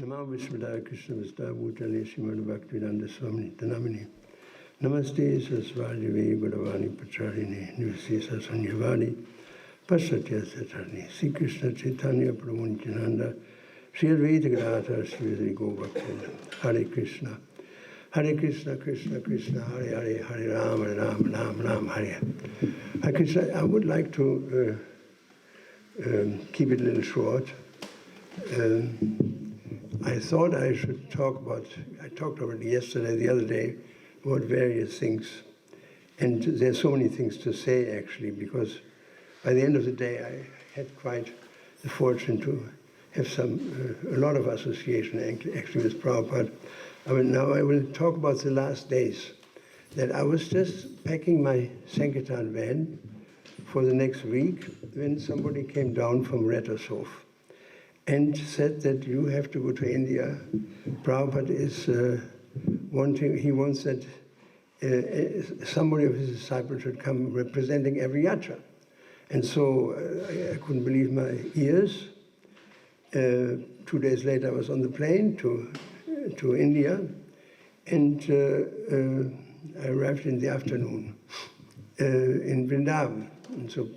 Namo Vishwadaya Krishna Vistaya Bhutale Srimad Bhaktivedanta Swami Tanamini. Namaste Sasvadivai Gudavani Pacharini Nivasi Sasanyavadi Pasatya Satarni Sri Krishna Chaitanya Prabhu Nityananda Sri Advaita Gadadhara Sri Sri Gård Bhakti. Hare Krishna. Hare Krishna, Krishna Krishna, Hare Hare, Hare Rama, Rama Rama, Rama Hare. Hare Krishna, I would like to keep it a little short. I thought I should talk about, I talked already yesterday, the other day, about various things. And there's so many things to say, actually, because by the end of the day, I had quite the fortune to have a lot of association, actually, with Prabhupada. Now I will talk about the last days, that I was just packing my Sankirtan van for the next week when somebody came down from Retasov and said that you have to go to India. Prabhupada is he wants that somebody of his disciples should come representing every yatra. And so I couldn't believe my ears. 2 days later I was on the plane to India, and I arrived in the afternoon in Vrindavan. And so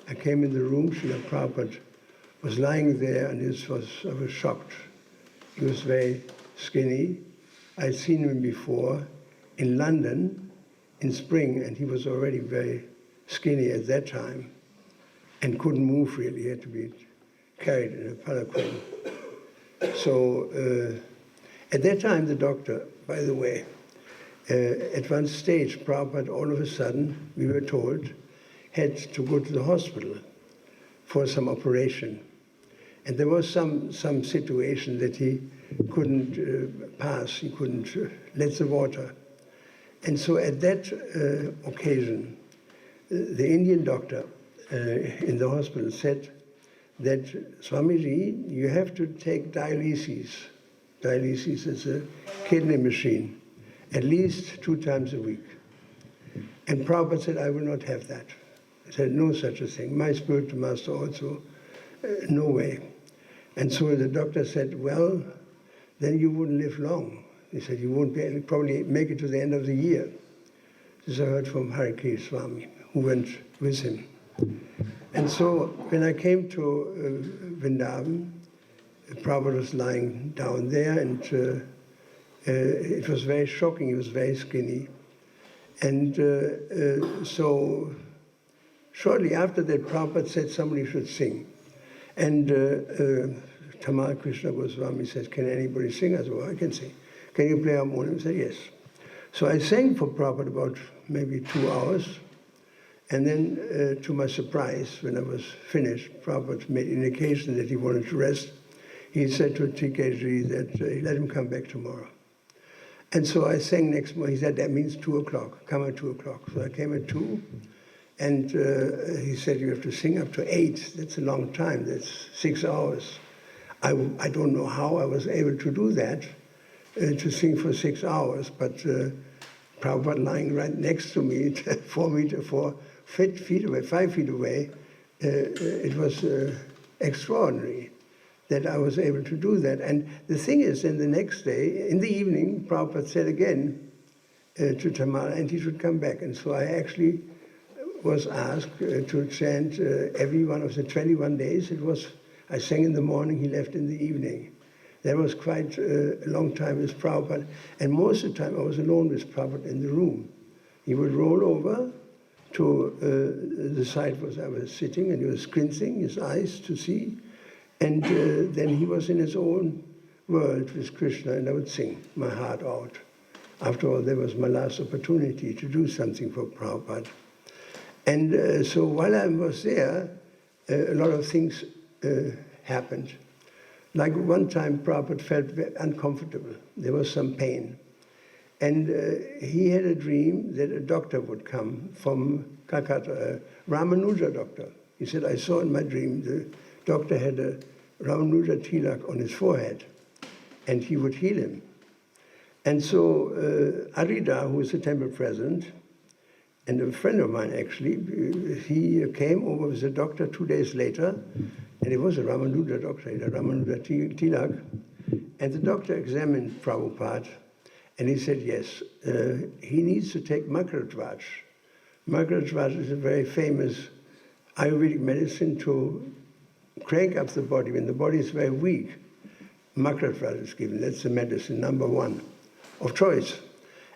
I came in the room, Srila Prabhupada was lying there, and I was shocked. He was very skinny. I'd seen him before in London in spring, and he was already very skinny at that time and couldn't move really. He had to be carried in a palanquin. So at that time, the doctor, by the way, at one stage, Prabhupada, all of a sudden, we were told, had to go to the hospital for some operation. And there was some situation that he couldn't pass, he couldn't let the water. And so at that occasion, the Indian doctor in the hospital said that, Swamiji, you have to take dialysis. Dialysis is a kidney machine, at least 2 times a week. And Prabhupada said, I will not have that. He said, no such a thing. My spiritual master also, no way. And so the doctor said, well, then you wouldn't live long. He said, you won't be able to probably make it to the end of the year. This I heard from Harikri Swami, who went with him. And so when I came to Vrindavan, Prabhupada was lying down there, and it was very shocking. He was very skinny. And so shortly after that, Prabhupada said somebody should sing. And Tamal Krishna Goswami says, can anybody sing? I said, well, I can sing. Can you play harmonium? I said, yes. So I sang for Prabhupada about maybe 2 hours. And then, to my surprise, when I was finished, Prabhupada made indication that he wanted to rest. He said to TKG that he let him come back tomorrow. And so I sang next morning. He said, that means 2 o'clock. Come at 2 o'clock. So I came at 2. And he said, you have to sing up to 8. That's a long time. That's 6 hours. I don't know how I was able to do that, to sing for 6 hours. But Prabhupada lying right next to me, 5 feet away, it was extraordinary that I was able to do that. And the thing is, then the next day, in the evening, Prabhupada said again to Tamal, and he should come back. And so I actually was asked to chant every one of the 21 days. I sang in the morning, he left in the evening. That was quite a long time with Prabhupada. And most of the time I was alone with Prabhupada in the room. He would roll over to the side where I was sitting, and he was squinting his eyes to see. And then he was in his own world with Krishna, and I would sing my heart out. After all, that was my last opportunity to do something for Prabhupada. And so while I was there, a lot of things happened. Like one time, Prabhupada felt very uncomfortable. There was some pain. And he had a dream that a doctor would come from Calcutta, a Ramanuja doctor. He said, I saw in my dream the doctor had a Ramanuja tilak on his forehead, and he would heal him. And so Aristaha, who was the temple president, and a friend of mine actually, he came over with the doctor 2 days later, and it was a Ramanuja doctor, a Ramanuja tilak, And the doctor examined Prabhupada, and he said, yes, he needs to take Makratvaj. Makratvaj is a very famous Ayurvedic medicine to crank up the body. When the body is very weak, Makratvaj is given. That's the medicine number one of choice.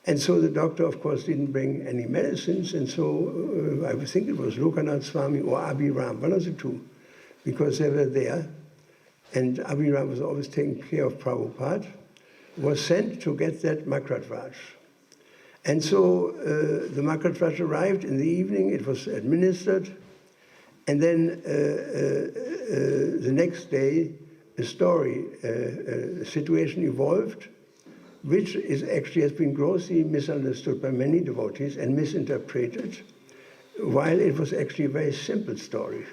And so the doctor, of course, didn't bring any medicines, and so I think it was Lokanath Swami or Abhiram, one of the two, because they were there, and Abhiram was always taking care of Prabhupada, was sent to get that Makratvaj. And so the Makratvaj arrived in the evening, it was administered, and then the next day, a situation evolved, which is actually has been grossly misunderstood by many devotees and misinterpreted, while it was actually a very simple story.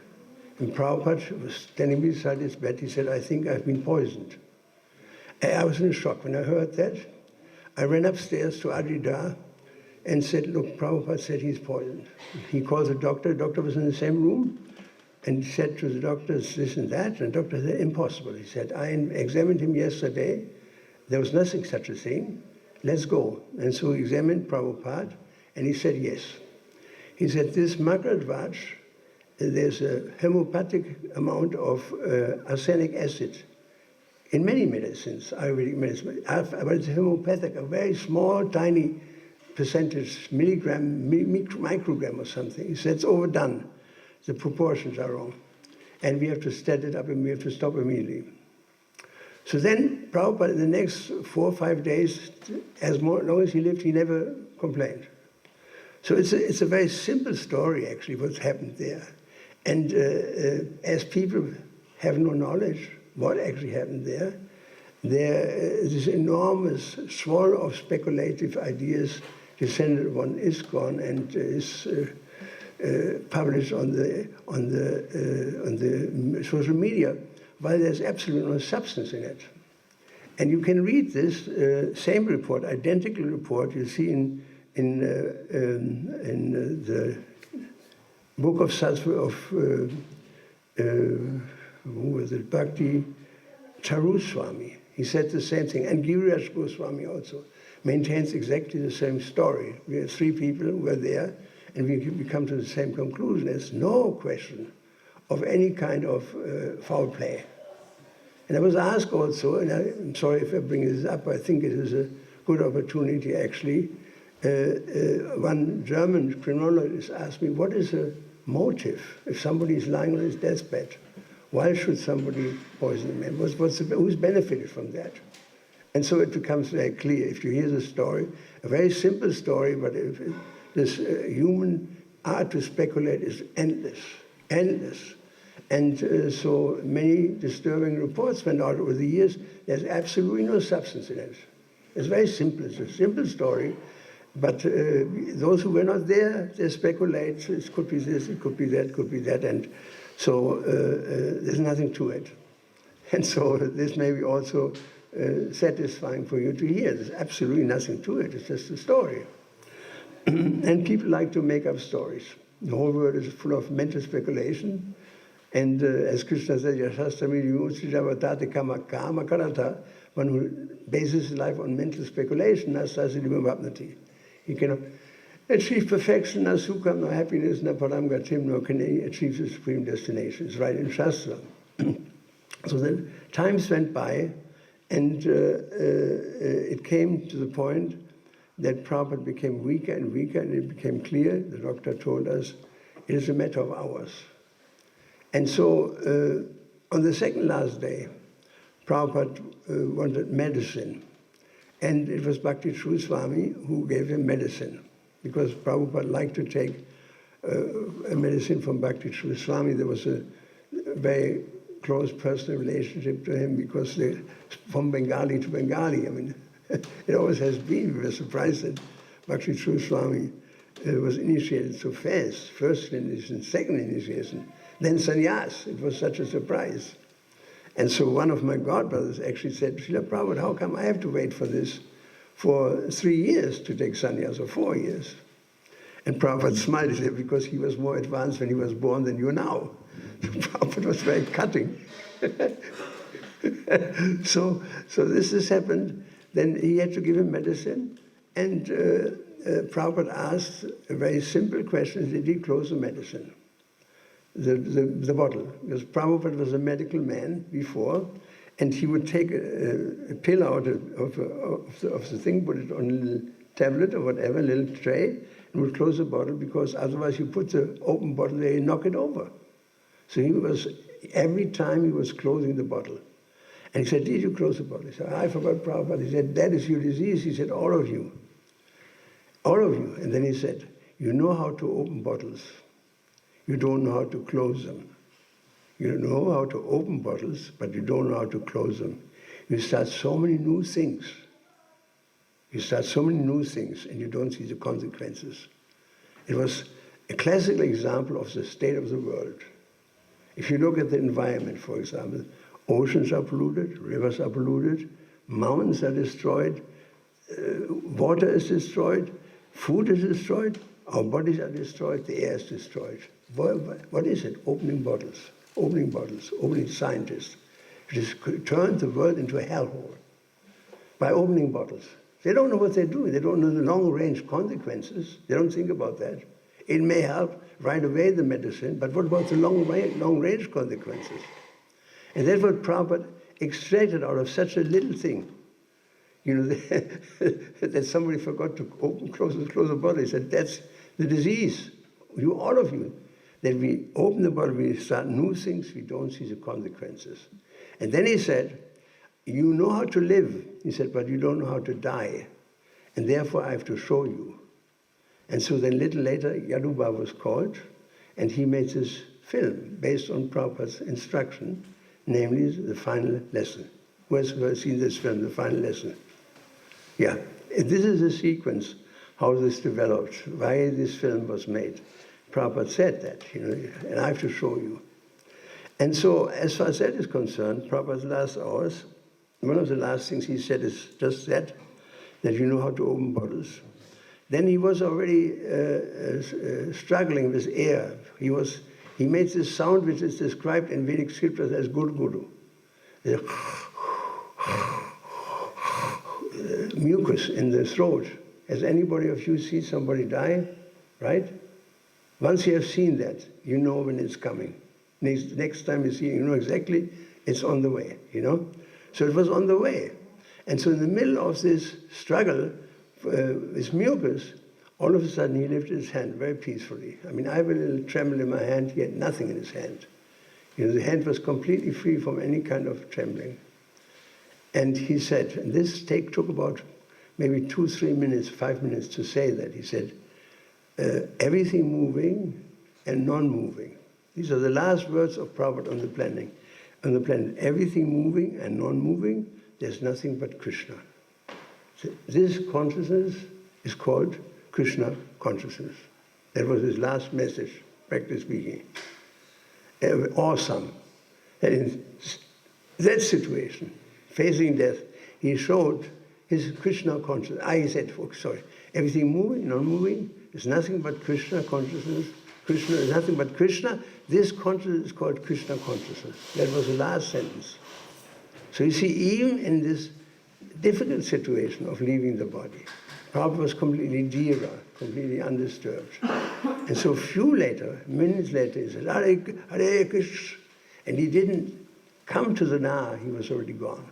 And Prabhupada was standing beside his bed. He said, I think I've been poisoned. I was in shock when I heard that. I ran upstairs to Aristaha and said, look, Prabhupada said he's poisoned. He called the doctor. The doctor was in the same room. And he said to the doctors this and that. And the doctor said, impossible. He said, I examined him yesterday. There was nothing such a thing. Let's go. And so he examined Prabhupada, and he said yes. He said, this Makratvaj, there's a homeopathic amount of arsenic acid in many medicines, Ayurvedic medicine. But it's homeopathic, a very small, tiny percentage, milligram, microgram or something. He said, it's overdone. The proportions are wrong. And we have to set it up, and we have to stop immediately. So then Prabhupada, in the next 4 or 5 days, as long as he lived, he never complained. So it's a very simple story, actually, what's happened there. And as people have no knowledge what actually happened there is this enormous swirl of speculative ideas descended upon ISKCON and is published on the social media, while there's absolutely no substance in it. And you can read this same report, identical report, you see in the book of Sattva of who was it, Bhakti Swami. He said the same thing, and Giriraj Goswami also maintains exactly the same story. We are 3 people who were there, and we come to the same conclusion. There's no question of any kind of foul play. And I was asked also, and I'm sorry if I bring this up, I think it is a good opportunity actually. One German criminologist asked me, what is the motive if somebody is lying on his deathbed? Why should somebody poison him? Who's benefited from that? And so it becomes very clear if you hear the story, a very simple story, but if this human art to speculate is endless, endless. And so many disturbing reports went out over the years. There's absolutely no substance in it. It's very simple. It's a simple story. But those who were not there, they speculate. It could be this, it could be that, it could be that. And so there's nothing to it. And so this may be also satisfying for you to hear. There's absolutely nothing to it. It's just a story. And people like to make up stories. The whole world is full of mental speculation. And as Krishna said, one who bases his life on mental speculation, he cannot achieve perfection, no sukha, no happiness, no param gatim, nor can he achieve the supreme destination. It's right in Shastra. So then times went by, and it came to the point that Prabhupada became weaker and weaker, and it became clear, the doctor told us, it is a matter of hours. And so on the second last day, Prabhupada wanted medicine. And it was Bhakti Swami who gave him medicine, because Prabhupada liked to take a medicine from Bhakti Swami. There was a very close personal relationship to him, because from Bengali to Bengali, I mean, it always has been. We were surprised that Bhakti Swami was initiated so fast. First initiation, second initiation, then sannyas. It was such a surprise. And so one of my godbrothers actually said, Srila Prabhupada, how come I have to wait for this for 3 years to take sannyas, or 4 years? And Prabhupada smiled and said, because he was more advanced when he was born than you now. So Prabhupada was very cutting. So this has happened. Then he had to give him medicine, and Prabhupada asked a very simple question: did he close the medicine, the bottle? Because Prabhupada was a medical man before, and he would take a pill out of the thing, put it on a little tablet or whatever, a little tray, and would close the bottle, because otherwise you put the open bottle there, you knock it over. So every time he was closing the bottle. And he said, did you close the bottle? He said, I forgot, Prabhupada. He said, that is your disease. He said, all of you. All of you. And then he said, you know how to open bottles. You don't know how to close them. You know how to open bottles, but you don't know how to close them. You start so many new things. You start so many new things, and you don't see the consequences. It was a classical example of the state of the world. If you look at the environment, for example, oceans are polluted, rivers are polluted, mountains are destroyed, water is destroyed, food is destroyed, our bodies are destroyed, the air is destroyed. What is it? Opening bottles, opening scientists. It has turned the world into a hellhole by opening bottles. They don't know what they're doing. They don't know the long-range consequences. They don't think about that. It may help right away, the medicine, but what about the long-range consequences? And that's what Prabhupada extracted out of such a little thing. You know, that somebody forgot to close the bottle. He said, that's the disease, all of you. That we open the bottle, we start new things, we don't see the consequences. And then he said, you know how to live. He said, but you don't know how to die. And therefore I have to show you. And so then a little later, Yaduba was called, and he made this film based on Prabhupada's instruction, namely the final lesson. Who has seen this film, the final lesson? Yeah, this is the sequence, how this developed, why this film was made. Prabhupada said that, you know, and I have to show you. And so, as far as that is concerned, Prabhupada's last hours, one of the last things he said is just that you know how to open bottles. Then he was already struggling with air. He made this sound which is described in Vedic scriptures as gurguru. Mucus in the throat. Has anybody of you seen somebody die? Right? Once you have seen that, you know when it's coming. Next time you see it, you know exactly it's on the way, you know? So it was on the way. And so in the middle of this struggle with mucus, all of a sudden he lifted his hand very peacefully. I mean, I have a little tremble in my hand. He had nothing in his hand. You know, the hand was completely free from any kind of trembling. And he said, and this took about maybe 2-3 minutes, 5 minutes to say that. He said, everything moving and non-moving. These are the last words of Prabhupada on the planet. Everything moving and non-moving, there's nothing but Krishna. So this consciousness is called Krishna consciousness. That was his last message, practically speaking. Awesome. And in that situation, facing death, he showed his Krishna consciousness. He said, everything moving, non-moving, is nothing but Krishna consciousness. Krishna is nothing but Krishna. This consciousness is called Krishna consciousness. That was the last sentence. So you see, even in this difficult situation of leaving the body, Prabhupada was completely dhira, completely undisturbed. And so minutes later, he said, Hare Krishna. And he didn't come to the Na, he was already gone.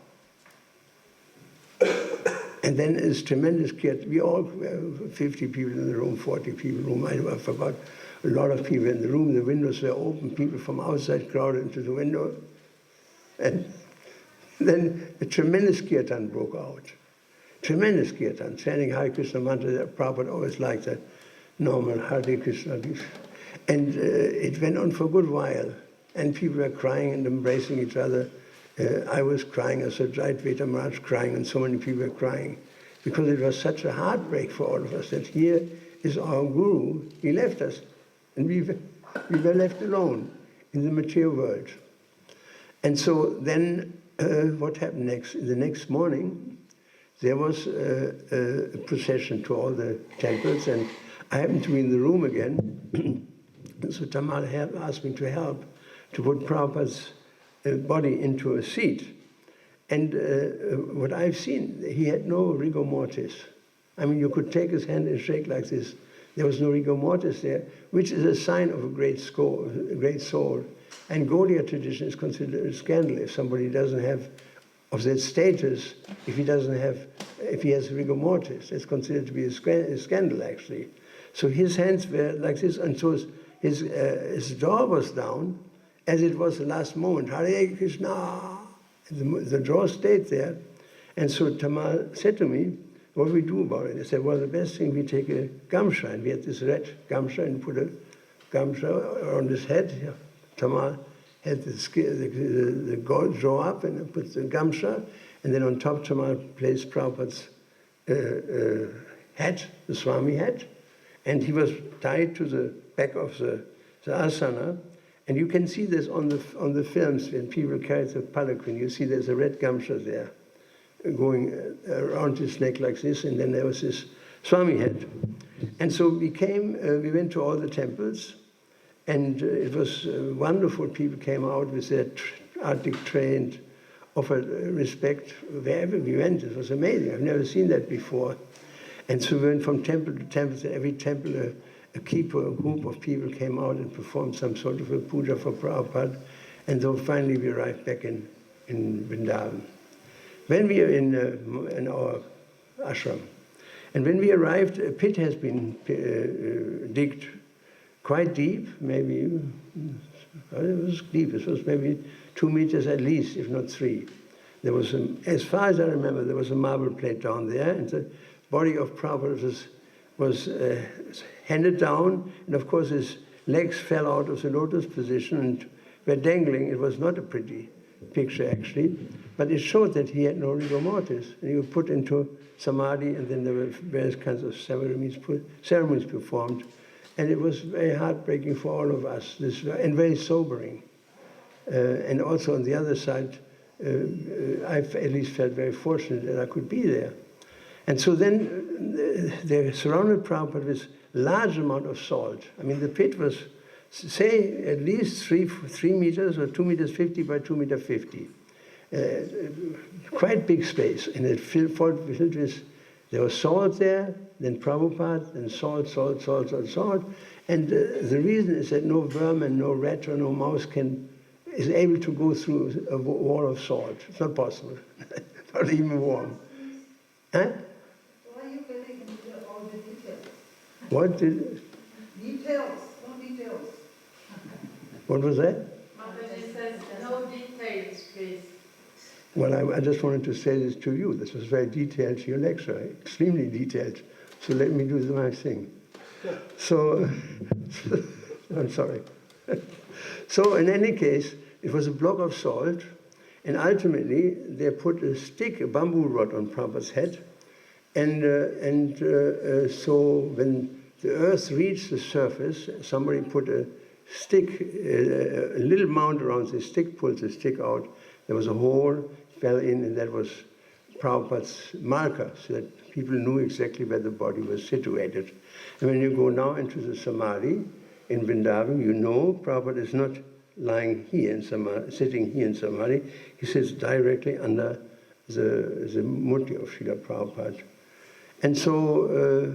And then this tremendous kid, we all, 50 people in the room, 40 people in the room, I forgot, a lot of people in the room, the windows were open, people from outside crowded into the window. And then a tremendous kirtan broke out. Tremendous kirtan, chanting Hare Krishna mantra. Prabhupada always liked that normal Hare Krishna. And it went on for a good while. And people were crying and embracing each other. I was crying, I saw Advaita Maharaj crying, and so many people were crying. Because it was such a heartbreak for all of us that here is our Guru, he left us. And we were left alone in the material world. And so then what happened next? The next morning, there was a procession to all the temples, and I happened to be in the room again. So Tamal asked me to help to put Prabhupada's body into a seat. And what I've seen, he had no rigor mortis. I mean, you could take his hand and shake like this. There was no rigor mortis there, which is a sign of a great soul. And Gaudiya tradition is considered a scandal if somebody doesn't have, of that status, if he has rigor mortis. It's considered to be a scandal, actually. So his hands were like this, and so his jaw was down, as it was the last moment. Hare Krishna! The jaw stayed there. And so Tamal said to me, what do we do about it? I said, well, the best thing, we take a gamsha, and we had this red gamsha, and put a gamsha on his head. Tamal had the gold jaw up, and I put the gamsha, and then on top Tamal placed Prabhupada's hat, the Swami hat, and he was tied to the back of the asana. And you can see this on the films when people carry the palanquin. You see there's a red gamsha there going around his neck like this, and then there was this Swami head. And so we went to all the temples, and it was wonderful. People came out with their Arctic trained, offered respect wherever we went. It was amazing. I've never seen that before. And so we went from temple to temple, and every temple a group of people came out and performed some sort of a puja for Prabhupada, and so finally we arrived back in Vrindavan. When we are in our ashram, and when we arrived, a pit has been digged quite deep, maybe, it was deep, it was maybe 2 meters at least, if not 3. There was, as far as I remember, there was a marble plate down there, and the body of Prabhupada was handed down, and of course his legs fell out of the lotus position and were dangling. It was not a pretty picture, actually, but it showed that he had no rigor mortis. And he was put into samadhi, and then there were various kinds of ceremonies performed, and it was very heartbreaking for all of us, and very sobering. And also on the other side, I at least felt very fortunate that I could be there. And so then they surrounded Prabhupada with large amount of salt. I mean, the pit was, say, at least 3 meters or 2 meters 50 by 2 meters 50. Quite big space. And it filled with, there was salt there, then Prabhupada, and salt. And the reason is that no vermin, no rat or no mouse is able to go through a wall of salt. It's not possible. Not even warm. Huh? What did? Details, no details. What was that? Mataji says no details, please. Well, I just wanted to say this to you. This was very detailed to your lecture, extremely detailed. So let me do my thing. So, I'm sorry. So in any case, it was a block of salt, and ultimately they put a stick, a bamboo rod on Prabhupada's head, and so when the earth reached the surface, somebody put a stick, a little mound around the stick, pulled the stick out. There was a hole, fell in, and that was Prabhupada's marker, so that people knew exactly where the body was situated. And when you go now into the Samadhi in Vrindavan, you know Prabhupada is not lying here in Samadhi, sitting here in Samadhi. He sits directly under the murti of Srila Prabhupada. And so,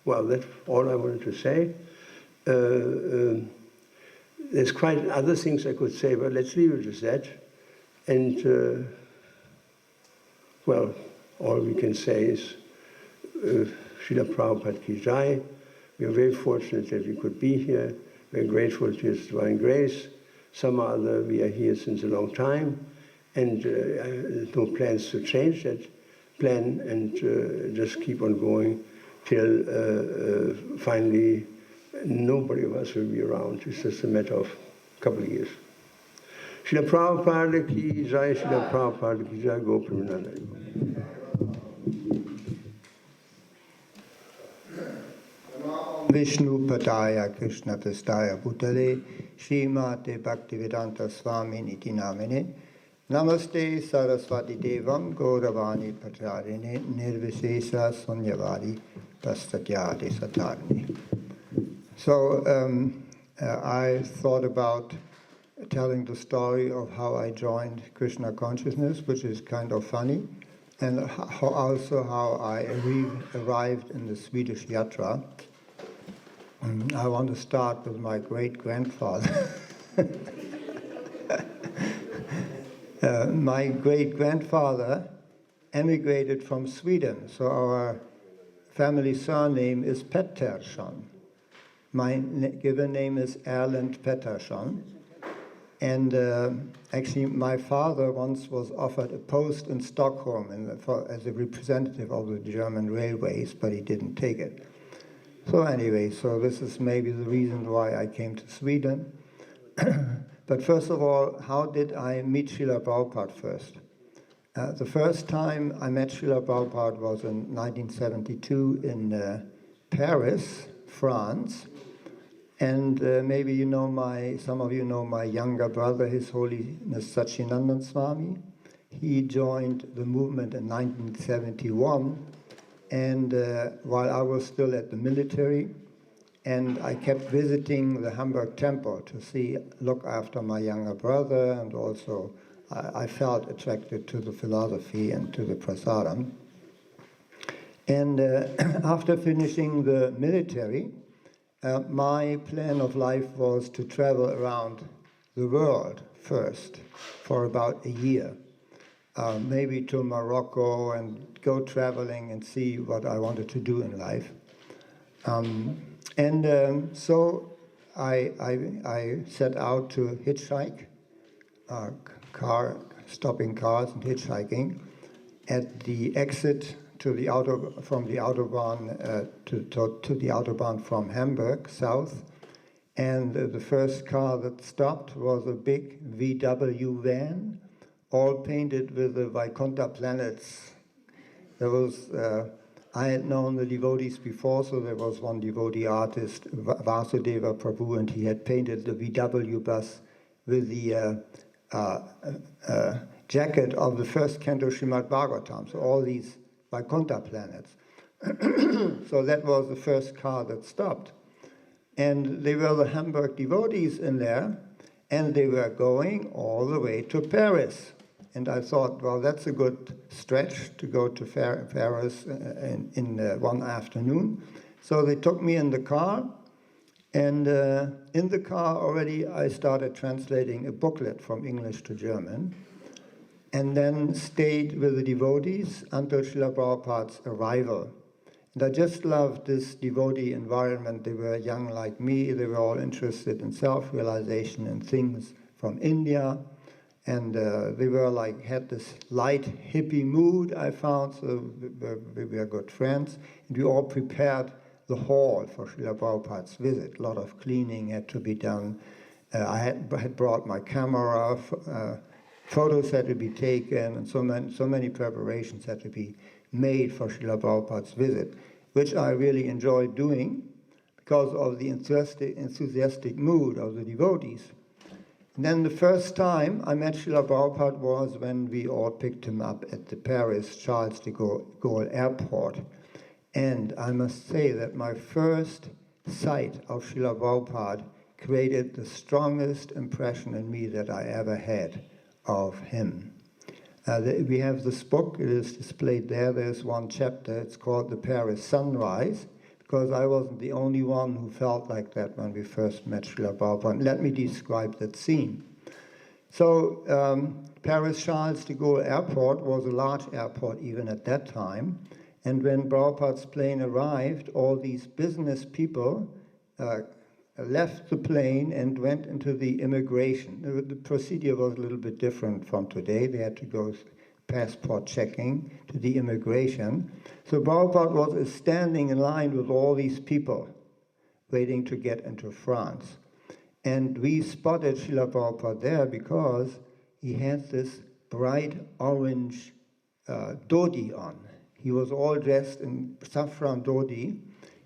well, that's all I wanted to say. There's quite other things I could say, but let's leave it with that. And, well, all we can say is, Srila Prabhupada ki jai. We are very fortunate that we could be here. We're grateful to His divine grace. Some other, we are here since a long time, and there's no plans to change that plan, and just keep on going till finally nobody of us will be around. It's just a matter of a couple of years. Srila Prabhupada ki jai, Srila Prabhupada ki jai, Go Premananda. Vishnu Padaya Krishna Prastaya Bhutale Srimate Bhaktivedanta Swami Niti Namine Namaste Saraswati Devam Gauravani Pacharine Nirvisesa Sunyavari Pastatyade Satarni. So I thought about telling the story of how I joined Krishna consciousness, which is kind of funny, and also how I arrived in the Swedish yatra. I want to start with my great-grandfather. My great-grandfather emigrated from Sweden, so our family surname is Pettersson. My given name is Erland Pettersson. And actually, my father once was offered a post in Stockholm as a representative of the German railways, but he didn't take it. So anyway, so this is maybe the reason why I came to Sweden. But first of all, how did I meet Srila Prabhupada first? The first time I met Srila Prabhupada was in 1972 in Paris, France. And maybe you know some of you know my younger brother, His Holiness Satchidananda Swami. He joined the movement in 1971, and while I was still at the military, and I kept visiting the Hamburg temple to look after my younger brother, and also I felt attracted to the philosophy and to the prasadam. And after finishing the military, my plan of life was to travel around the world first for about a year, maybe to Morocco and go traveling and see what I wanted to do in life. So I set out to hitchhike, stopping cars and hitchhiking at the exit from the Autobahn to the Autobahn from Hamburg south, and the first car that stopped was a big VW van, all painted with the Vaikuntha planets. There was I had known the devotees before, so there was one devotee artist, Vasudeva Prabhu, and he had painted the VW bus with the jacket of the first canto Srimad Bhagavatam. So all these Vaikuntha planets. So that was the first car that stopped. And they were the Hamburg devotees in there, and they were going all the way to Paris. And I thought, well, that's a good stretch to go to Paris in one afternoon. So they took me in the car, and in the car already I started translating a booklet from English to German, and then stayed with the devotees until Srila Prabhupada's arrival. And I just loved this devotee environment. They were young like me. They were all interested in self-realization and things from India. And they were had this light hippie mood, I found, so we were good friends. And we all prepared the hall for Srila Prabhupada's visit. A lot of cleaning had to be done. I had brought my camera, photos had to be taken, and so many preparations had to be made for Srila Prabhupada's visit, which I really enjoyed doing because of the enthusiastic mood of the devotees. And then the first time I met Srila Prabhupada was when we all picked him up at the Paris Charles de Gaulle airport. And I must say that my first sight of Srila Prabhupada created the strongest impression in me that I ever had of him. We have this book, it is displayed there. There's one chapter, it's called The Paris Sunrise, because I wasn't the only one who felt like that when we first met Srila Prabhupada. Let me describe that scene. So Paris Charles de Gaulle Airport was a large airport even at that time, and when Prabhupada's plane arrived, all these business people left the plane and went into the immigration. The procedure was a little bit different from today. They had to go passport checking to the immigration. So Prabhupada was standing in line with all these people waiting to get into France. And we spotted Srila Prabhupada there because he had this bright orange dhoti on. He was all dressed in saffron dhoti,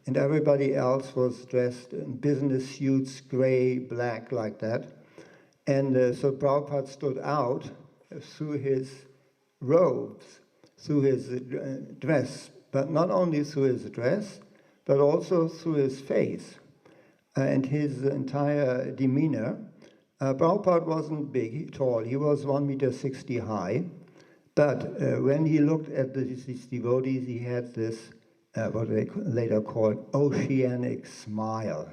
and everybody else was dressed in business suits, gray, black, like that. And so Prabhupada stood out through his robes, through his dress, but not only through his dress, but also through his face and his entire demeanor Prabhupada wasn't big, tall. He was 1.60 meters high. But when he looked at these devotees, he had this, what they later called, oceanic smile.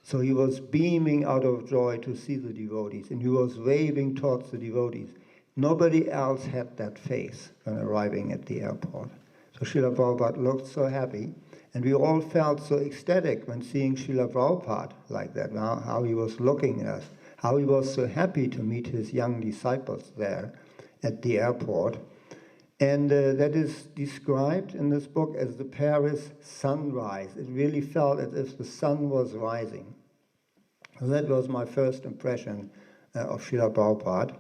So he was beaming out of joy to see the devotees, and he was waving towards the devotees. Nobody else had that face when arriving at the airport. So Srila Prabhupada looked so happy, and we all felt so ecstatic when seeing Srila Prabhupada like that, how he was looking at us, how he was so happy to meet his young disciples there at the airport. And that is described in this book as the Paris sunrise. It really felt as if the sun was rising. So that was my first impression of Srila Prabhupada.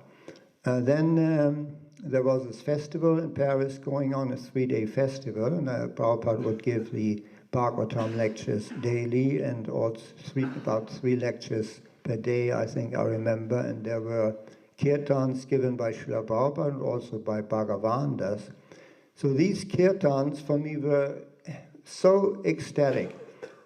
Then there was this festival in Paris going on, a 3-day festival, and Prabhupada would give the Bhagavatam lectures daily, and also about 3 lectures per day, I think I remember, and there were kirtans given by Srila Prabhupada and also by Bhagavandas. So these kirtans for me were so ecstatic.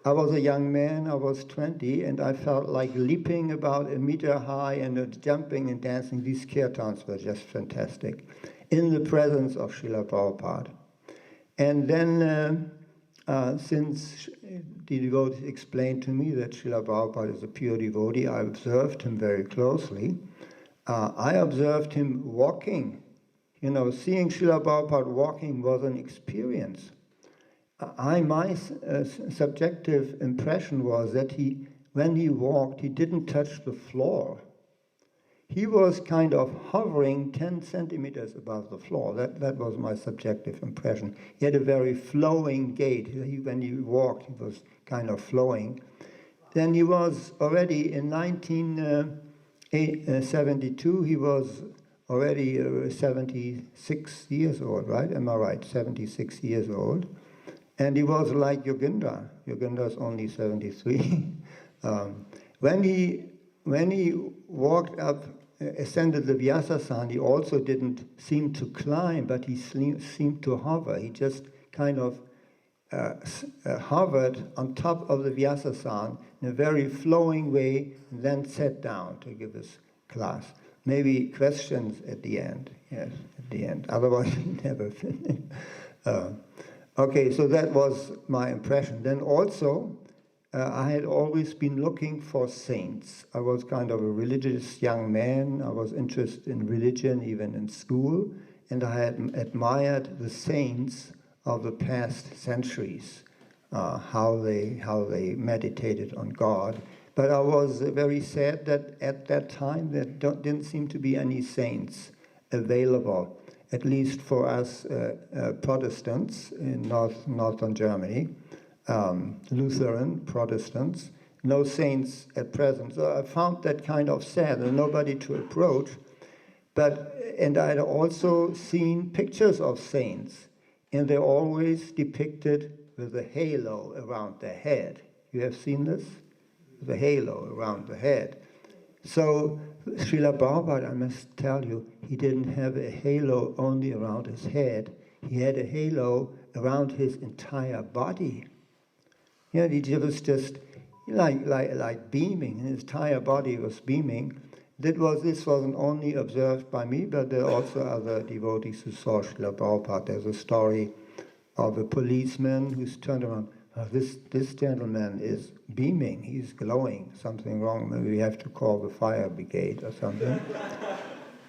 I was a young man, I was 20, and I felt like leaping about 1 meter high and jumping and dancing. These kirtans were just fantastic in the presence of Srila Prabhupada. And then since the devotees explained to me that Srila Prabhupada is a pure devotee, I observed him very closely. I observed him walking. You know, seeing Srila Prabhupada walking was an experience. My subjective impression was that when he walked, he didn't touch the floor. He was kind of hovering 10 centimeters above the floor. That was my subjective impression. He had a very flowing gait. When he walked, he was kind of flowing. Then he was already in 1972, he was already 76 years old, right? Am I right? 76 years old. And he was like Yogendra. Yogendra's only 73. When he walked up, ascended the Vyasasana, he also didn't seem to climb, but he seemed to hover. He just kind of hovered on top of the Vyasasana in a very flowing way, and then sat down to give his class. Maybe questions at the end. Yes, at the end. Otherwise, he never finished. Okay, so that was my impression. Then also, I had always been looking for saints. I was kind of a religious young man. I was interested in religion, even in school, and I had admired the saints of the past centuries, how they meditated on God. But I was very sad that at that time there didn't seem to be any saints available, at least for us Protestants in northern Germany, Lutheran Protestants, no saints at present. So I found that kind of sad, and nobody to approach. And I had also seen pictures of saints, and they're always depicted with a halo around their head. You have seen this? The halo around the head. So Srila Prabhupada, I must tell you, he didn't have a halo only around his head. He had a halo around his entire body. You know, he was just like beaming. His entire body was beaming. This wasn't only observed by me, but there are also other devotees who saw Srila Prabhupada. There's a story of a policeman who's turned around. Oh, this gentleman is beaming, he's glowing, something wrong, maybe we have to call the fire brigade or something.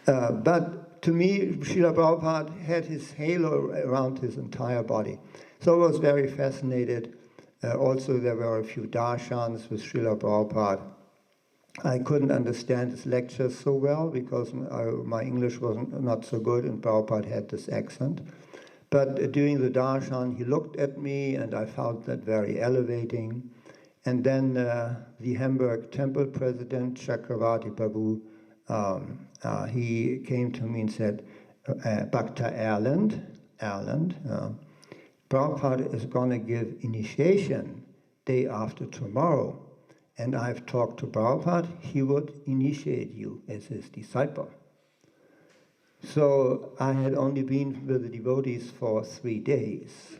But to me, Srila Prabhupada had his halo around his entire body. So I was very fascinated. Also, there were a few darshans with Srila Prabhupada. I couldn't understand his lectures so well because my English was not so good, and Prabhupada had this accent. But during the darshan, he looked at me, and I found that very elevating. And then the Hamburg temple president, Chakravarti Prabhu, he came to me and said, Bhakta Erland, Prabhupada is going to give initiation day after tomorrow. And I've talked to Prabhupada, he would initiate you as his disciple. So I had only been with the devotees for 3 days.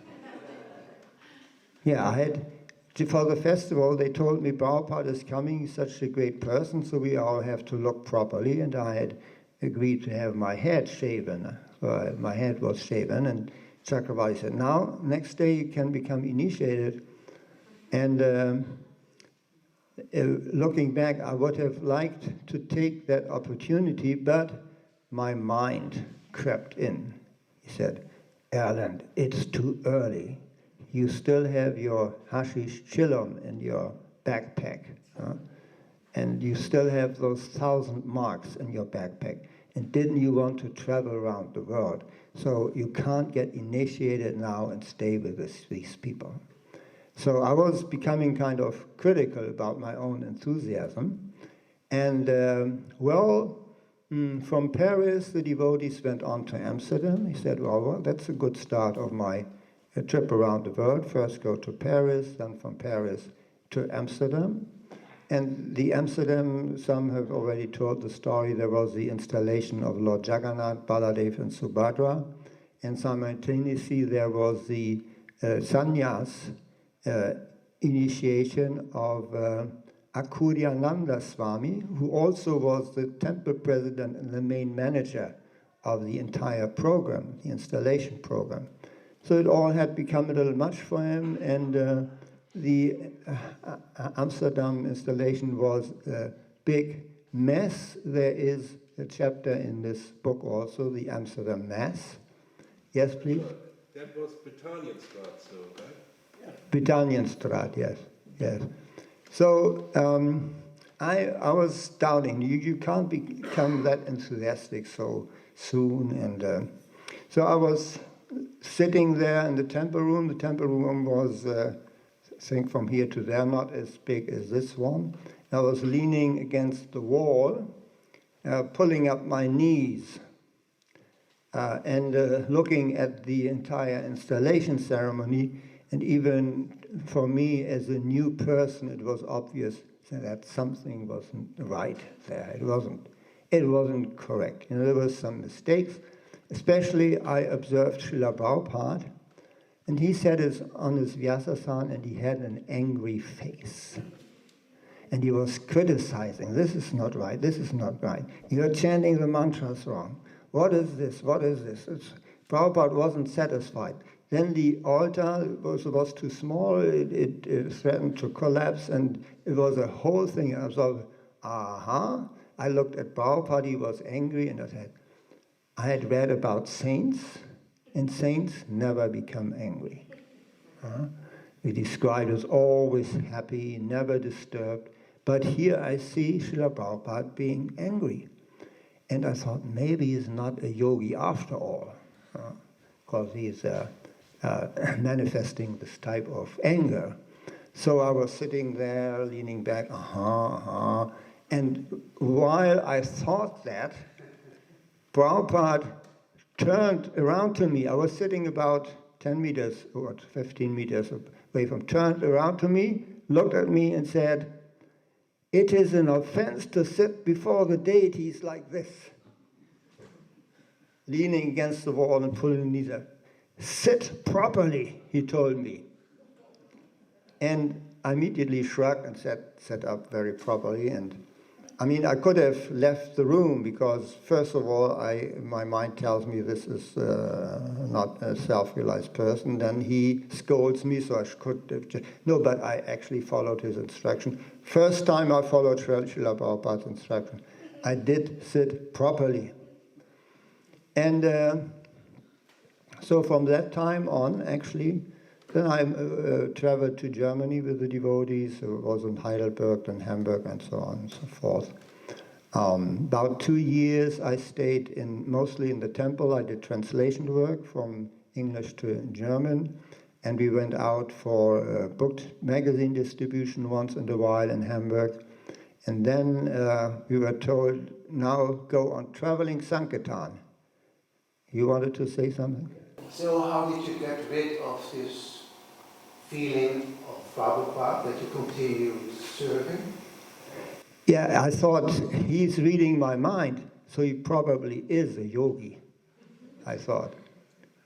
Yeah, I had for the festival, they told me Prabhupada is coming, he's such a great person, so we all have to look properly, and I had agreed to have my head shaven. So my head was shaven, and Chakravarti said, now, next day you can become initiated. And looking back, I would have liked to take that opportunity, but my mind crept in. He said, Erland, it's too early. You still have your hashish chillum in your backpack. And you still have those 1,000 marks in your backpack. And didn't you want to travel around the world? So you can't get initiated now and stay with these people. So I was becoming kind of critical about my own enthusiasm. And from Paris, the devotees went on to Amsterdam. He said, well, that's a good start of my trip around the world. First go to Paris, then from Paris to Amsterdam. And the Amsterdam, some have already told the story, there was the installation of Lord Jagannath, Baladev and Subhadra. And simultaneously there was the sannyas initiation of Akuryananda Swami, who also was the temple president and the main manager of the entire program, the installation program. So it all had become a little much for him, and the Amsterdam installation was a big mess. There is a chapter in this book also, the Amsterdam Mass. Yes, please? That was Betanienstraat, so, right? Betanienstraat, yes, yes. So I was doubting, you can't become that enthusiastic so soon, and so I was sitting there in the temple room. The temple room was, I think from here to there, not as big as this one. I was leaning against the wall, pulling up my knees, and looking at the entire installation ceremony. And even for me as a new person, it was obvious that something wasn't right there. It wasn't correct. You know, there were some mistakes. Especially I observed Srila Prabhupada, and he sat on his Vyasasan and he had an angry face. And he was criticizing, this is not right, this is not right. You're chanting the mantras wrong. What is this? What is this? Prabhupada wasn't satisfied. Then the altar was too small, it threatened to collapse, and it was a whole thing. I thought, I looked at Prabhupada, he was angry, and I said, I had read about saints, and saints never become angry. They described as always happy, never disturbed. But here I see Srila Prabhupada being angry. And I thought, maybe he's not a yogi after all, because he's manifesting this type of anger. So I was sitting there, leaning back, and while I thought that, Prabhupada turned around to me. I was sitting about 10 meters or 15 meters away from, turned around to me, looked at me and said, it is an offense to sit before the deities like this. Leaning against the wall and pulling knees up. Sit properly, he told me. And I immediately shrugged and sat up very properly. And I mean, I could have left the room because, first of all, my mind tells me this is not a self-realized person. Then he scolds me, so I could have just... No, but I actually followed his instruction. First time I followed Srila Prabhupada's instruction, I did sit properly. And so from that time on, actually, then I traveled to Germany with the devotees. I was in Heidelberg and Hamburg and so on and so forth. About 2 years I stayed mostly in the temple. I did translation work from English to German. And we went out for book magazine distribution once in a while in Hamburg. And then we were told, now go on traveling Sankirtan. You wanted to say something? So how did you get rid of this feeling of Prabhupada that you continue serving? Yeah, I thought he's reading my mind, so he probably is a yogi. I thought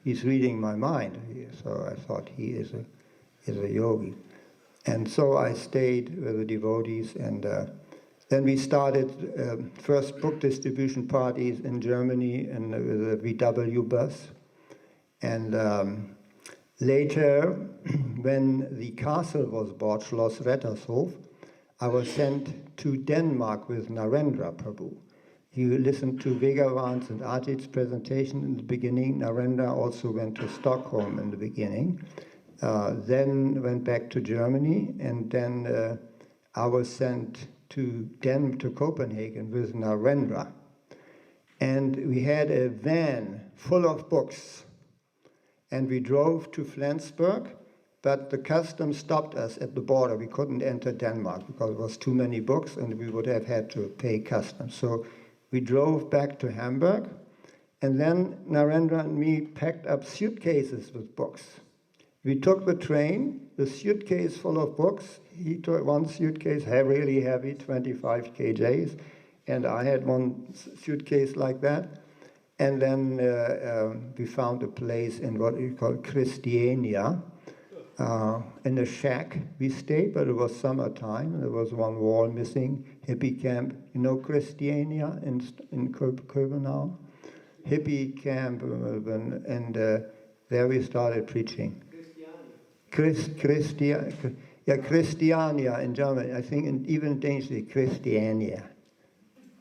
he's reading my mind, so I thought he is a yogi. And so I stayed with the devotees, and then we started first book distribution parties in Germany and with a VW bus. And later, when the castle was bought, Schloss Rettershof, I was sent to Denmark with Narendra Prabhu. He listened to Vegavan's and Ajit's presentation in the beginning. Narendra also went to Stockholm in the beginning. Then went back to Germany, and then I was sent to Copenhagen with Narendra. And we had a van full of books, and we drove to Flensburg, but the customs stopped us at the border. We couldn't enter Denmark because it was too many books, and we would have had to pay customs. So we drove back to Hamburg, and then Narendra and me packed up suitcases with books. We took the train, the suitcase full of books. He took one suitcase, really heavy, 25 kgs, and I had one suitcase like that. And then we found a place in what we call Christiania, in a shack. We stayed, but it was summertime. There was one wall missing, hippie camp. You know Christiania in Copenhagen? Hippie camp, and there we started preaching. Christiania in German. I think even in Danish, it's Christiania,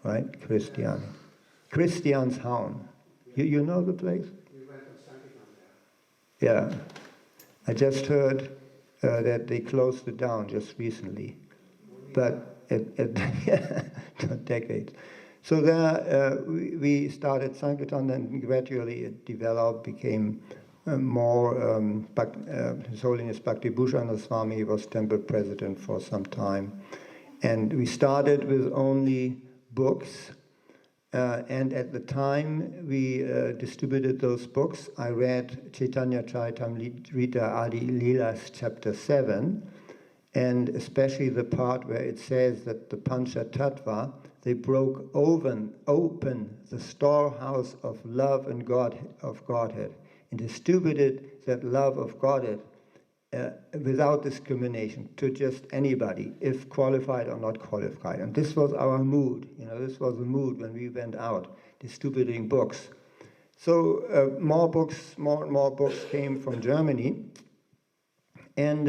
right? Christiania. Christianshavn. You know the place? We went on Sankirtan there. Yeah. I just heard that they closed it down just recently, but decades. So there we started Sankirtan, and gradually it developed, became more. His Holiness Bhakti Bhusana Swami was temple president for some time, and we started with only books. And at the time we distributed those books, I read Chaitanya Charitamrita Adi Leelas chapter 7, and especially the part where it says that the Pancha Tattva, they broke open the storehouse of love and Godhead, and distributed that love of Godhead without discrimination to just anybody, if qualified or not qualified. And this was our mood. This was the mood when we went out distributing books. So more and more books came from Germany, and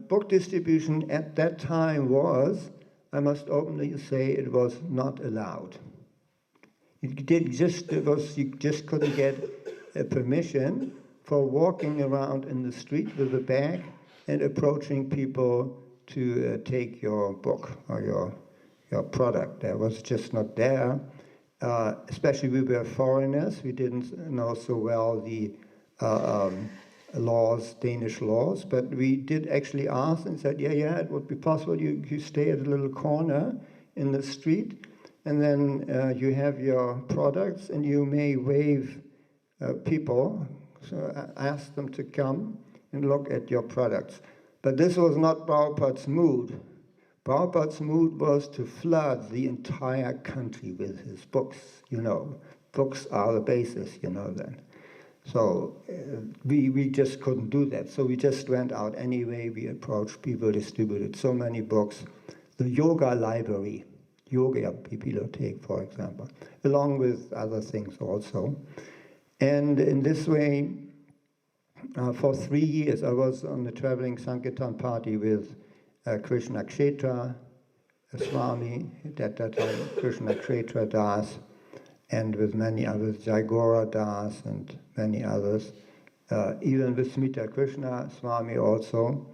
book distribution at that time was, I must openly say, it was not allowed. You just couldn't get permission for walking around in the street with a bag and approaching people to take your book or your product. That was just not there. Especially we were foreigners. We didn't know so well the laws, Danish laws, but we did actually ask and said, yeah, it would be possible you stay at a little corner in the street, and then you have your products, and you may wave people. So I asked them to come and look at your products. But this was not Prabhupada's mood. Prabhupada's mood was to flood the entire country with his books. Books are the basis, then. So we just couldn't do that. So we just went out anyway. We approached people, distributed so many books. The yoga library, yoga bibliothek, for example, along with other things also. And in this way, for 3 years, I was on the traveling Sankirtan party with Krishna Kshetra Swami, at that time Krishna Kshetra Das, and with many others, Jaigora Das and many others, even with Smita Krishna Swami also.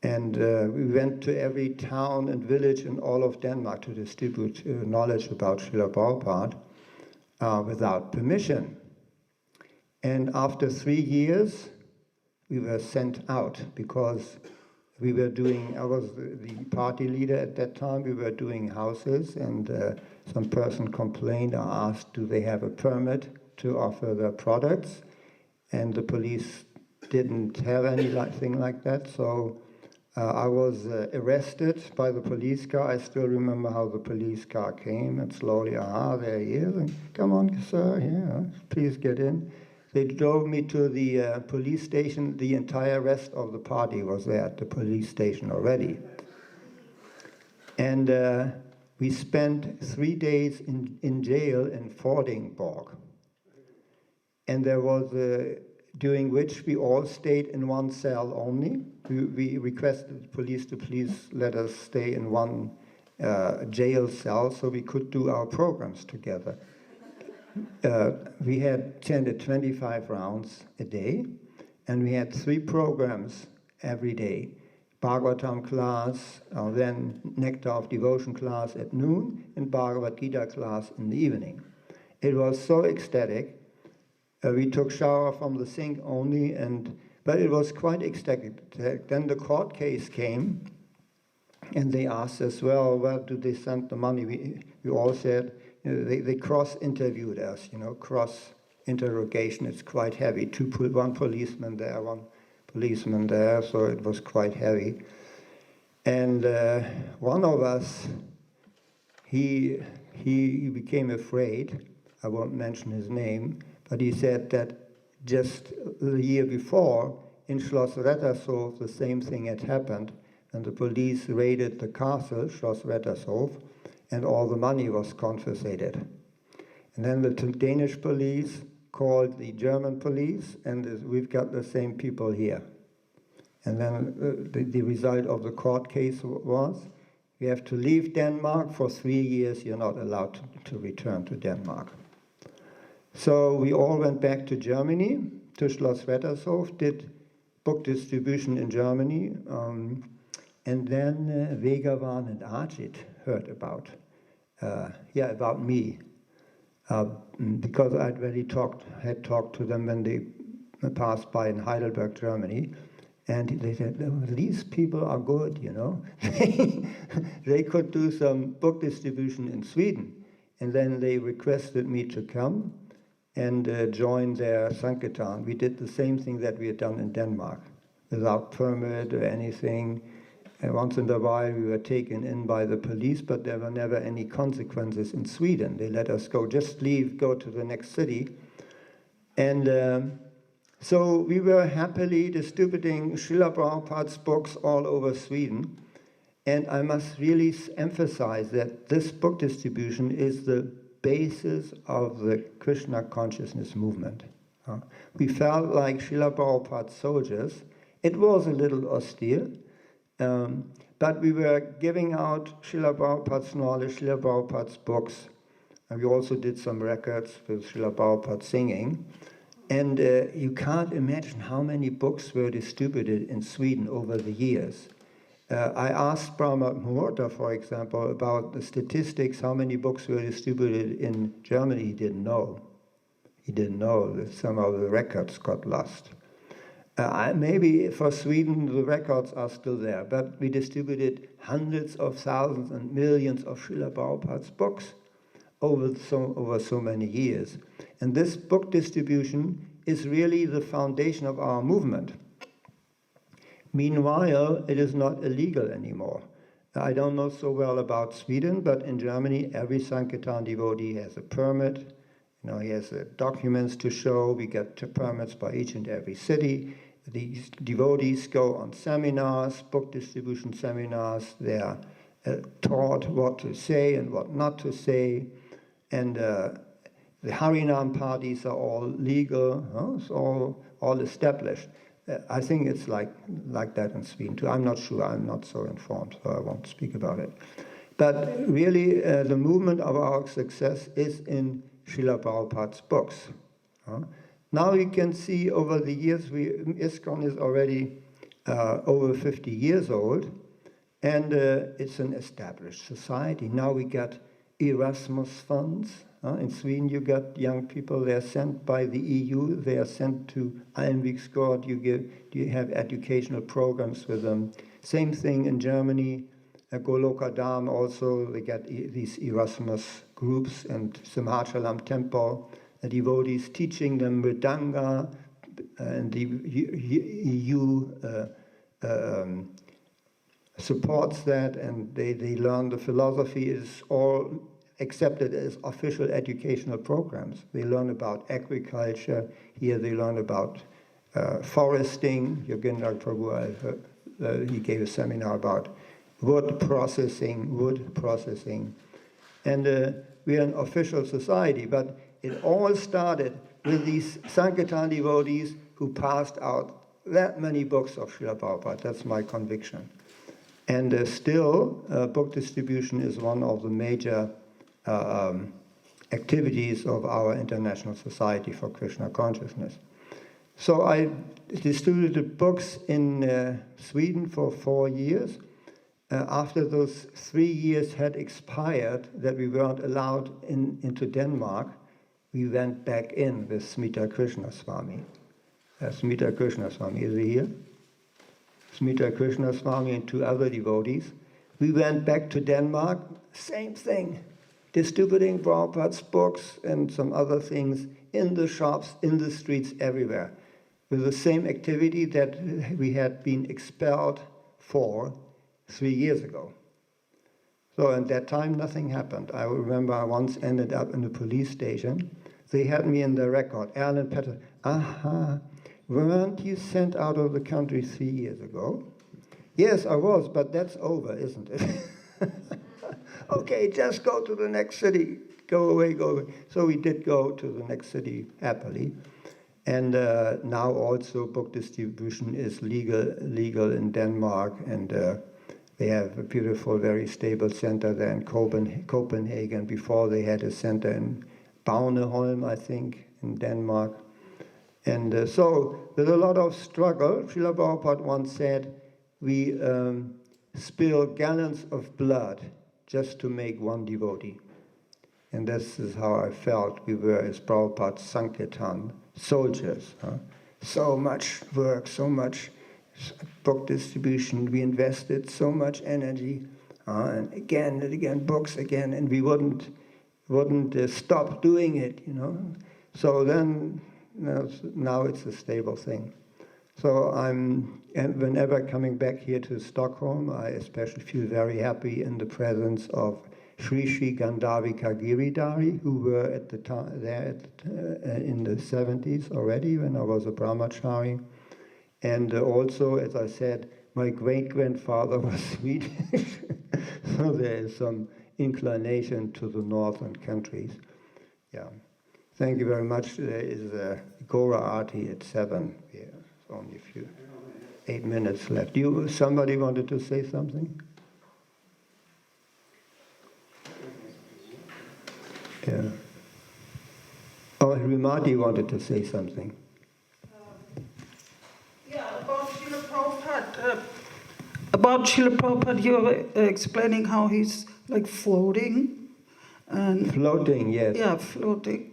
And we went to every town and village in all of Denmark to distribute knowledge about Srila Prabhupada without permission. And after 3 years, we were sent out because we were I was the party leader at that time. We were doing houses, and some person complained or asked, do they have a permit to offer their products? And the police didn't have anything like that. So I was arrested by the police car. I still remember how the police car came, and slowly, there he is. And, come on, sir, please get in. They drove me to the police station. The entire rest of the party was there at the police station already. And we spent 3 days in jail in Vordingborg. And there was, during which we all stayed in one cell only. We requested the police to please let us stay in one jail cell so we could do our programs together. We had 10 to 25 rounds a day, and we had 3 programs every day. Bhagavatam class, then Nectar of Devotion class at noon, and Bhagavad Gita class in the evening. It was so ecstatic. We took shower from the sink only, but it was quite ecstatic. Then the court case came, and they asked us, well, where do they send the money? We all said, they cross-interviewed us, cross-interrogation. It's quite heavy. One policeman there, one policeman there, so it was quite heavy. And one of us, he became afraid. I won't mention his name, but he said that just the year before, in Schloss Rettershof, the same thing had happened, and the police raided the castle, Schloss Rettershof, and all the money was confiscated. And then the Danish police called the German police, and we've got the same people here. And then the result of the court case was, you have to leave Denmark for 3 years, you're not allowed to return to Denmark. So we all went back to Germany, to Schloss Rettershof, did book distribution in Germany, and then Vegavan and Ajit heard about me, because I'd already had talked to them when they passed by in Heidelberg, Germany, and they said, oh, these people are good, They could do some book distribution in Sweden, and then they requested me to come and join their Sankirtan. We did the same thing that we had done in Denmark, without permit or anything. And once in a while we were taken in by the police, but there were never any consequences in Sweden. They let us go, just leave, go to the next city. And so we were happily distributing Srila Prabhupada's books all over Sweden. And I must really emphasize that this book distribution is the basis of the Krishna consciousness movement. We felt like Srila Prabhupada's soldiers. It was a little austere, but we were giving out Srila Prabhupada's knowledge, Srila Prabhupada's books, and we also did some records with Srila Prabhupada singing. And you can't imagine how many books were distributed in Sweden over the years. I asked Brahma Muhurta, for example, about the statistics, how many books were distributed in Germany. He didn't know. He didn't know that some of the records got lost. Maybe for Sweden the records are still there, but we distributed hundreds of thousands and millions of Srila Prabhupada's books over so many years. And this book distribution is really the foundation of our movement. Meanwhile, it is not illegal anymore. I don't know so well about Sweden, but in Germany, every Sankirtan devotee has a permit. He has documents to show. We get permits by each and every city. These devotees go on seminars, book distribution seminars. They are taught what to say and what not to say. And the Harinam parties are all legal. It's all established. I think it's like that in Sweden too. I'm not sure, I'm not so informed, so I won't speak about it. But really, the movement of our success is in Srila Prabhupada's books. Now you can see over the years, ISKCON is already over 50 years old, and it's an established society. Now we got Erasmus funds. In Sweden, you got young people, they're sent by the EU, they are sent to Almviks, Gård, you have educational programs with them. Same thing in Germany, Goloka Dham also, they get these Erasmus groups, and Simhachalam Temple, the devotees teaching them Mridanga, and the EU supports that, and they learn the philosophy is all accepted as official educational programs. They learn about agriculture. Here they learn about foresting. Yogendra Prabhu, he gave a seminar about wood processing. And we are an official society, but it all started with these Sankirtan devotees who passed out that many books of Srila Prabhupada. That's my conviction. And still, book distribution is one of the major activities of our International Society for Krishna Consciousness. So I distributed books in Sweden for 4 years. After those 3 years had expired, that we weren't allowed into Denmark, we went back in with Smita Krishna Swami. Smita Krishna Swami, is he here? Smita Krishna Swami and 2 other devotees. We went back to Denmark, same thing, distributing Prabhupada's books and some other things in the shops, in the streets, everywhere, with the same activity that we had been expelled for 3 years ago. So at that time, nothing happened. I remember I once ended up in a police station. They had me in the record. Alan Petter, weren't you sent out of the country 3 years ago? Yes, I was, but that's over, isn't it? Okay, just go to the next city. Go away. So we did go to the next city happily. And now also book distribution is legal in Denmark, and they have a beautiful, very stable center there in Copenhagen. Before they had a center in Bornholm, I think, in Denmark. And so with a lot of struggle, Srila Prabhupada once said, we spill gallons of blood just to make one devotee. And this is how I felt we were as Prabhupada's Sankirtan soldiers. So much work, so much book distribution, we invested so much energy, and again, books again, and we wouldn't stop doing it, So then, now it's a stable thing. So whenever coming back here to Stockholm, I especially feel very happy in the presence of Sri Gandhavika Giridhari, who were at the time there in the 70s already when I was a brahmachari. And also, as I said, my great-grandfather was Swedish, so there is some inclination to the northern countries. Yeah. Thank you very much. There is a Gora Arti at 7. Yeah, only 8 minutes left. Somebody wanted to say something? Yeah. Oh, Rimati wanted to say something. About Srila Prabhupada, you were explaining how he's like floating. And floating, yes. Yeah, floating.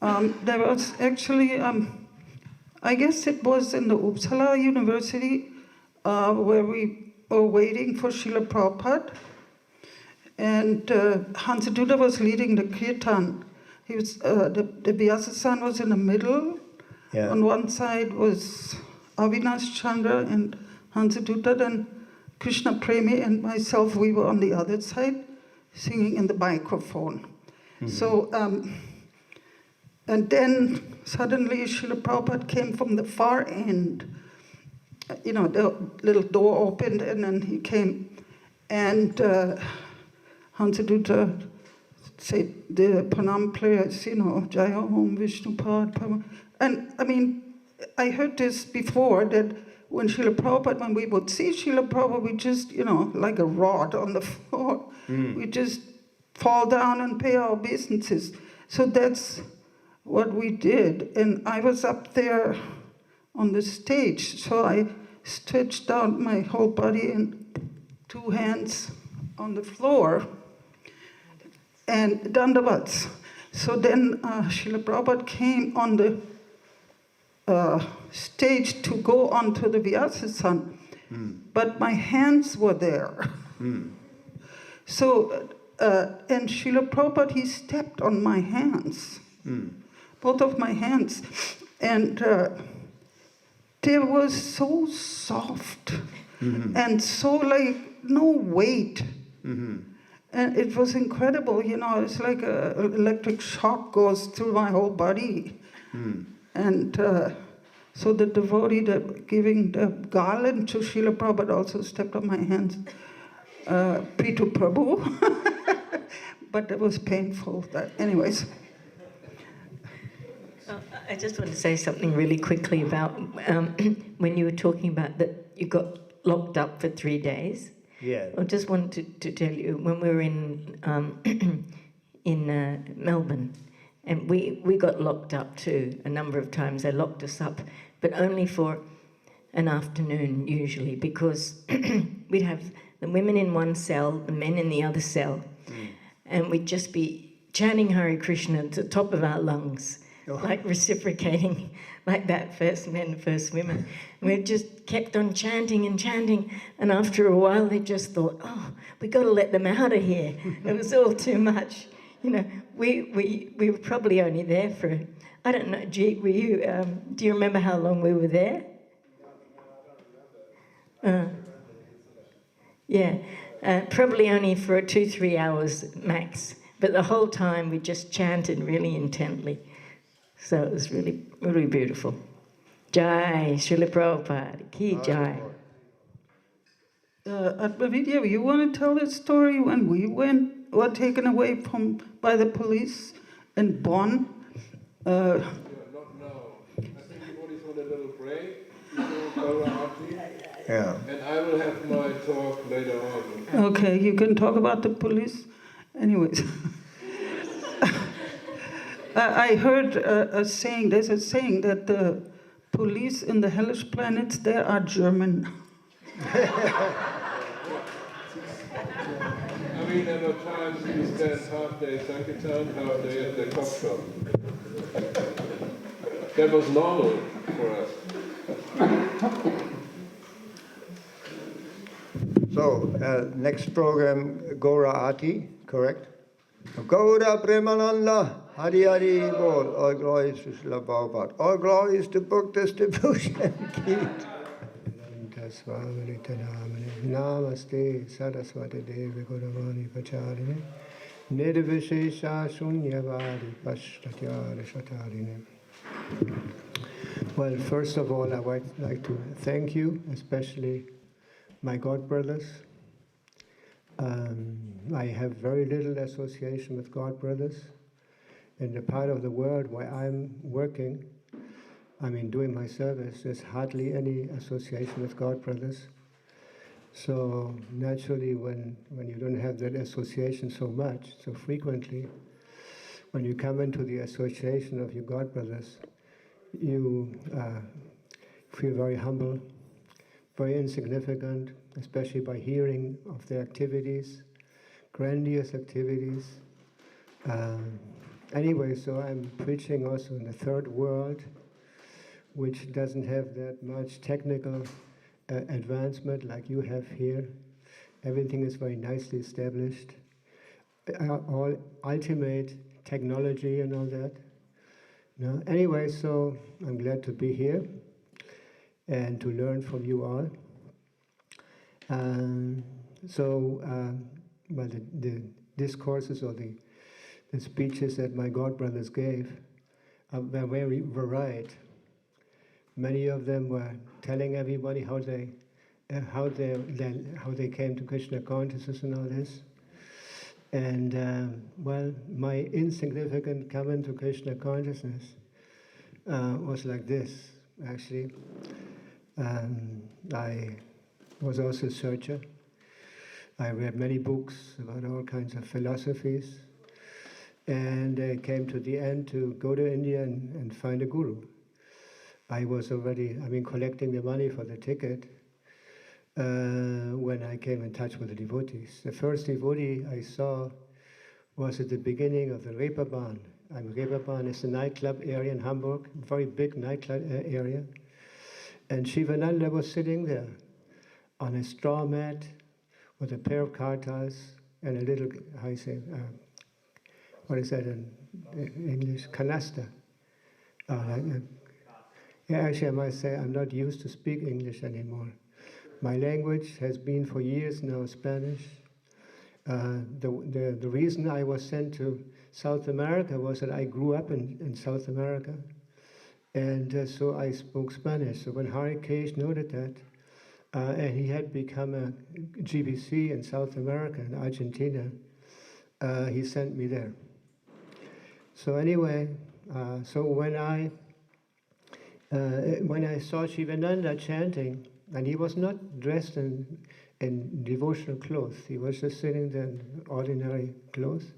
There was actually, I guess it was in the Uppsala University, where we were waiting for Srila Prabhupada. And Hansaduta was leading the kirtan. He was, the Vyasa-san was in the middle. Yeah. On one side was Avinash Chandra and Hansaduta, then Krishna Premi and myself, we were on the other side, singing in the microphone. Mm-hmm. So, and then suddenly Srila Prabhupada came from the far end. The little door opened and then he came. And Hansaduta said the Pranam prayers, Jaya Om Vishnu Pad. And I mean, I heard this before, that when Srila Prabhupada, when we would see Srila Prabhupada, we just, like a rod on the floor, we just fall down and pay our businesses. So that's what we did. And I was up there on the stage, so I stretched out my whole body and 2 hands on the floor and dandavats. So then Srila Prabhupada came on the stage to go onto the Vyasa-san, but my hands were there. So, and Srila Prabhupada, he stepped on my hands, both of my hands, and they were so soft and so like no weight. And it was incredible, you know, it's like an electric shock goes through my whole body. And so the devotee that giving the garland to Srila Prabhupada also stepped on my hands. Prithu Prabhu. But it was painful. Anyways. I just want to say something really quickly about when you were talking about that you got locked up for 3 days. Yeah. I just wanted to tell you, when we were in Melbourne, and we got locked up too a number of times. They locked us up, but only for an afternoon usually, because we'd have the women in one cell, the men in the other cell, and we'd just be chanting Hare Krishna at the top of our lungs, like reciprocating like that, first men, first women. And we just kept on chanting and chanting, and after a while they just thought, oh, we got to let them out of here. It was all too much. You know, we were probably only there for, I don't know, Jeet, were you, do you remember how long we were there? Yeah, probably only for 2-3 hours max, but the whole time we just chanted really intently. So it was really, really beautiful. Jai, Srila Prabhupada, Ki Jai. Atmavidya, you want to tell the story when we were taken away by the police in Bonn? Not now. I think you want a little break. You go Yeah. and I will have my talk later on. Okay, you can talk about the police. Anyways. I heard there's a saying that the police in the hellish planets, they are German. I mean, there were times we spent half day Sankirtan, half day at the cop shop. That was normal for us. So, next program, Gora Ati, correct? Gaura Premananda, Hari Hari Bol, all glories to Srila Prabhupada, all glories to book distribution. Namaste Saraswati Devi Gauravani Pacharine Nirvishesha Shunyavadi Pashtatyara Shatarine. Well, first of all, I would like to thank you, especially my God brothers. I have very little association with God brothers. In the part of the world where I'm working, doing my service, there's hardly any association with God brothers. So naturally, when you don't have that association so much, so frequently, when you come into the association of your God brothers, you feel very humble, very insignificant, especially by hearing of their activities, grandiose activities. Anyway, so I'm preaching also in the third world, which doesn't have that much technical advancement like you have here. Everything is very nicely established. All ultimate technology and all that. No? Anyway, so I'm glad to be here and to learn from you all. The discourses or the speeches that my God brothers gave were very varied. Many of them were telling everybody how they came to Krishna consciousness and all this. And my insignificant coming to Krishna consciousness was like this, actually. I was also a searcher. I read many books about all kinds of philosophies, and I came to the end to go to India and find a guru. I was already, collecting the money for the ticket when I came in touch with the devotees. The first devotee I saw was at the beginning of the Reeperbahn. Reeperbahn is a nightclub area in Hamburg, a very big nightclub area. And Shivananda was sitting there on a straw mat with a pair of kartals and a little, what is that in English? Canasta. Actually, I must say I'm not used to speak English anymore. My language has been for years now Spanish, The reason I was sent to South America was that I grew up in South America, and so I spoke Spanish. So when Hare Kesh noted that, and he had become a GBC in South America, in Argentina, he sent me there. So anyway, so when I saw Shivananda chanting, and he was not dressed in devotional clothes, he was just sitting there in ordinary clothes,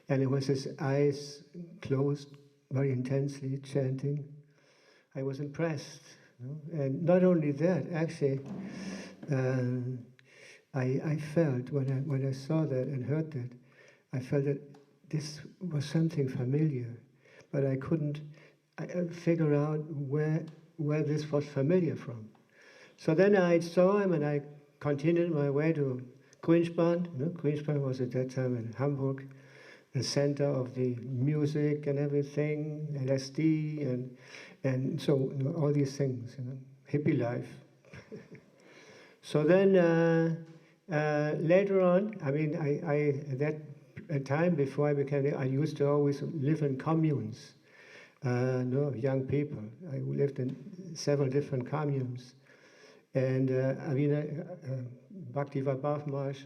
and it was his eyes closed very intensely chanting. I was impressed. And not only that, actually, I felt when I saw that and heard that, I felt that this was something familiar, but I couldn't figure out where this was familiar from. So then I saw him and I continued my way to Queensband. Queensband was at that time in Hamburg, the center of the music and everything, LSD and so all these things, hippie life. So then later on, I mean, at that time before I became, I used to always live in communes, young people. I lived in several different communes. And Bhakti Vabhavmarsh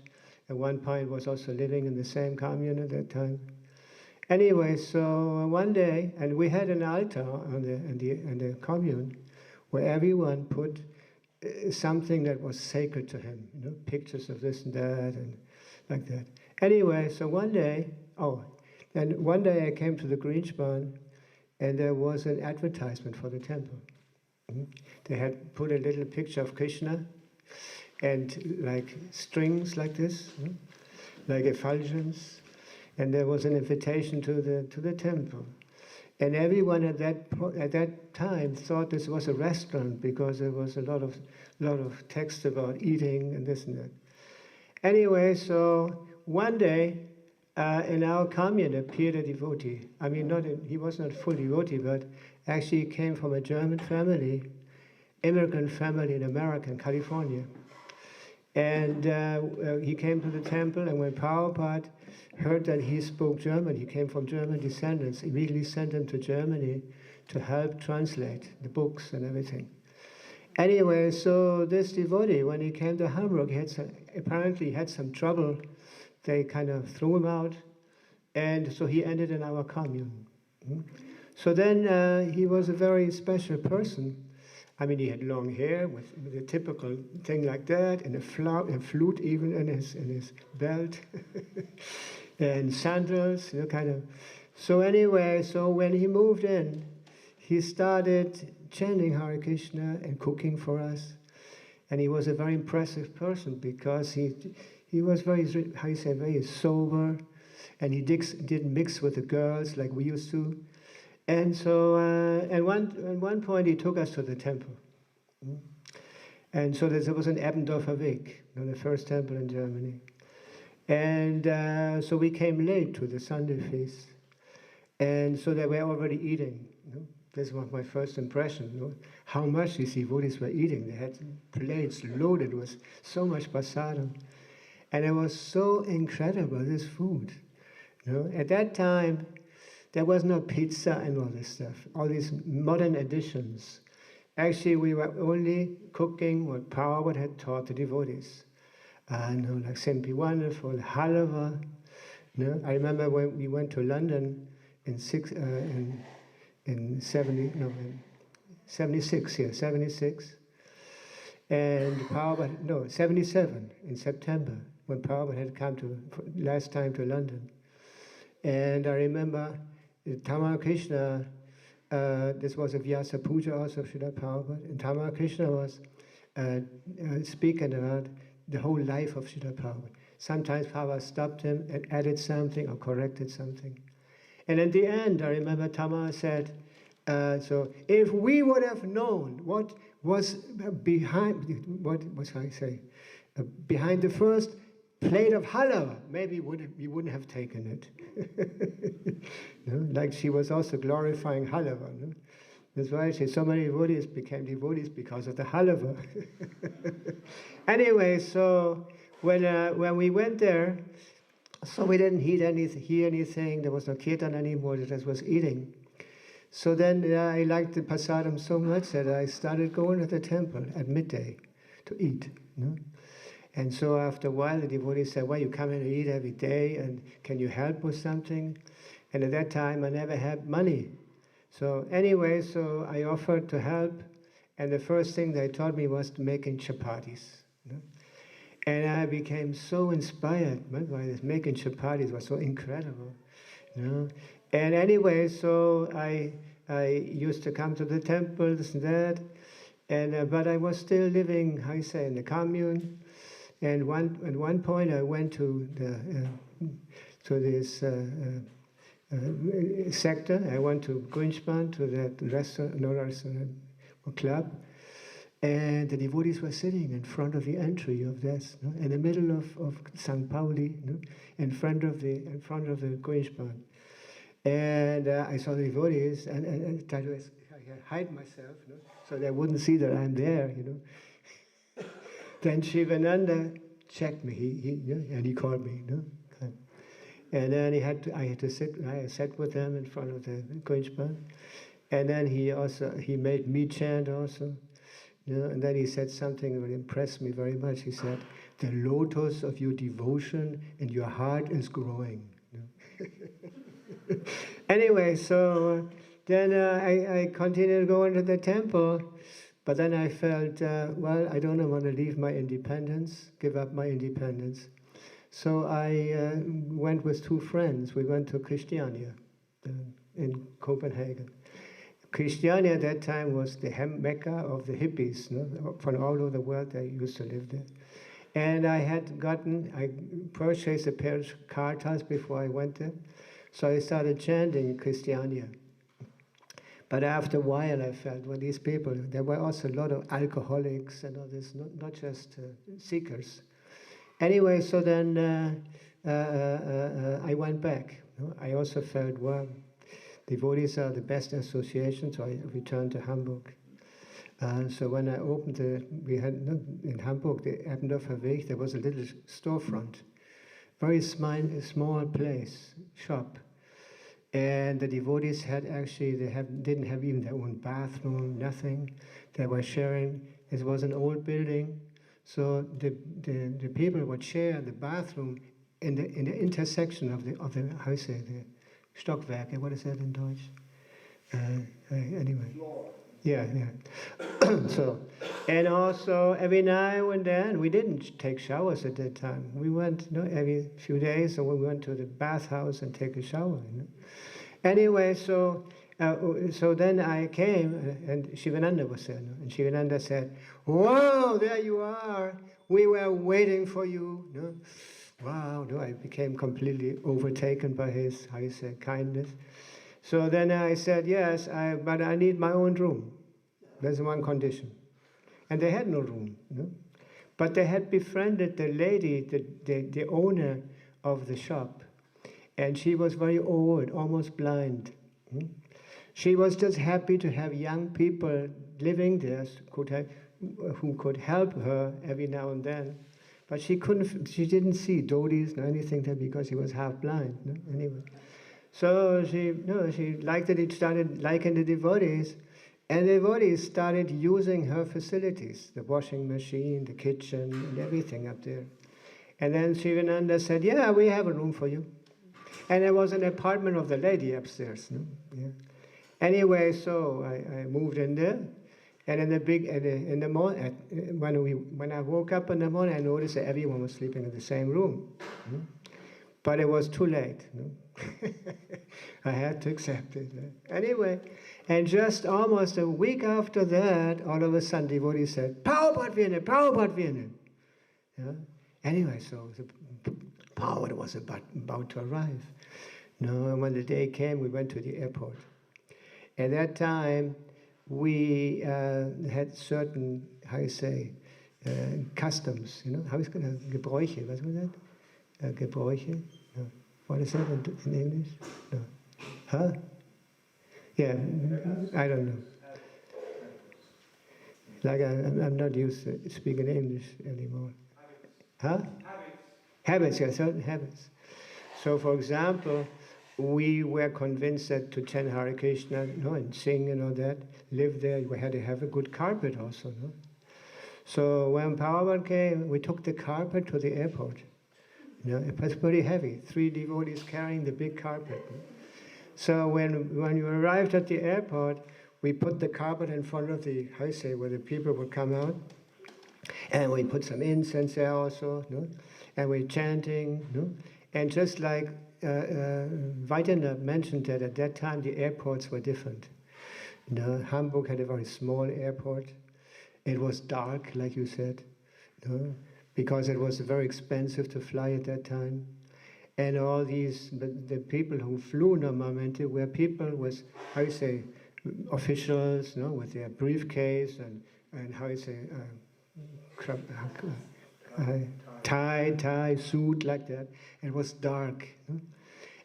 at one point was also living in the same commune at that time. Anyway, so one day, and we had an altar in the commune where everyone put something that was sacred to him, pictures of this and that and like that. Anyway, so one day I came to the Greenspan and there was an advertisement for the temple. They had put a little picture of Krishna and like strings like this, like effulgence, and there was an invitation to the temple. And everyone at that time thought this was a restaurant because there was a lot of text about eating and this and that. Anyway, so one day in our commune appeared a devotee. I mean, he was not full devotee, but actually he came from a German family, immigrant family in America, in California. And he came to the temple, and when Prabhupada heard that he spoke German, he came from German descendants, immediately sent him to Germany to help translate the books and everything. Anyway, so this devotee, when he came to Hamburg, apparently had some trouble. They kind of threw him out, and so he ended in our commune. So then he was a very special person. I mean, he had long hair with a typical thing like that, and a flute even in his belt, and sandals, kind of. So anyway, so when he moved in, he started chanting Hare Krishna and cooking for us. And he was a very impressive person because he was very sober, and he didn't mix with the girls like we used to. And so at one point he took us to the temple. And so there was an Eppendorfer Weg, the first temple in Germany. And so we came late to the Sunday feast. And so they were already eating. This was my first impression, how much these devotees were eating. They had plates loaded with so much prasadam. And it was so incredible, this food. At that time, there was no pizza and all this stuff, all these modern additions. Actually, we were only cooking what Prabhupada had taught the devotees. Like Simply Wonderful, halava. I remember when we went to London in 76, and Prabhupada, 77 in September, when Prabhupada had come last time to London. And I remember Tamara Krishna, this was a Vyasa Puja also of Srila Prabhupada, and Tamara Krishna was speaking about the whole life of Srila Prabhupada. Sometimes Prabhupada stopped him and added something or corrected something. And at the end, I remember Tamara said, so if we would have known what was behind the first plate of halava, maybe we wouldn't have taken it. Like she was also glorifying halava. That's why I say so many devotees became devotees because of the halava. Anyway, so when we went there, so we didn't hear anything. There was no kirtan anymore. It just was eating. So then I liked the prasadam so much that I started going to the temple at midday to eat. You know? And so after a while, the devotee said, well, you come in and eat every day, and can you help with something? And at that time, I never had money. So anyway, so I offered to help, and the first thing they taught me was making chapatis. You know? And I became so inspired by this. Making chapatis was so incredible. You know? And anyway, so I used to come to the temple, this and that, and but I was still living, how you say, in the commune. And at one point, I went to this sector. I went to Greenspan, to that restaurant, or club, and the devotees were sitting in front of the entry of this, you know, in the middle of St. Pauli, you know, in front of the Greenspan. And I saw the devotees and tried to hide myself, you know, so they wouldn't see that I'm there, you know. Then Shivananda checked me, and he called me, you know. And then I sat with him in front of the Greenspan. And then he made me chant also, you know, and then he said something that impressed me very much. He said, the lotus of your devotion and your heart is growing. You know? Anyway, so then I continued going to the temple, but then I felt, well, I don't want to leave my independence, give up my independence. So I went with two friends. We went to Christiania in Copenhagen. Christiania at that time was the Mecca of the hippies, you know, from all over the world. They used to live there. And I purchased a pair of kartals before I went there. So I started chanting Christiania. But after a while I felt, well, these people, there were also a lot of alcoholics and all this, not just seekers. Anyway, so then I went back. You know, I also felt, well, devotees are the best association, so I returned to Hamburg. So when I opened in Hamburg, the Eppendorfer Weg, there was a little storefront, very small place, shop. And the devotees didn't have even their own bathroom, nothing. They were sharing, it was an old building, so the people would share the bathroom in the intersection of the how you say, the Stockwerke, what is that in Deutsch? Anyway. Yeah. So, and also every now and then, we didn't take showers at that time. We went, you know, every few days, so we went to the bathhouse and take a shower. You know? Anyway, so then I came, and Shivananda was there, and Shivananda said, "Wow, there you are! We were waiting for you." You know? Wow! No, I became completely overtaken by his, how you say, kindness. So then I said, yes, but I need my own room. There's one condition. And they had no room. You know? But they had befriended the lady, the owner of the shop. And she was very old, almost blind. She was just happy to have young people living there who could help her every now and then. But she didn't see devotees or anything there because she was half blind. You know? Anyway. So she liked it. It started liking the devotees, and the devotees started using her facilities, the washing machine, the kitchen, and everything up there. And then Shivananda said, "Yeah, we have a room for you." And there was an apartment of the lady upstairs. No? Yeah. Anyway, so I moved in there, and in the morning, when I woke up in the morning, I noticed that everyone was sleeping in the same room. But it was too late. No? I had to accept it. Anyway, and just almost a week after that, all of a sudden, devotee said, Prabhupada Vienna. Yeah? Anyway, so the Prabhupada was about to arrive. No, and when the day came, we went to the airport. At that time, we had certain, how you say, customs, you know, how is it called? Gebräuche, what was that? Gebräuche? No. What is that in English? No. Huh? Yeah, I don't know. Like I'm not used to speaking English anymore. Huh? Habits, yeah, certain habits. So, for example, we were convinced that to chant Hare Krishna, and sing and all that, live there, we had to have a good carpet also, no? So when Prabhupada came, we took the carpet to the airport. It was pretty heavy, 3 devotees carrying the big carpet. So when you arrived at the airport, we put the carpet in front of the, where the people would come out. And we put some incense there also, no? And we're chanting, no? And just like Vaidyanath mentioned that at that time the airports were different. Hamburg had a very small airport. It was dark, like you said, because it was very expensive to fly at that time. And all these, the people who flew normalmente were people with, officials, with their briefcase and tie, suit, like that. It was dark.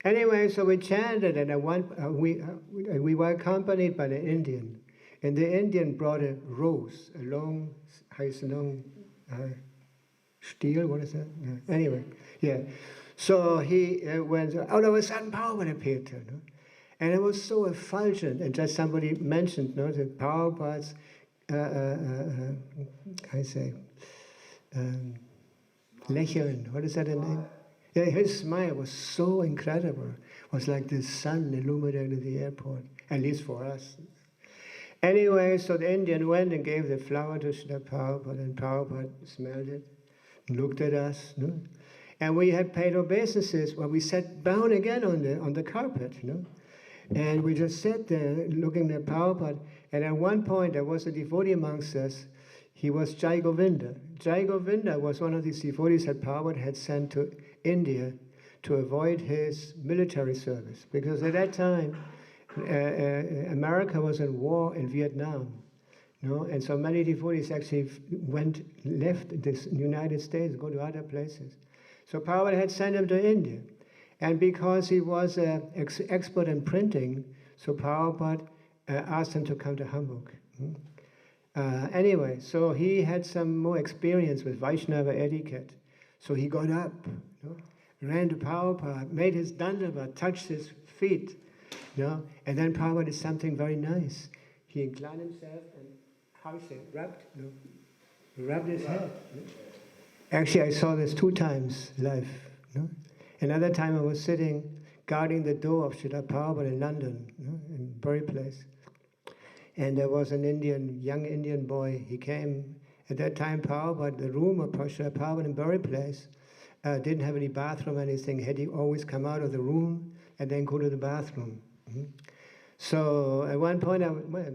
Anyway, so we chanted, and we were accompanied by the Indian. And the Indian brought a rose, a long steel, what is that? Yeah. Anyway, yeah. So he went, out of a sudden Prabhupada appeared. And it was so effulgent. And just somebody mentioned, the Prabhupada's, lächeln, what is that in name? Yeah, his smile was so incredible. It was like the sun illuminated the airport, at least for us. Anyway, so the Indian went and gave the flower to Srila Prabhupada, and Prabhupada smelled it, looked at us, and we had paid obeisances. Well, we sat down again on the carpet, and we just sat there looking at Prabhupada. And at one point, there was a devotee amongst us. He was Jai Govinda. Jai Govinda was one of these devotees that Prabhupada had sent to India to avoid his military service, because at that time, America was in war in Vietnam, and so many devotees actually left the United States, go to other places. So Prabhupada had sent him to India, and because he was an expert in printing, so Prabhupada asked him to come to Hamburg. Anyway, so he had some more experience with Vaishnava etiquette, so he got up, ran to Prabhupada, made his dandava, touched his feet. And then Prabhupada did something very nice. He inclined himself and rubbed his head. Actually, I saw this 2 times live. Another time I was sitting guarding the door of Srila Prabhupada in London, in Bury Place. And there was an young Indian boy. He came, at that time Prabhupada, the room of Srila Prabhupada in Bury Place, didn't have any bathroom or anything. Had to always come out of the room and then go to the bathroom. So at one point, I was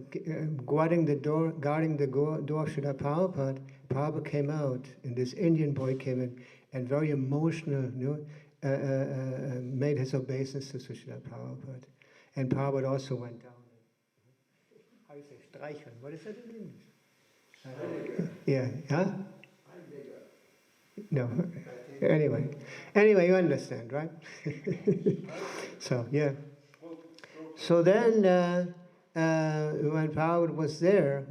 guarding the door of Srila Prabhupada. Prabhupada came out, and this Indian boy came in, and very emotional, made his obeisances to Srila Prabhupada. And Prabhupada also went down. How do you say, streicheln? What is that in English? Yeah, huh? No. Anyway, you understand, right? So, yeah. So then, when Prabhupada was there,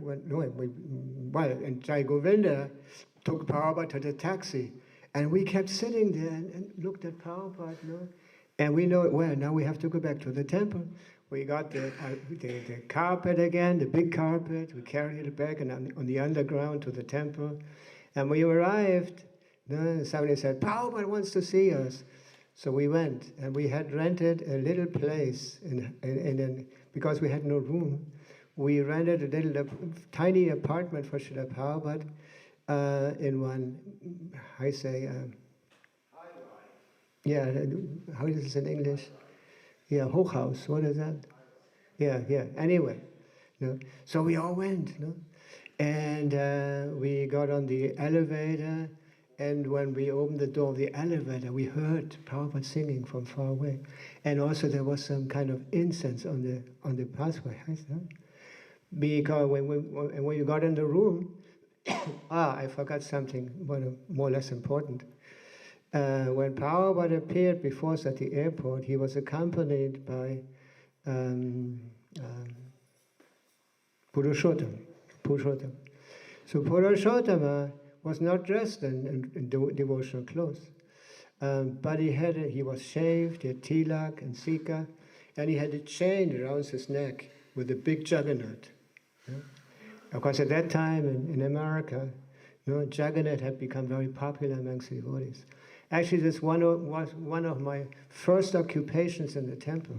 and Jai Govinda took Prabhupada to the taxi, and we kept sitting there and looked at Prabhupada, and we know, well, now we have to go back to the temple. We got the carpet again, the big carpet. We carried it back and on the underground to the temple, and we arrived. Somebody said, Prabhupada wants to see us. So we went, and we had rented a little place, because we had no room. We rented a little tiny apartment for Srila Prabhupada in one, how is this in English? Yeah, Hochhaus, what is that? Yeah, anyway. So we all went, and we got on the elevator. And when we opened the door of the elevator, we heard Prabhupada singing from far away. And also there was some kind of incense on the pathway. Because when we got in the room, I forgot something more or less important. When Prabhupada appeared before us at the airport, he was accompanied by Purushottam. So Purushottam was not dressed in devotional clothes. But he was shaved, he had tilak and sika, and he had a chain around his neck with a big juggernaut. Yeah? Of course, at that time in America, juggernaut had become very popular amongst the devotees. Actually, this was one of my first occupations in the temple.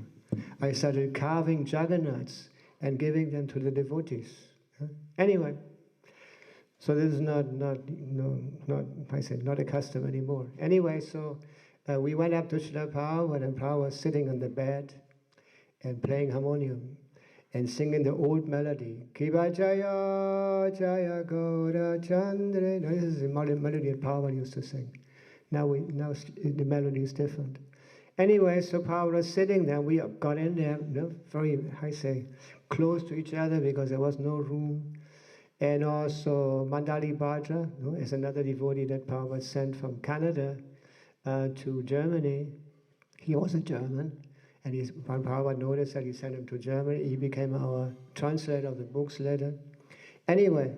I started carving juggernauts and giving them to the devotees. Yeah? Anyway, so this is not a custom anymore. Anyway, so we went up to Srila Prabhupada, and Prabhupada was sitting on the bed and playing harmonium and singing the old melody. Kiva Jaya Jaya Gaura Chandra. Now, this is the melody that Prabhupada used to sing. Now the melody is different. Anyway, so Prabhupada was sitting there. We got in there, very, close to each other because there was no room. And also Mandali Bhadra is another devotee that Prabhupada sent from Canada to Germany. He was a German, and when Prabhupada noticed that he sent him to Germany, he became our translator of the books later. Anyway,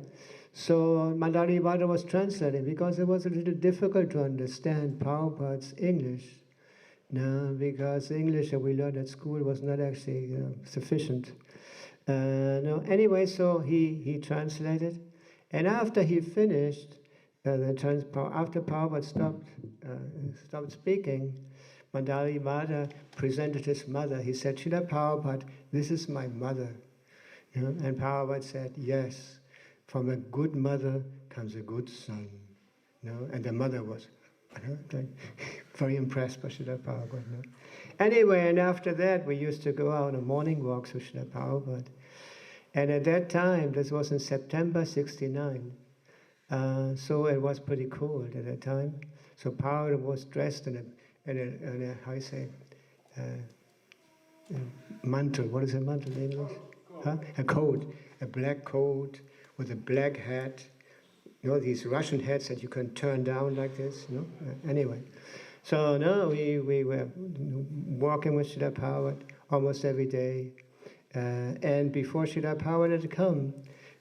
so Mandali Bhadra was translating because it was a little difficult to understand Prabhupada's English. No, because the English that we learned at school was not actually sufficient. Anyway, so he translated, and after he finished, after Prabhupada stopped speaking, Mandali Bhadra presented his mother. He said, Srila Prabhupada, this is my mother. And Prabhupada said, yes, from a good mother comes a good son. And the mother was very impressed by Srila Prabhupada. Anyway, and after that, we used to go out on morning walks with Srila Prabhupada. And at that time, this was in September '69, so it was pretty cold at that time. So Prabhupada was dressed in a how you say, mantle. What is a mantle in English? Huh? A coat, a black coat with a black hat. These Russian hats that you can turn down like this. Anyway, so we were walking with Srila Prabhupada almost every day. And before Srila Prabhupada had come,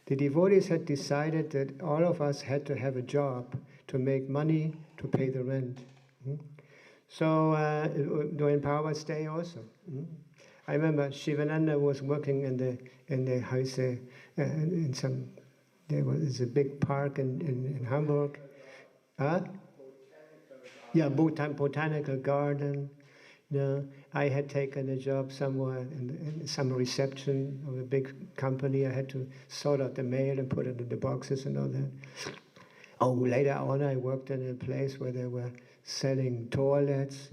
the devotees had decided that all of us had to have a job to make money to pay the rent. So during Prabhupada's stay also. I remember Shivananda was working in the house in some. There was a big park in Hamburg. Yeah, botanical garden. I had taken a job somewhere in some reception of a big company. I had to sort out the mail and put it in the boxes and all that. Oh, later on I worked in a place where they were selling toilets,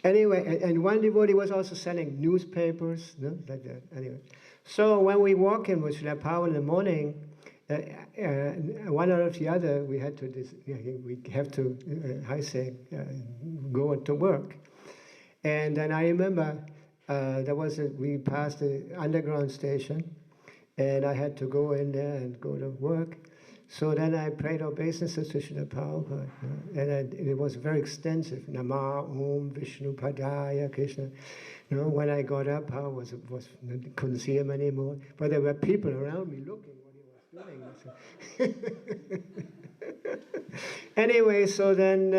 Anyway, and one devotee was also selling newspapers, like that. Anyway, so when we walk in with Srila Prabhupada in the morning, one or the other, we have to go to work. And then I remember we passed the underground station, and I had to go in there and go to work. So then I prayed obeisances to Srila Prabhupada, and it was very extensive. Nama Om Vishnu Padaya Krishna. When I got up, I couldn't see him anymore, but there were people around me looking what he was doing. Anyway, so then,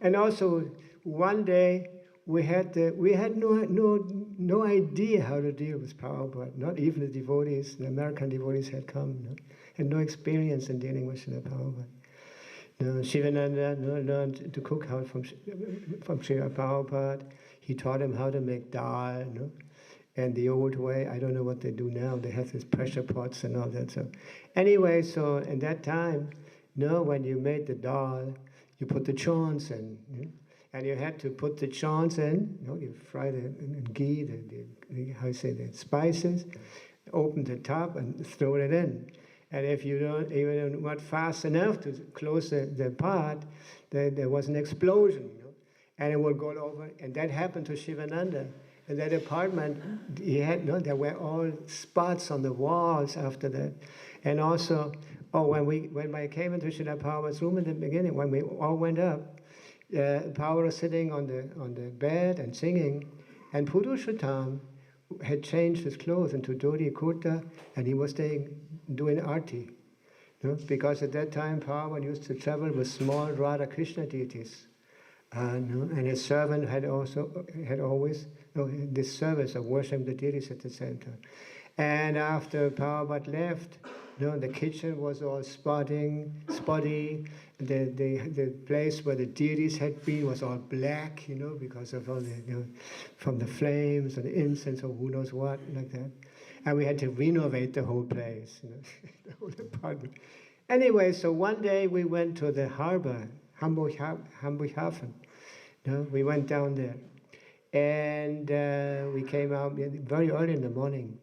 and also one day we had no idea how to deal with Prabhupada. Not even the devotees, the American devotees had come. Had no experience in dealing with Srila Prabhupada. Shivananda learned to cook out from Srila Prabhupada. He taught him how to make dal, and the old way. I don't know what they do now. They have these pressure pots and all that. So, anyway, so in that time, when you made the dal, you put the chawns in, and you had to put the chawns in. You fry the ghee, the spices, open the top and throw it in. And if you don't even not fast enough to close the pot, there was an explosion, and it would go over. And that happened to Shivananda. In that apartment, he had there were all spots on the walls after that. And also, when I came into Srila Prabhupada's room in the beginning, when we all went up, Prabhupada was sitting on the bed and singing, and Purushottam had changed his clothes into dhoti kurta, and he was doing arti. No? Because at that time, Prabhupada used to travel with small Radha Krishna deities. No? And his servant had always this service of worshiping the deities at the same time. And after Prabhupada left, the kitchen was all spotty. The place where the deities had been was all black, because of all the, from the flames and the incense or who knows what, like that. And we had to renovate the whole place, the whole apartment. Anyway, so one day we went to the harbor, Hamburghafen. We went down there. And we came out very early in the morning.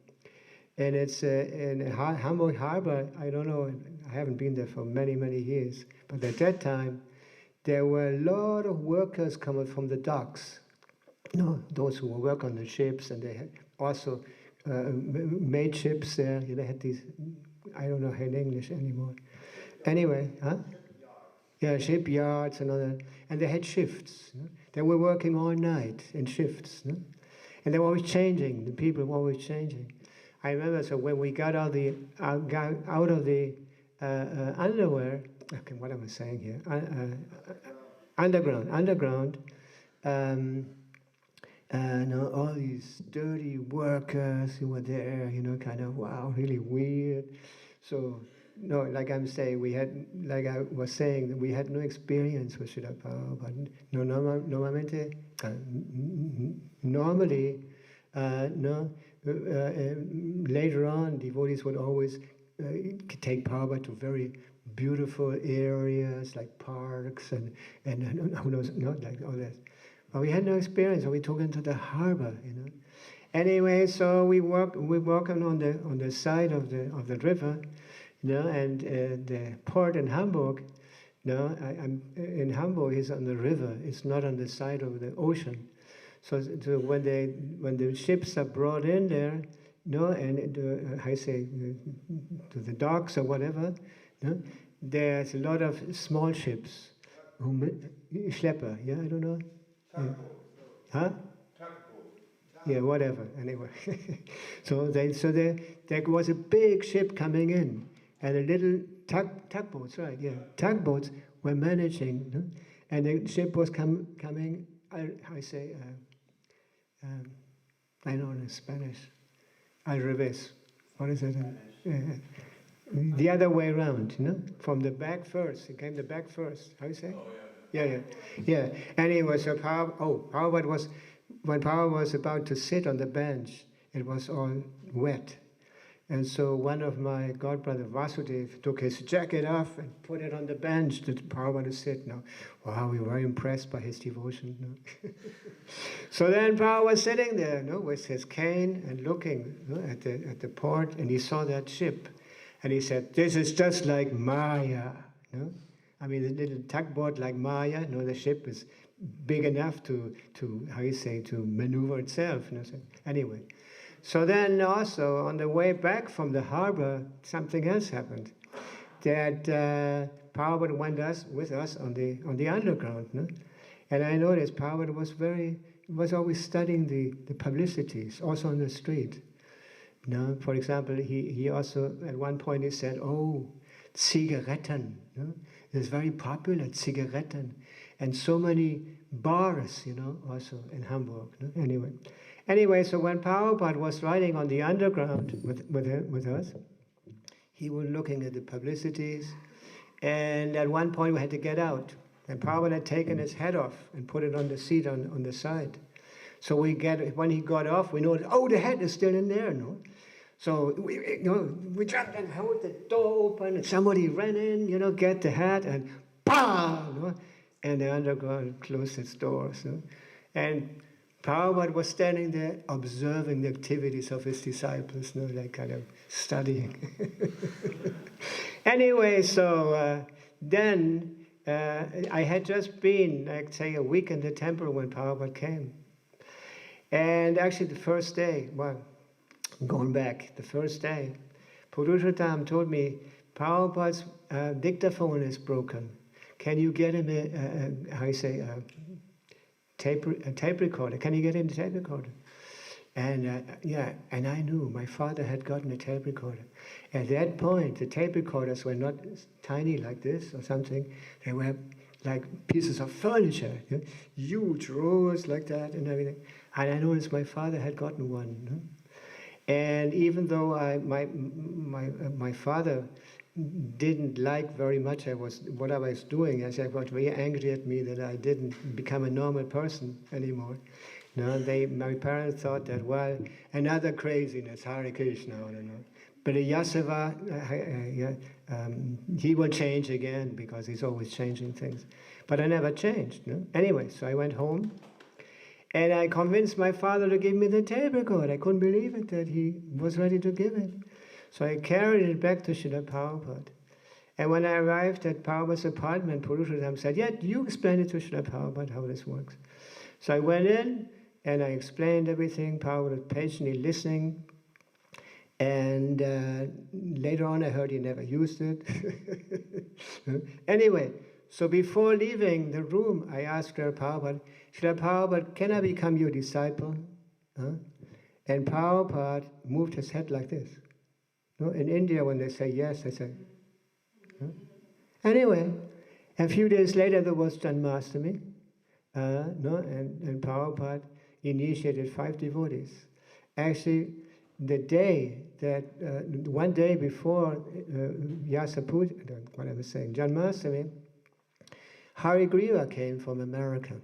And it's in Hamburg Harbor. I don't know, I haven't been there for many, many years. But at that time, there were a lot of workers coming from the docks. Those who work on the ships, and they had also made ships there. They had these, I don't know in English anymore. Anyway, Yeah, shipyards and all that. And they had shifts. They were working all night in shifts. And they were always changing. The people were always changing. I remember, so when we got out of the underwear, okay, what am I saying here? Underground. All these dirty workers who were there, kind of, wow, really weird. So, like I'm saying, we had, like I was saying, that we had no experience with Srila Prabhupada. Normally, later on, devotees would always take Prabhupada to very beautiful areas like parks and who knows, not like all that. But we had no experience, so we took him to the harbor, Anyway, so we walking on the side of the river, and the port in Hamburg, in Hamburg is on the river. It's not on the side of the ocean. So when the ships are brought in there, and to the docks or whatever, there's a lot of small ships, schlepper. Yeah, I don't know. Huh? Yeah, whatever. Anyway, so there was a big ship coming in, and a little tugboats, right? Yeah, tugboats were managing, and the ship was coming. I know in Spanish, al revés. What is it? The other way around, from the back first. It came the back first. How you say? Oh, yeah. Yeah. Anyway, so Prabhupada was, when Prabhupada was about to sit on the bench, it was all wet. And so one of my godbrother, Vasudev, took his jacket off and put it on the bench that Prabhupada would sit. Wow, we were very impressed by his devotion. So then Prabhupada was sitting there, with his cane and looking at the port, and he saw that ship. And he said, "This is just like Maya." I mean, the little tugboat like Maya, the ship is big enough to maneuver itself. Anyway. So then also on the way back from the harbor, something else happened. That Prabhupada went with us on the underground. And I noticed Prabhupada was always studying the publicities, also on the street. For example, he also, at one point he said, Zigaretten. It's very popular, Zigaretten. And so many bars, also in Hamburg. Anyway, so when Prabhupada was riding on the underground with us, he was looking at the publicities, and at one point we had to get out. And Prabhupada had taken his head off and put it on the seat on the side. So when he got off, we noticed, the head is still in there, So we jumped and held the door open, and somebody ran in, get the hat, and bam! And the underground closed its doors. And Prabhupada was standing there observing the activities of his disciples, like kind of studying. Anyway, so then I had just been, a week in the temple when Prabhupada came. And actually the first day, going back, the first day, Purushottam told me, Prabhupada's dictaphone is broken. Can you get him a tape recorder? Can you get him a tape recorder? And and I knew my father had gotten a tape recorder. At that point, the tape recorders were not tiny like this or something. They were like pieces of furniture, huge rows like that and everything. And I noticed my father had gotten one. And even though my father didn't like very much what I was doing, as I got very angry at me that I didn't become a normal person anymore. My parents thought that, well, another craziness, Hare Krishna, I don't know. But Yasava, he will change again because he's always changing things. But I never changed. No? Anyway, so I went home and I convinced my father to give me the tape recorder. I couldn't believe it that he was ready to give it. So I carried it back to Srila Prabhupada. And when I arrived at Prabhupada's apartment, Purushottam said, yeah, you explain it to Srila Prabhupada how this works. So I went in and I explained everything. Prabhupada was patiently listening. And later on I heard he never used it. Anyway, so before leaving the room, I asked Srila Prabhupada, can I become your disciple? And Prabhupada moved his head like this. In India, when they say yes, they say. Anyway, a few days later there was Janmashtami, and Prabhupada initiated 5 devotees. Actually, the day that, one day before Janmashtami, Hari Griva came from America,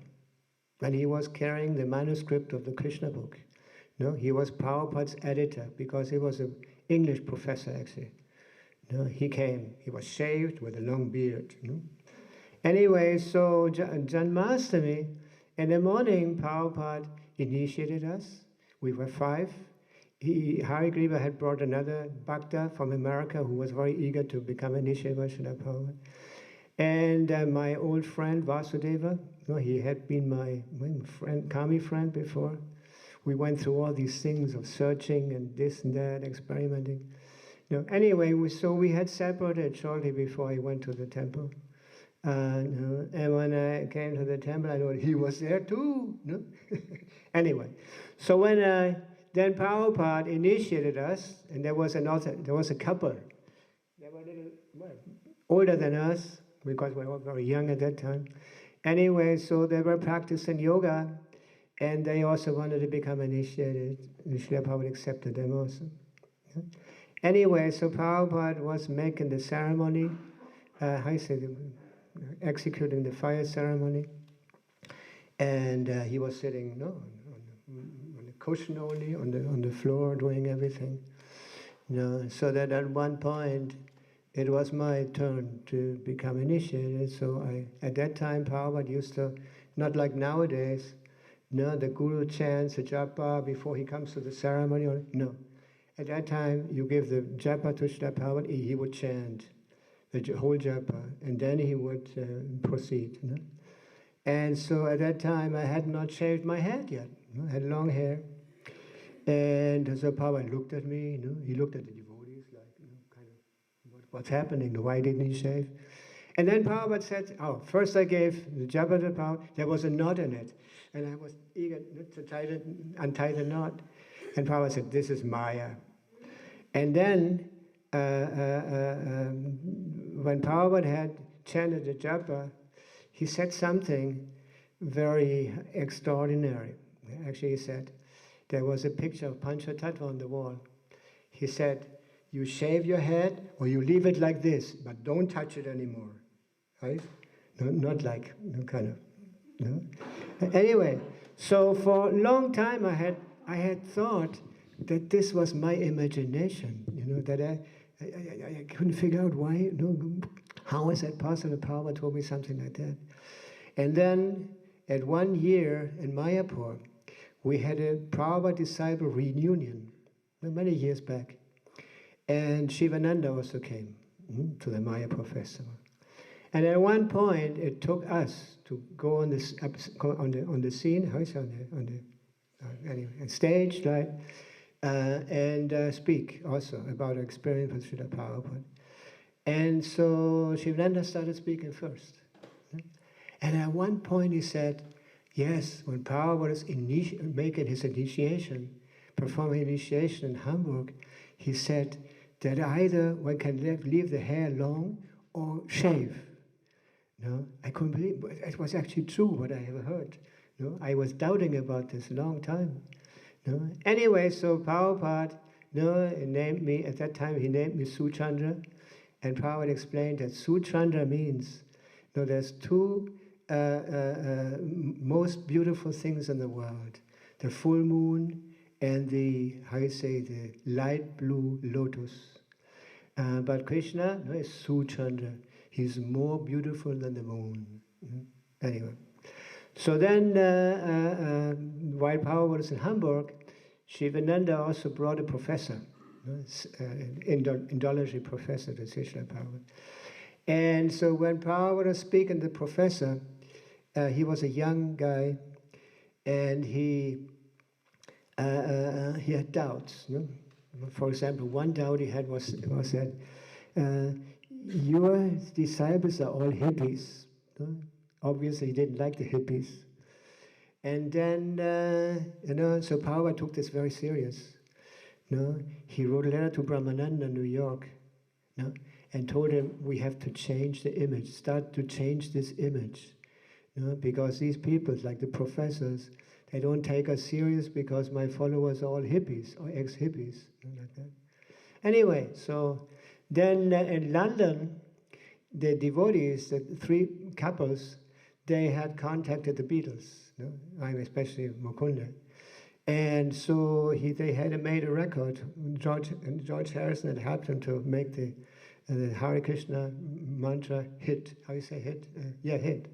and he was carrying the manuscript of the Krishna book. He was Prabhupada's editor because he was an English professor actually. He came, he was shaved with a long beard. Anyway, so Janmashtami, in the morning, Prabhupada initiated us. We were 5. Hari Griva had brought another bhakta from America who was very eager to become initiated by Srila Prabhupada. And my old friend Vasudeva, he had been my friend, Kami friend before. We went through all these things of searching and this and that, experimenting. Anyway, we had separated shortly before I went to the temple. And when I came to the temple, I knew he was there too. Anyway, so when then Prabhupada initiated us, and there was a couple. They were a little older than us because we were very young at that time. Anyway, so they were practicing yoga, and they also wanted to become initiated. Srila Prabhupada accepted them also. Anyway, so Prabhupada was making the ceremony, executing the fire ceremony, and he was sitting on the cushion only, on the floor, doing everything. So that at one point, it was my turn to become initiated. So at that time, Prabhupada used to, not like nowadays, the Guru chants a japa before he comes to the ceremony. No. At that time, you give the japa to Srila Prabhupada, he would chant the whole japa, and then he would proceed. And so at that time, I had not shaved my head yet. I had long hair. And so Prabhupada looked at me, he looked at the devotees like, kind of, what's happening? Why didn't he shave? And then Prabhupada said, first I gave the japa to Prabhupada, there was a knot in it. And I was eager to untie the knot. And Prabhupada said, this is Maya. And then, when Prabhupada had chanted the japa, he said something very extraordinary. Actually, he said, there was a picture of Panchatattva on the wall. He said, you shave your head or you leave it like this, but don't touch it anymore. Right? Not like, kind of. Anyway, so for a long time I had thought that this was my imagination, that I couldn't figure out why, how is that possible? Prabhupada told me something like that. And then at 1 year in Mayapur, we had a Prabhupada disciple reunion, many years back. And Shivananda also came to the Mayapur festival. And at one point, it took us to go on the scene, on the stage, right, and speak also about our experience with Srila Prabhupada. And so Shivananda started speaking first. And at one point he said, yes, when Prabhupada was making his initiation, performing initiation in Hamburg, he said that either one can leave the hair long or shave. No, I couldn't believe it. It was actually true what I ever heard. No, I was doubting about this a long time. No, anyway, so Prabhupada, he named me at that time. He named me Suchandra, and Prabhupada explained that Suchandra means, there's two most beautiful things in the world: the full moon and the light blue lotus. But Krishna is Suchandra. He's more beautiful than the moon. Anyway, so then while Prabhupada was in Hamburg, Shivananda also brought a professor, Indology professor to Srila Prabhupada. And so when Prabhupada was speaking, the professor, he was a young guy, and he had doubts. For example, one doubt he had was that your disciples are all hippies. Obviously, he didn't like the hippies. And then, so Prabhupada took this very serious. He wrote a letter to Brahmananda in New York, and told him, we have to change the image, start to change this image. Because these people, like the professors, they don't take us serious because my followers are all hippies or ex-hippies, like that. Anyway, so then in London, the devotees, the three couples, they had contacted the Beatles, especially Mukunda. And so they had made a record. George Harrison had helped them to make the Hare Krishna mantra hit. How you say hit? Hit.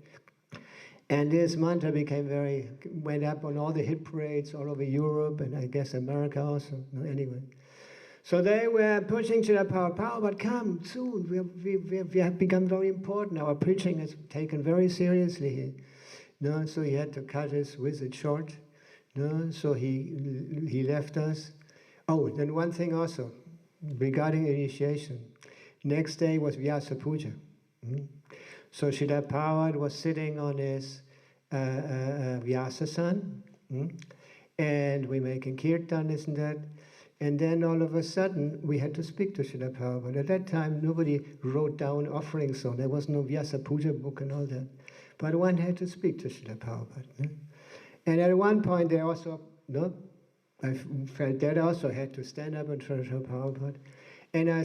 And this mantra went up on all the hit parades all over Europe and I guess America also. Anyway. So they were pushing to the power, but come soon. We have become very important. Our preaching is taken very seriously. So he had to cut his visit short. So he left us. Oh, then one thing also regarding initiation. Next day was Vyasa Puja. So Srila Prabhupada was sitting on his Vyasasan, and we making kirtan, this and that. And then all of a sudden, we had to speak to Srila Prabhupada. At that time, nobody wrote down offerings, so there was no Vyasa Puja book and all that. But one had to speak to Srila Prabhupada. And at one point, they also, I felt that I also had to stand up in front of Srila Prabhupada. And I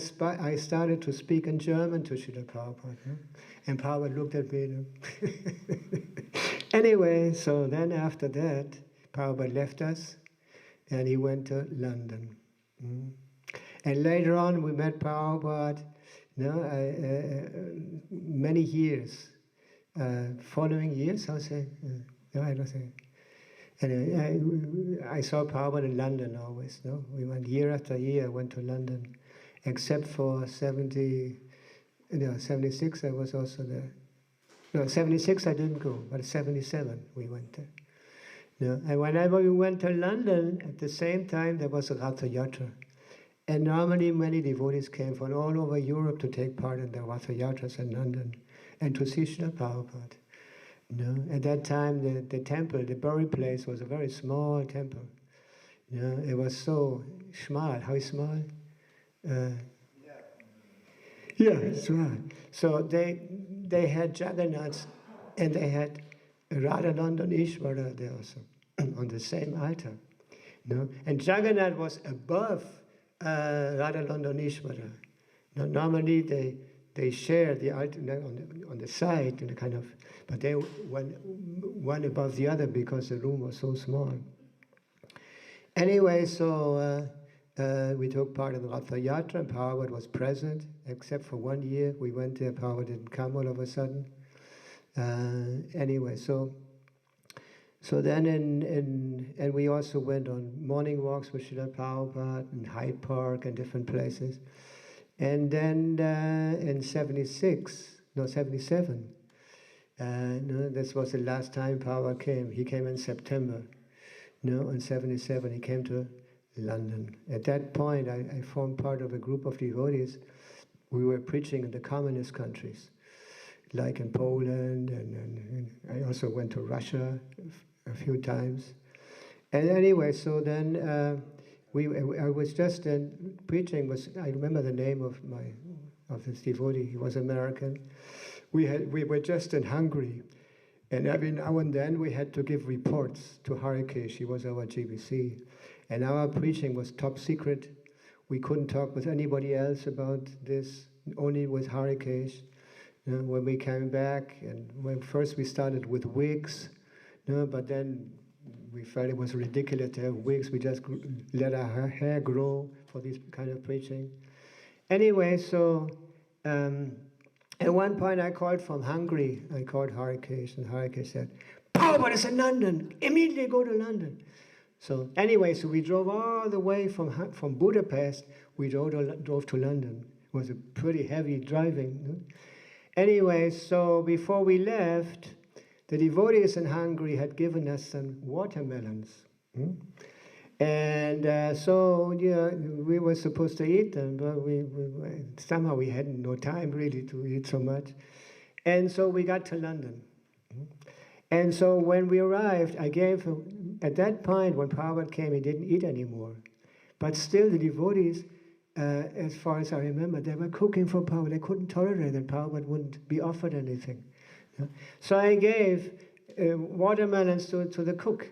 started to speak in German to Srila Prabhupada. And Prabhupada looked at me. Anyway, so then after that, Prabhupada left us, and he went to London. And later on, we met Prabhupada, many years. Following years, I'll say. No, I don't say. And I saw Prabhupada in London always. We went year after year, I went to London. Except for 76, I was also there. No, 76 I didn't go, but 77 we went there. And whenever we went to London, at the same time there was a Ratha Yatra. And normally many devotees came from all over Europe to take part in the Ratha Yatras in London and to see Srila Prabhupada. At that time the temple, the burial place was a very small temple. It was so small. How small? It's right. So they had Jagannath and they had Radhananda and Ishvara there also on the same altar. And Jagannath was above Radhananda and Ishvara. Normally they share the altar on the side, kind of, but they went one above the other because the room was so small. Anyway, so we took part in the Ratha Yatra, and Prabhupada was present, except for 1 year. We went there, Prabhupada didn't come all of a sudden. Anyway, so then and we also went on morning walks with Srila Prabhupada in Hyde Park and different places. And then in 77, this was the last time Prabhupada came. He came in September. In 77, he came to London. At that point, I formed part of a group of devotees. We were preaching in the communist countries, like in Poland, and I also went to Russia a few times. And anyway, so then I was just preaching. I remember the name of this devotee. He was American. We were just in Hungary, and every now and then we had to give reports to Harikesh. He was our GBC, and our preaching was top secret. We couldn't talk with anybody else about this, only with Harikesh. When we came back, and when first we started with wigs, but then we felt it was ridiculous to have wigs. We just let our hair grow for this kind of preaching. Anyway, so at one point I called from Hungary. I called Harikesh, and Harikesh said, "Prabhupada is in London. Immediately go to London." So anyway, so we drove all the way from Budapest. We drove to London. It was a pretty heavy driving. Anyway, so before we left, the devotees in Hungary had given us some watermelons. And so, yeah, we were supposed to eat them, but somehow we had no time really to eat so much. And so we got to London. And so when we arrived, at that point when Prabhupada came, he didn't eat anymore. But still the devotees, as far as I remember, they were cooking for Prabhupada. They couldn't tolerate that Prabhupada wouldn't be offered anything. So I gave watermelons to the cook.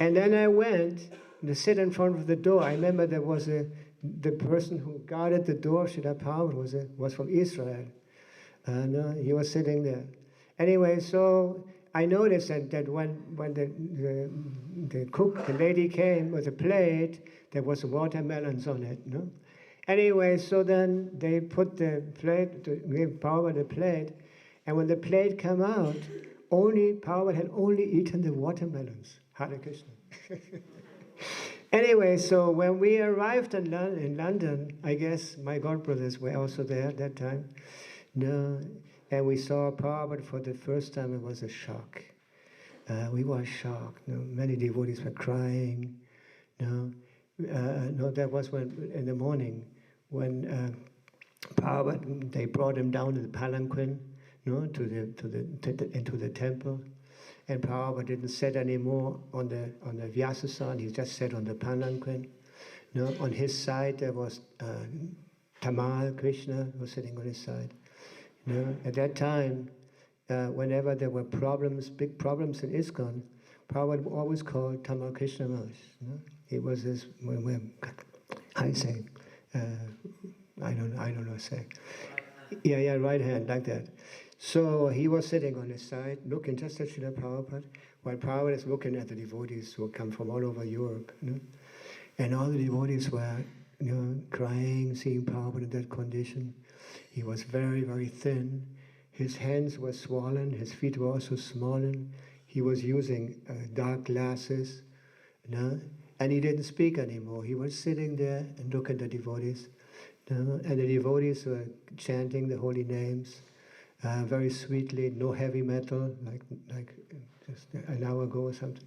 And then I went to sit in front of the door. I remember there was the person who guarded the door, Srila Prabhupada, was from Israel. And he was sitting there. Anyway, so I noticed that when the cook, the lady came with a plate, there was watermelons on it. No? Anyway, so then they put the plate, gave Prabhupada the plate, and when the plate came out, Prabhupada had only eaten the watermelons. Hare Krishna. Anyway, so when we arrived in London, I guess my godbrothers were also there at that time. And we saw Prabhupada for the first time. It was a shock. We were shocked. Many devotees were crying. That was when in the morning when Prabhupada, they brought him down to the palanquin, into the temple, and Prabhupada didn't sit anymore on the Vyasasana. He just sat on the palanquin. On his side there was Tamal Krishna was sitting on his side. At that time, whenever there were big problems in ISKCON, Prabhupada always called Tamal Krishna Maharaj. It was his, I say, I don't know say. Yeah, right hand, like that. So he was sitting on his side, looking just at Srila Prabhupada, while Prabhupada is looking at the devotees who come from all over Europe. And all the devotees were crying, seeing Prabhupada in that condition. He was very, very thin. His hands were swollen, his feet were also swollen. He was using dark glasses, and he didn't speak anymore. He was sitting there and looking at the devotees. And the devotees were chanting the holy names very sweetly, no heavy metal, like just an hour ago or something.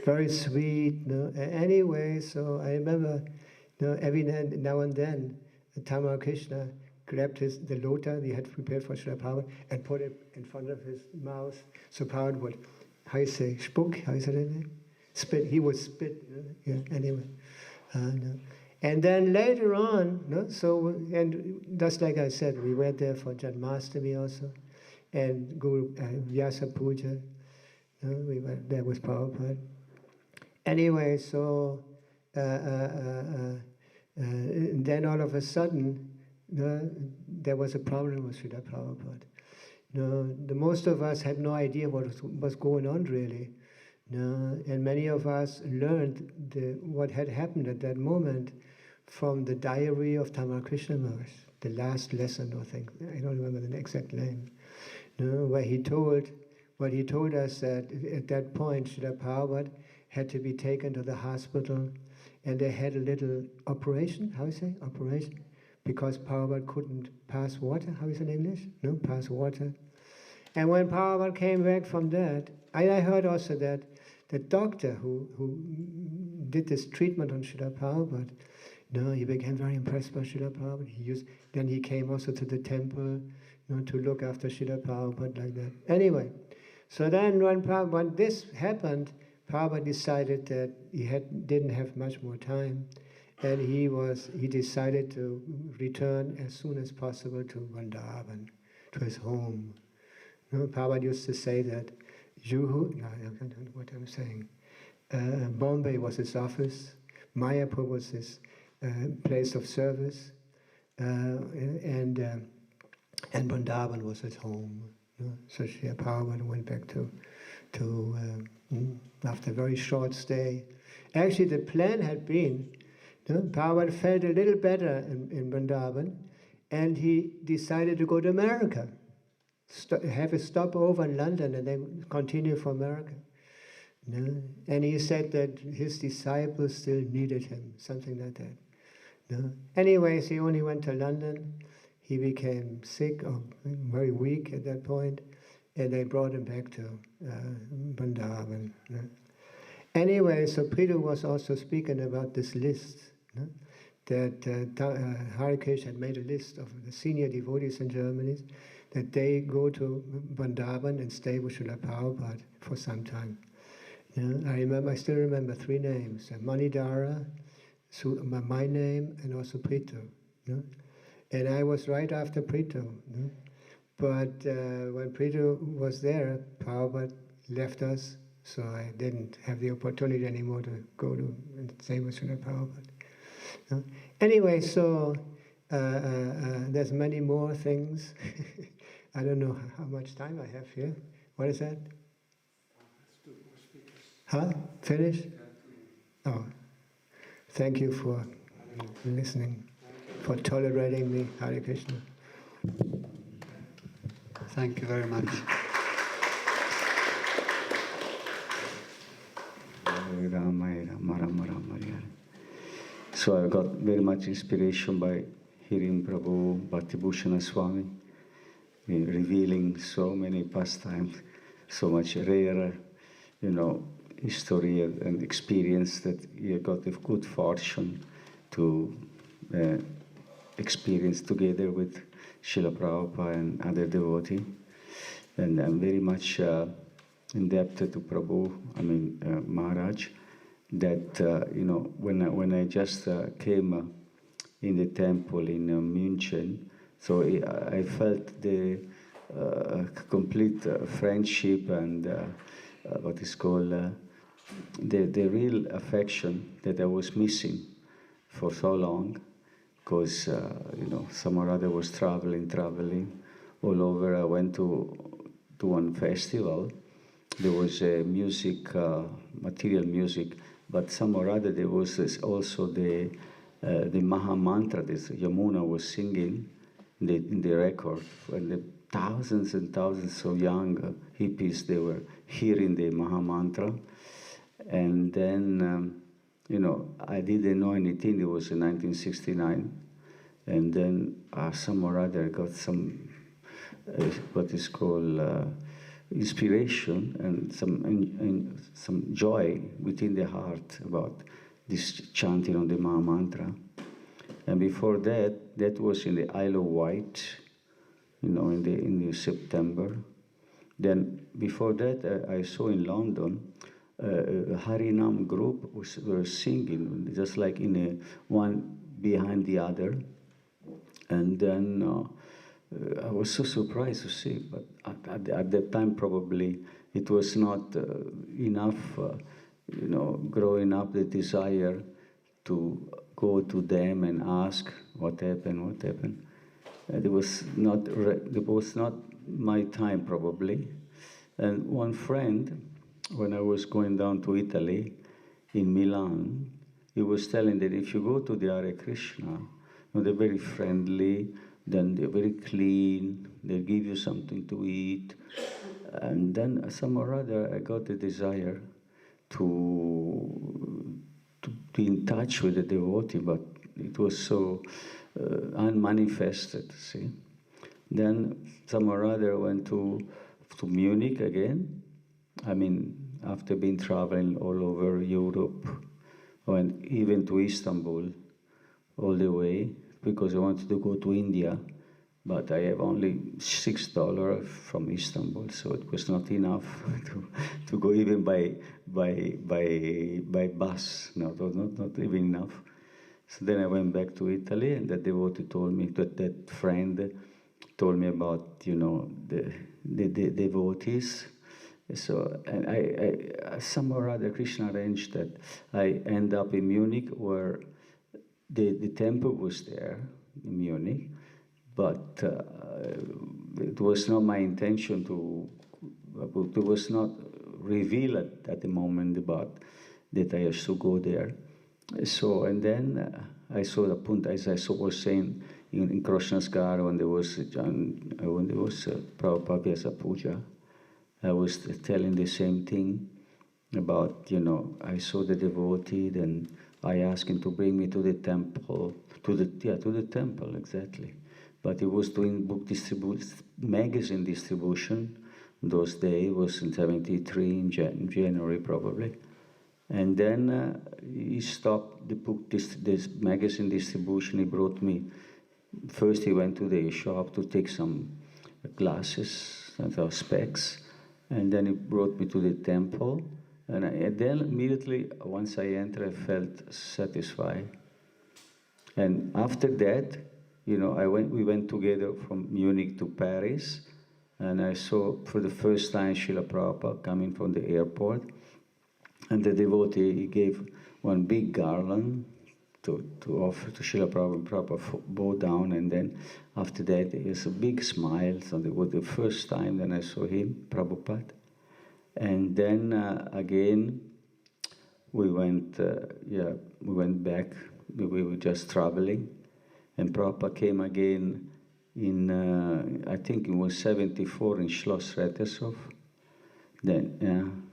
Very sweet. Anyway, so I remember every now and then, Tamal Krishna grabbed the lota he had prepared for Srila Prabhupada and put it in front of his mouth. So Prabhupada would, how you say, spuk? How you say that? Spit. He would spit. Yeah, anyway. And then later on, and just like I said, we went there for Janmashtami also, and Guru Vyasa Puja. We went there with Prabhupada. Anyway, so then all of a sudden, there was a problem with Srila Prabhupada. The most of us had no idea what was going on really. And many of us learned what had happened at that moment from the diary of Tamal Krishna Maharaj, the last lesson, I think. I don't remember the exact name. Where he told us that at that point, Srila Prabhupada had to be taken to the hospital, and they had a little operation. How you say operation? Because Prabhupada couldn't pass water. How is it in English? Pass water. And when Prabhupada came back from that, I heard also that the doctor who did this treatment on Srila Prabhupada, he became very impressed by Srila Prabhupada. Then he came also to the temple, to look after Srila Prabhupada like that. Anyway, so then when this happened, Prabhupada decided that he didn't have much more time, and he decided to return as soon as possible to Vrindavan, to his home. You know, Prabhupada used to say that I don't know what I'm saying. Bombay was his office, Mayapur was his place of service, and Vrindavan was his home. You know? So Srila Prabhupada went back to after a very short stay. Actually, the plan had been, you know, Prabhupada felt a little better in Vrindavan, and he decided to go to America, have a stopover in London, and then continue for America. You know? And he said that his disciples still needed him, something like that. You know? Anyways, he only went to London. He became sick, or very weak at that point, and they brought him back to Vrindavan. You know? Anyway, so Prithu was also speaking about this list, you know, that Hare Krishna had made a list of the senior devotees in Germany, that they go to Vrindavan and stay with Srila Prabhupada for some time. You know, I still remember 3 names: Manidhara, my name, and also Prithu. You know? And I was right after Prithu. You know? But when Prithu was there, Prabhupada left us, so I didn't have the opportunity anymore to go to and stay with Srila Prabhupada. You know? Anyway, so there's many more things. I don't know how much time I have here. What is that? Huh? Finish? Oh. Thank you for listening, for tolerating me. Hare Krishna. Thank you very much. So I got very much inspiration by hearing Prabhu Bhakti Bhusana Swami revealing so many pastimes, so much rare, you know, history and experience that you got the good fortune to experience together with Srila Prabhupada and other devotees. And I'm very much indebted to Prabhu, Maharaj, that, you know, when I just came in the temple in München, so I felt the complete friendship and what is called the real affection that I was missing for so long, because you know, some or other was traveling all over. I went to one festival. There was music, material music, but some or other there was also the Maha Mantra that Yamuna was singing in the record, and the thousands and thousands of young hippies, they were hearing the Maha Mantra. And then, you know, I didn't know anything. It was in 1969. And then some or other got some, what is called inspiration and some joy within the heart about this chanting of the Maha Mantra. And before that, that was in the Isle of Wight, you know, in the September. Then before that, I saw in London a Harinam group were singing, just like in a one behind the other. And then I was so surprised to see, but at that time probably it was not enough, you know, growing up the desire to go to them and ask what happened. It was not my time probably. And one friend, when I was going down to Italy, in Milan, he was telling that if you go to the Hare Krishna, you know, they're very friendly, then they're very clean, they give you something to eat. And then some or other, I got the desire to be in touch with the devotee, but it was so unmanifested, see. Then some or other went to Munich again. I mean, after being traveling all over Europe, and even to Istanbul all the way, because I wanted to go to India but I have only $6 from Istanbul, so it was not enough to go even by bus. No, not even enough. So then I went back to Italy, and that devotee told me, that friend told me about, the devotees. So, and I somehow or other, Krishna arranged that I end up in Munich, where the temple was there in Munich, but it was not my intention it was not revealed at the moment about that I used to go there. So, and then I saw the point, as I was saying, in Krishnaskar, when there was Prabhupada Vyasa Puja, I was telling the same thing about, I saw the devotee, then I asked him to bring me to the temple, to the temple, exactly. But he was doing magazine distribution. Those days was in 73, in January probably. And then he stopped the this magazine distribution. He brought me, first he went to the shop to take some glasses and specs, and then he brought me to the temple. And then immediately, once I entered, I felt satisfied. And after that, we went together from Munich to Paris, and I saw for the first time Srila Prabhupada coming from the airport. And the devotee, he gave one big garland to offer to Srila Prabhupada, and Prabhupada bowed down, and then after that, there was a big smile. So it was the first time that I saw him, Prabhupada. And then again, we went back. We were just traveling, and Prabhupada came again in, I think it was 74 in Schloss Rettershof. Then,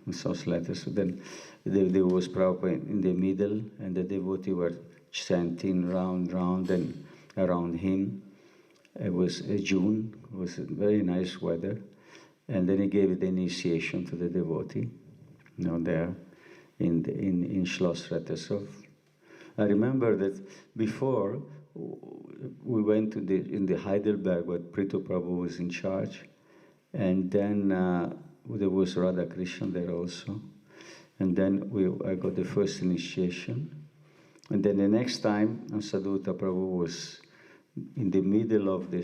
in Schloss Rettershof. Then there was Prabhupada in the middle, and the devotees were chanting round and around him. It was June. It was very nice weather. And then he gave the initiation to the devotee, there in Schloss Rettershof. I remember that before we went to in the Heidelberg, where Prithu Prabhu was in charge, and then there was Radha Krishna there also, and then I got the first initiation, and then the next time Sadhuta Prabhu was in the middle of the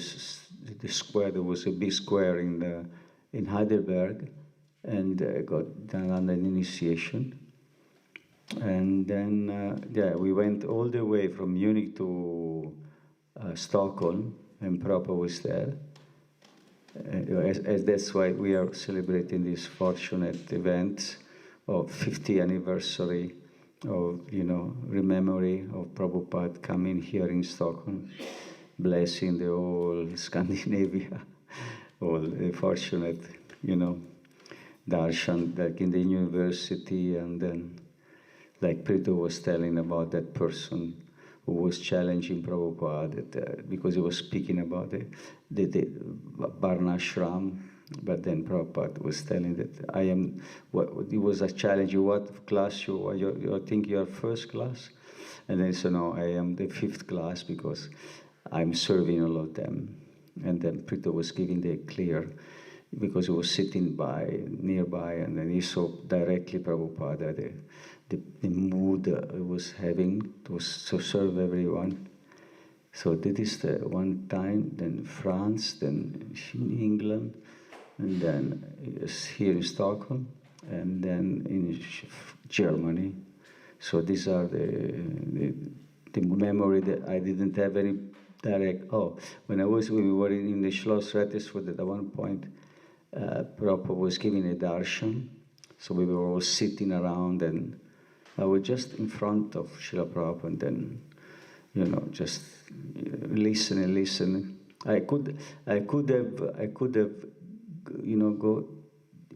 square. There was a big square in Heidelberg, and I got done an initiation. And then, we went all the way from Munich to Stockholm, and Prabhupada was there. As that's why we are celebrating this fortunate event of 50th anniversary of, memory of Prabhupada coming here in Stockholm, blessing the whole Scandinavia, all the fortunate, darshan, like in the university, and then like Prithu was telling about that person who was challenging Prabhupada because he was speaking about the Varnashram, but then Prabhupada was telling that it was a challenge. What class you are? You think you are first class? And then he said, no, I am the 5th class because I'm serving all of them. And then Prithu was giving the clear, because he was sitting nearby, and then he saw directly Prabhupada, the mood he was having to serve everyone. So this is the one time, then France, then in England, and then here in Stockholm, and then in Germany. So these are the memory that I didn't have any direct. When we were in the Schloss Rettershof, at one point, Prabhupada was giving a darshan, so we were all sitting around, and I was just in front of Srila Prabhupada, and then, just listening. I could have, go,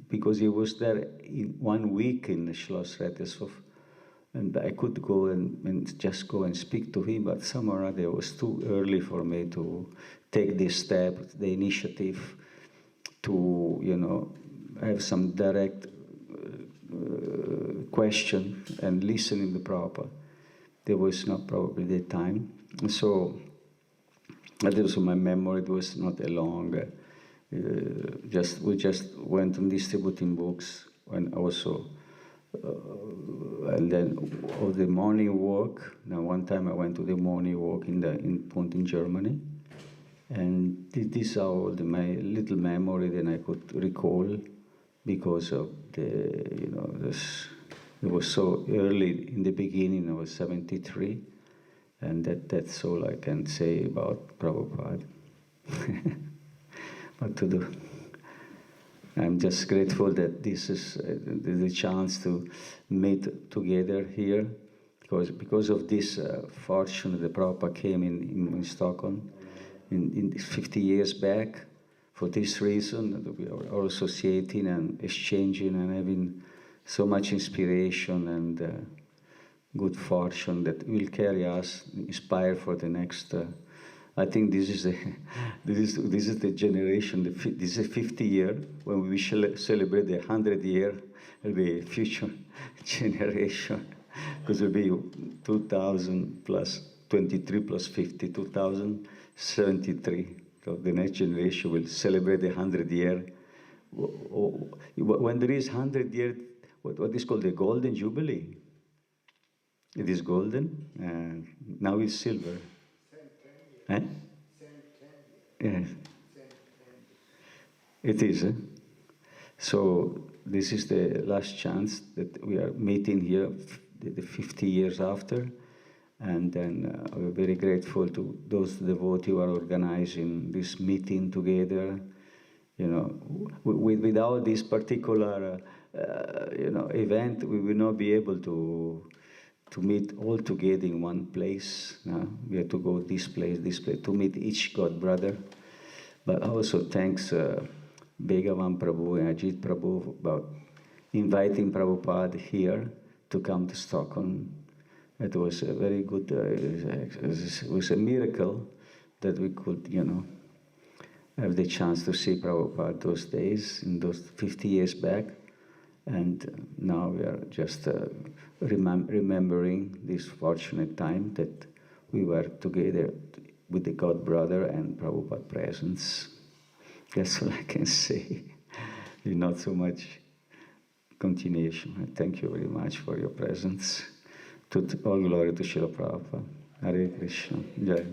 because he was there in 1 week in the Schloss Rettershof, and I could go and just go and speak to him, but somehow or other it was too early for me to take this step, the initiative, to, have some direct question and listening to Prabhupada. There was not probably the time. So But also my memory, it was not a long. We just went on distributing books, and also, and then of the morning walk. Now, one time I went to the morning walk in Germany, and these are all my little memory that I could recall, because of this. It was so early in the beginning. I was 73, and that's all I can say about Prabhupada. What to do? I'm just grateful that this is the chance to meet together here, because of this fortune that Prabhupada came in Stockholm in 50 years back. For this reason, we are all associating and exchanging and having so much inspiration and good fortune that will carry us, inspire for the next. I think this is the generation. This is a 50 year. When we shall celebrate the 100 year, it'll be a future generation, because it'll be 2000 plus 23 plus 50, 2073. So the next generation will celebrate the 100 year. When there is 100 year, what is called the golden jubilee. It is golden, now it's silver. Eh? Yes. It is. So this is the last chance that we are meeting here, the 50 years after, and then we're very grateful to those devotees who are organizing this meeting together. Without this particular event, we will not be able to meet all together in one place. We have to go this place, to meet each God brother. But also thanks Bhagavan Prabhu and Ajit Prabhu about inviting Prabhupada here to come to Stockholm. It was a very good, it was a miracle that we could, have the chance to see Prabhupada those days, in those 50 years back. And now we are just remembering this fortunate time that we were together with the God Brother and Prabhupada presence. That's all I can say. Not so much continuation. Thank you very much for your presence. All glory to Srila Prabhupada. Hare Krishna. Jai.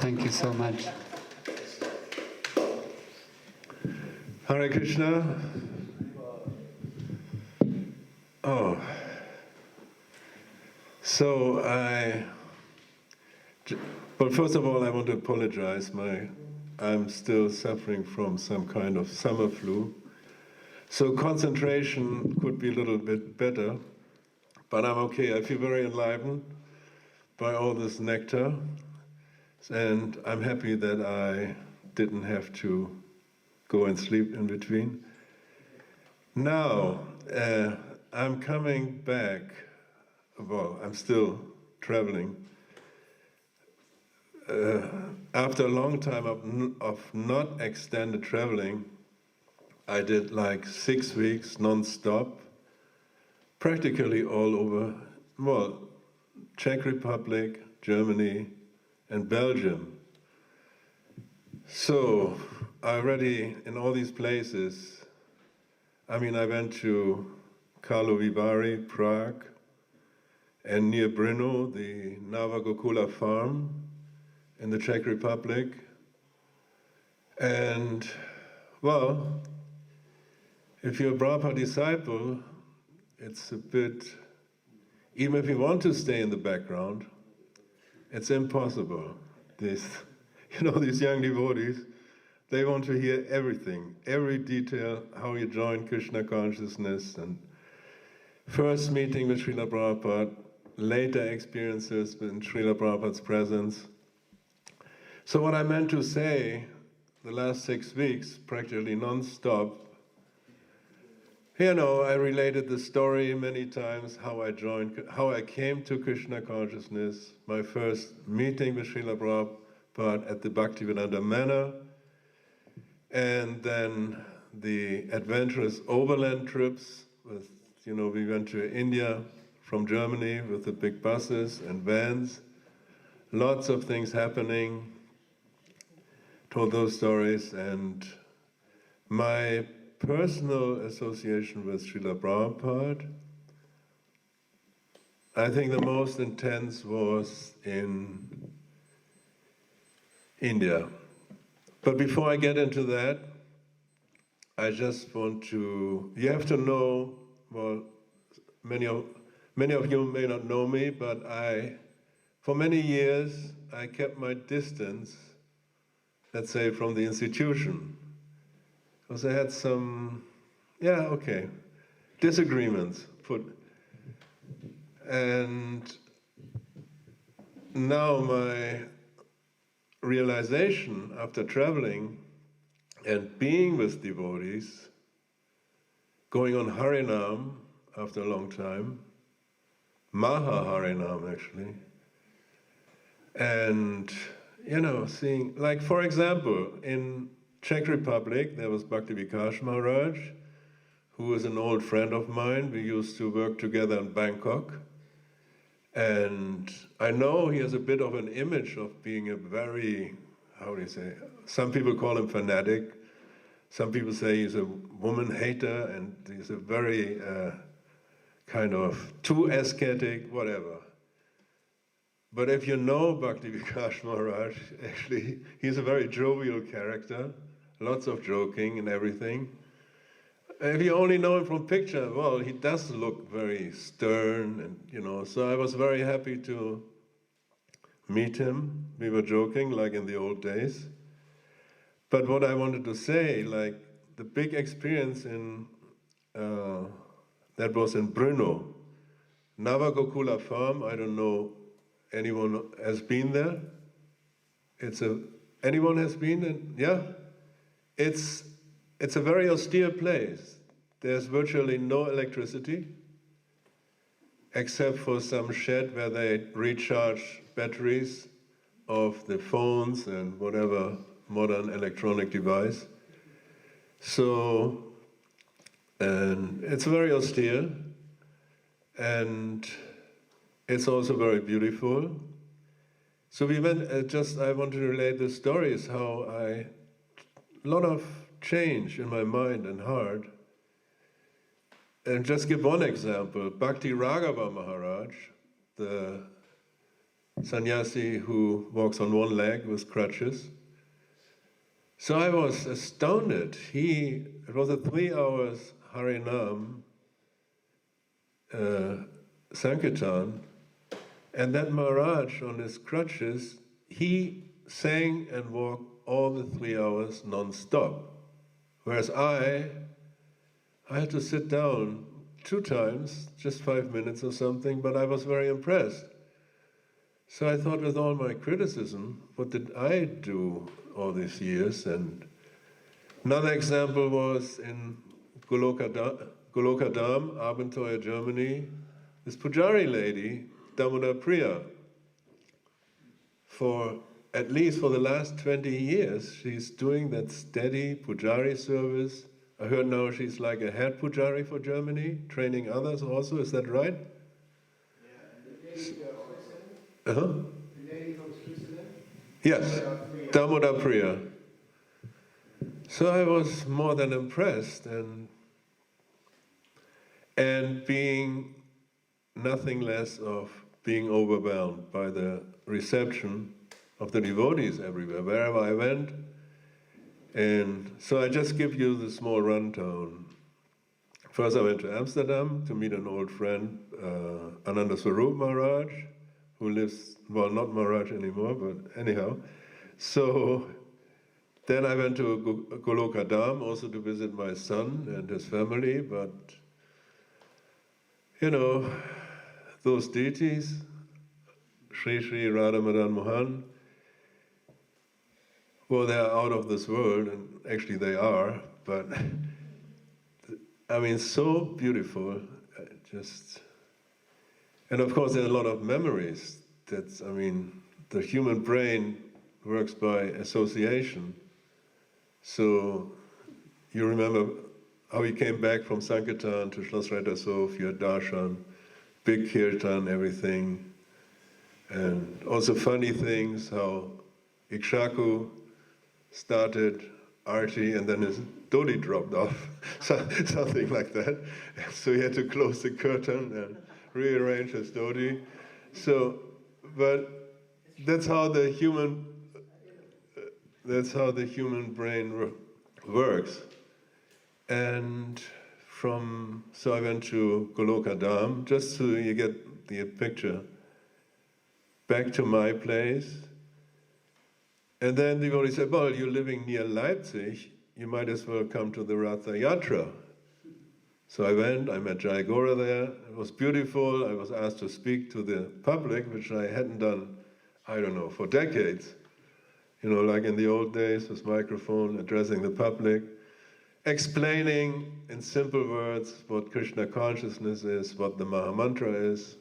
Thank you so much. Hare Krishna. Oh, so well, first of all, I want to apologize. I'm still suffering from some kind of summer flu. So concentration could be a little bit better, but I'm okay. I feel very enlivened by all this nectar, and I'm happy that I didn't have to go and sleep in between. Now, I'm coming back. Well, I'm still traveling. After a long time of not extended traveling, I did like 6 weeks non-stop, practically all over, well, Czech Republic, Germany, and Belgium. So I already, in all these places, I went to Karlovy Vary, Prague, and near Brno, the Navagokula farm in the Czech Republic. And, well, if you're a Prabhupada disciple, it's a bit, even if you want to stay in the background, it's impossible. These young devotees, they want to hear everything, every detail, how you join Krishna consciousness, and first meeting with Srila Prabhupada, later experiences in Srila Prabhupada's presence. So what I meant to say, the last 6 weeks, practically non-stop, I related the story many times, how I came to Krishna consciousness, my first meeting with Srila Prabhupada at the Bhaktivedanta Manor, and then the adventurous overland trips with, we went to India from Germany with the big buses and vans, lots of things happening, told those stories, and my personal association with Srila Prabhupada, I think the most intense was in India. But before I get into that, I just want to, you have to know, well, many of you may not know me, but for many years, I kept my distance, let's say, from the institution. Because I had some, disagreements. And now my realization after traveling and being with devotees, going on Harinam after a long time, Maha Harinam actually, and seeing, like for example, in Czech Republic there was Bhakti Vikas Maharaj, who was an old friend of mine. We used to work together in Bangkok. And I know he has a bit of an image of being a very, some people call him fanatic, some people say he's a woman hater, and he's a very kind of too ascetic, whatever. But if you know Bhakti Vikas Maharaj, actually, he's a very jovial character, lots of joking and everything. If you only know him from picture, well, he does look very stern, and so I was very happy to meet him. We were joking, like in the old days. But what I wanted to say, like the big experience that was in Brno, Navagokula farm, I don't know, anyone has been there? Anyone has been? Yeah? It's a very austere place. There's virtually no electricity, except for some shed where they recharge batteries of the phones and whatever modern electronic device. So, and it's very austere, and it's also very beautiful. So we went, I want to relate the stories, how a lot of change in my mind and heart. And just give one example, Bhakti Raghava Maharaj, the sannyasi who walks on one leg with crutches. So I was astounded. It was a 3 hours Harinam Sankirtan, and that Maharaj on his crutches, he sang and walked all the 3 hours non-stop. Whereas I had to sit down 2 times, just 5 minutes or something, but I was very impressed. So I thought, with all my criticism, what did I do all these years? And another example was in Golokadam, Abenteuer, Germany, this Pujari lady, Damodar Priya. At least for the last 20 years, she's doing that steady Pujari service. I heard now she's like a head Pujari for Germany, training others also, is that right? Yeah, and the lady from Switzerland? Yes, Damodar Priya. So I was more than impressed, and being nothing less of being overwhelmed by the reception of the devotees everywhere, wherever I went. And so I just give you the small rundown. First I went to Amsterdam to meet an old friend, Ananda Swarup Maharaj, who lives, well, not Maharaj anymore, but anyhow. So then I went to Golokadam also to visit my son and his family, but those deities, Sri Sri Radha Madan Mohan, well, they're out of this world, and actually they are, but I mean, so beautiful, and of course there are a lot of memories. The human brain works by association. So you remember how we came back from Sankirtan to Schloss Reiter Sofia, Darshan, big kirtan, everything. And also funny things, how Ikshaku started Arti and then his dhoti dropped off, something like that. So he had to close the curtain and rearrange his dhoti. So, but that's how the human brain works. And so I went to Goloka Dham, just so you get the picture, back to my place. And then the devotee said, well, you're living near Leipzig, you might as well come to the Ratha Yatra. So I went, I met Jai Gora there, it was beautiful, I was asked to speak to the public, which I hadn't done, I don't know, for decades. You know, like in the old days, with microphone, addressing the public, explaining in simple words what Krishna consciousness is, what the Maha Mantra is.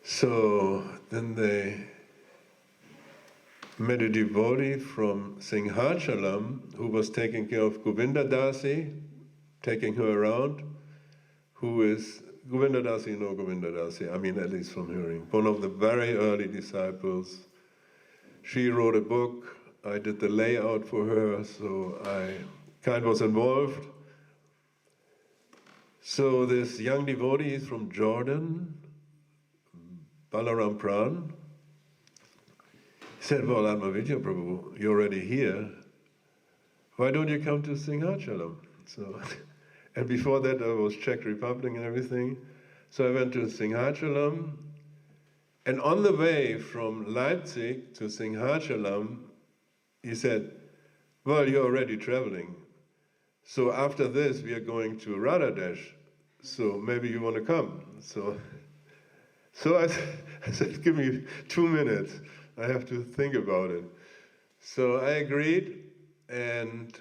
So then they met a devotee from Singhachalam who was taking care of Govinda Dasi, taking her around, who is, Govinda Dasi, you know Govinda Dasi, I mean at least from hearing, one of the very early disciples. She wrote a book, I did the layout for her, so I kind of was involved. So this young devotee is from Jordan, Balaram Pran. He said, well, Atmavidya Prabhu, you're already here. Why don't you come to Singhachalam? So, and before that I was Czech Republic and everything. So I went to Singhachalam. And on the way from Leipzig to Singhachalam, he said, well, you're already traveling. So after this, we are going to Radhadesh. So maybe you want to come. So I said, give me 2 minutes. I have to think about it. So I agreed, and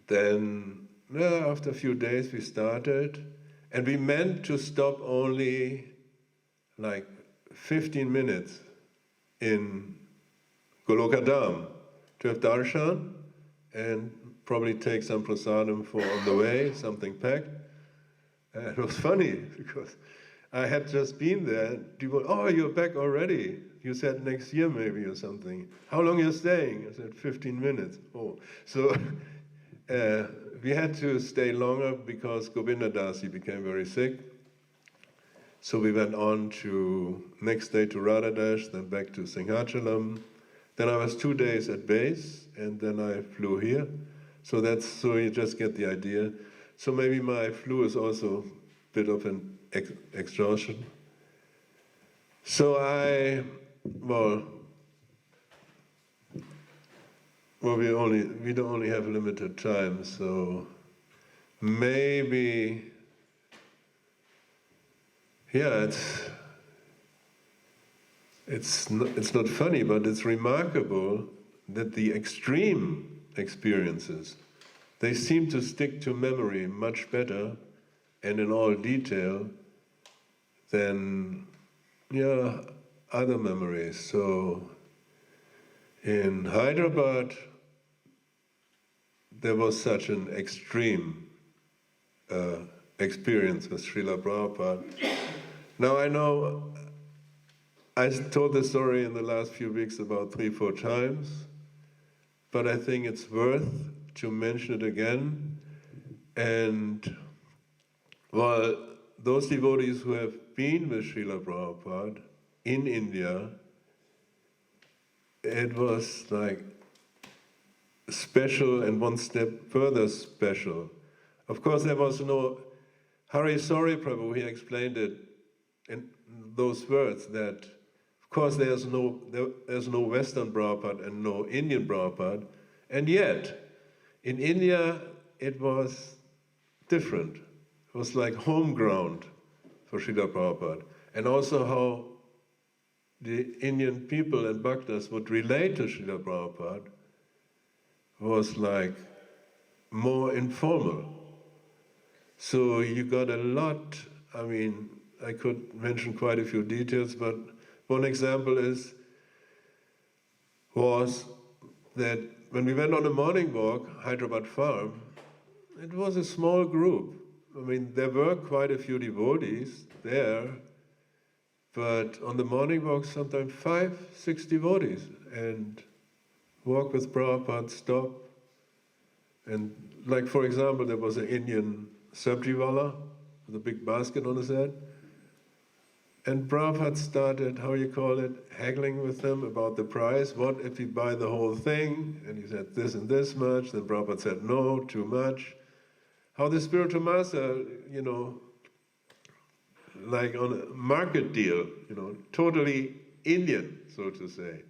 then after a few days we started, and we meant to stop only like 15 minutes in Goloka Dham to have darshan and probably take some prasadam for on the way, something packed. And it was funny because I had just been there. People, oh, you're back already. You said next year maybe or something. How long are you staying? I said 15 minutes. Oh, so we had to stay longer because Govinda Dasi became very sick. So we went on to, next day to Radhadesh, then back to Singhachalam. Then I was 2 days at base, and then I flew here. So you just get the idea. So maybe my flu is also a bit of an exhaustion. So we don't only have limited time, so maybe, yeah, it's not funny, but it's remarkable that the extreme experiences, they seem to stick to memory much better and in all detail than other memories. So in Hyderabad, there was such an extreme experience with Srila Prabhupada. Now I know, I told the story in the last few weeks about 3-4 times, but I think it's worth to mention it again. And well, those devotees who have been with Srila Prabhupada in India, it was like special and one step further special. Of course, there was no Hari Sori Prabhu, he explained it in those words that, of course, there's no Western Prabhupada and no Indian Prabhupada, and yet, in India, it was different. It was like home ground for Srila Prabhupada. And also how the Indian people and bhaktas would relate to Srila Prabhupada was like more informal. So you got a lot, I mean, I could mention quite a few details, but one example was that when we went on a morning walk, Hyderabad Farm, it was a small group. I mean, there were quite a few devotees there, But on the morning walk, sometimes 5, 6 devotees, and walk with Prabhupada, stop. And like, for example, there was an Indian sabjiwala with a big basket on his head. And Prabhupada started, haggling with them about the price. What if we buy the whole thing? And he said, this and this much. Then Prabhupada said, no, too much. How the spiritual master, like on a market deal, totally Indian, so to say.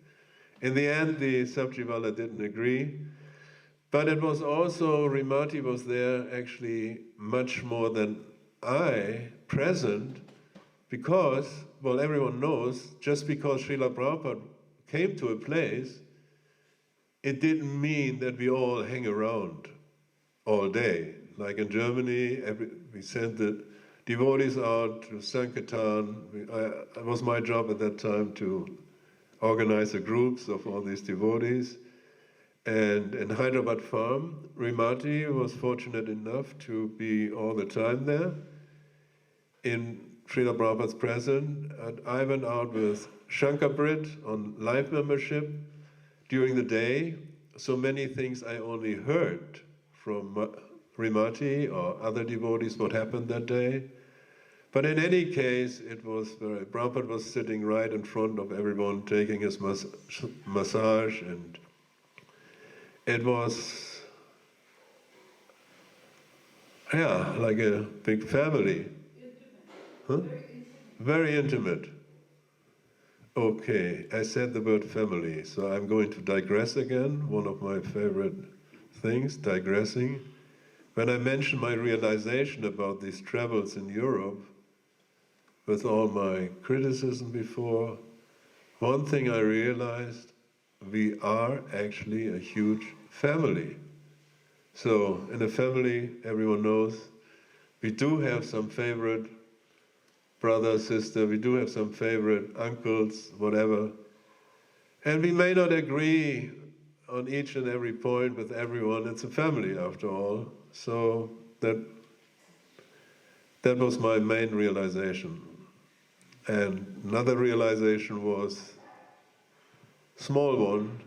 In the end, the sabjiwala didn't agree. But it was also, Rimati was there actually much more than I present, because, well, everyone knows, just because Srila Prabhupada came to a place, it didn't mean that we all hang around all day. Like in Germany, we sent the devotees out to Sankirtan. It was my job at that time to organize the groups of all these devotees. And in Hyderabad farm, Rimati was fortunate enough to be all the time there in Srila Prabhupada's presence. And I went out with Shankarbrit on live membership during the day. So many things I only heard from Rimati or other devotees what happened that day. But in any case, it was Prabhupada was sitting right in front of everyone, taking his massage, and it was, like a big family. Huh? Very intimate. Okay, I said the word family, so I'm going to digress again, one of my favorite things, digressing. When I mentioned my realization about these travels in Europe, with all my criticism before, one thing I realized, we are actually a huge family. So in a family, everyone knows, we do have some favorite brother, sister, we do have some favorite uncles, whatever. And we may not agree on each and every point with everyone. It's a family after all. So that was my main realization. And another realization was, small one,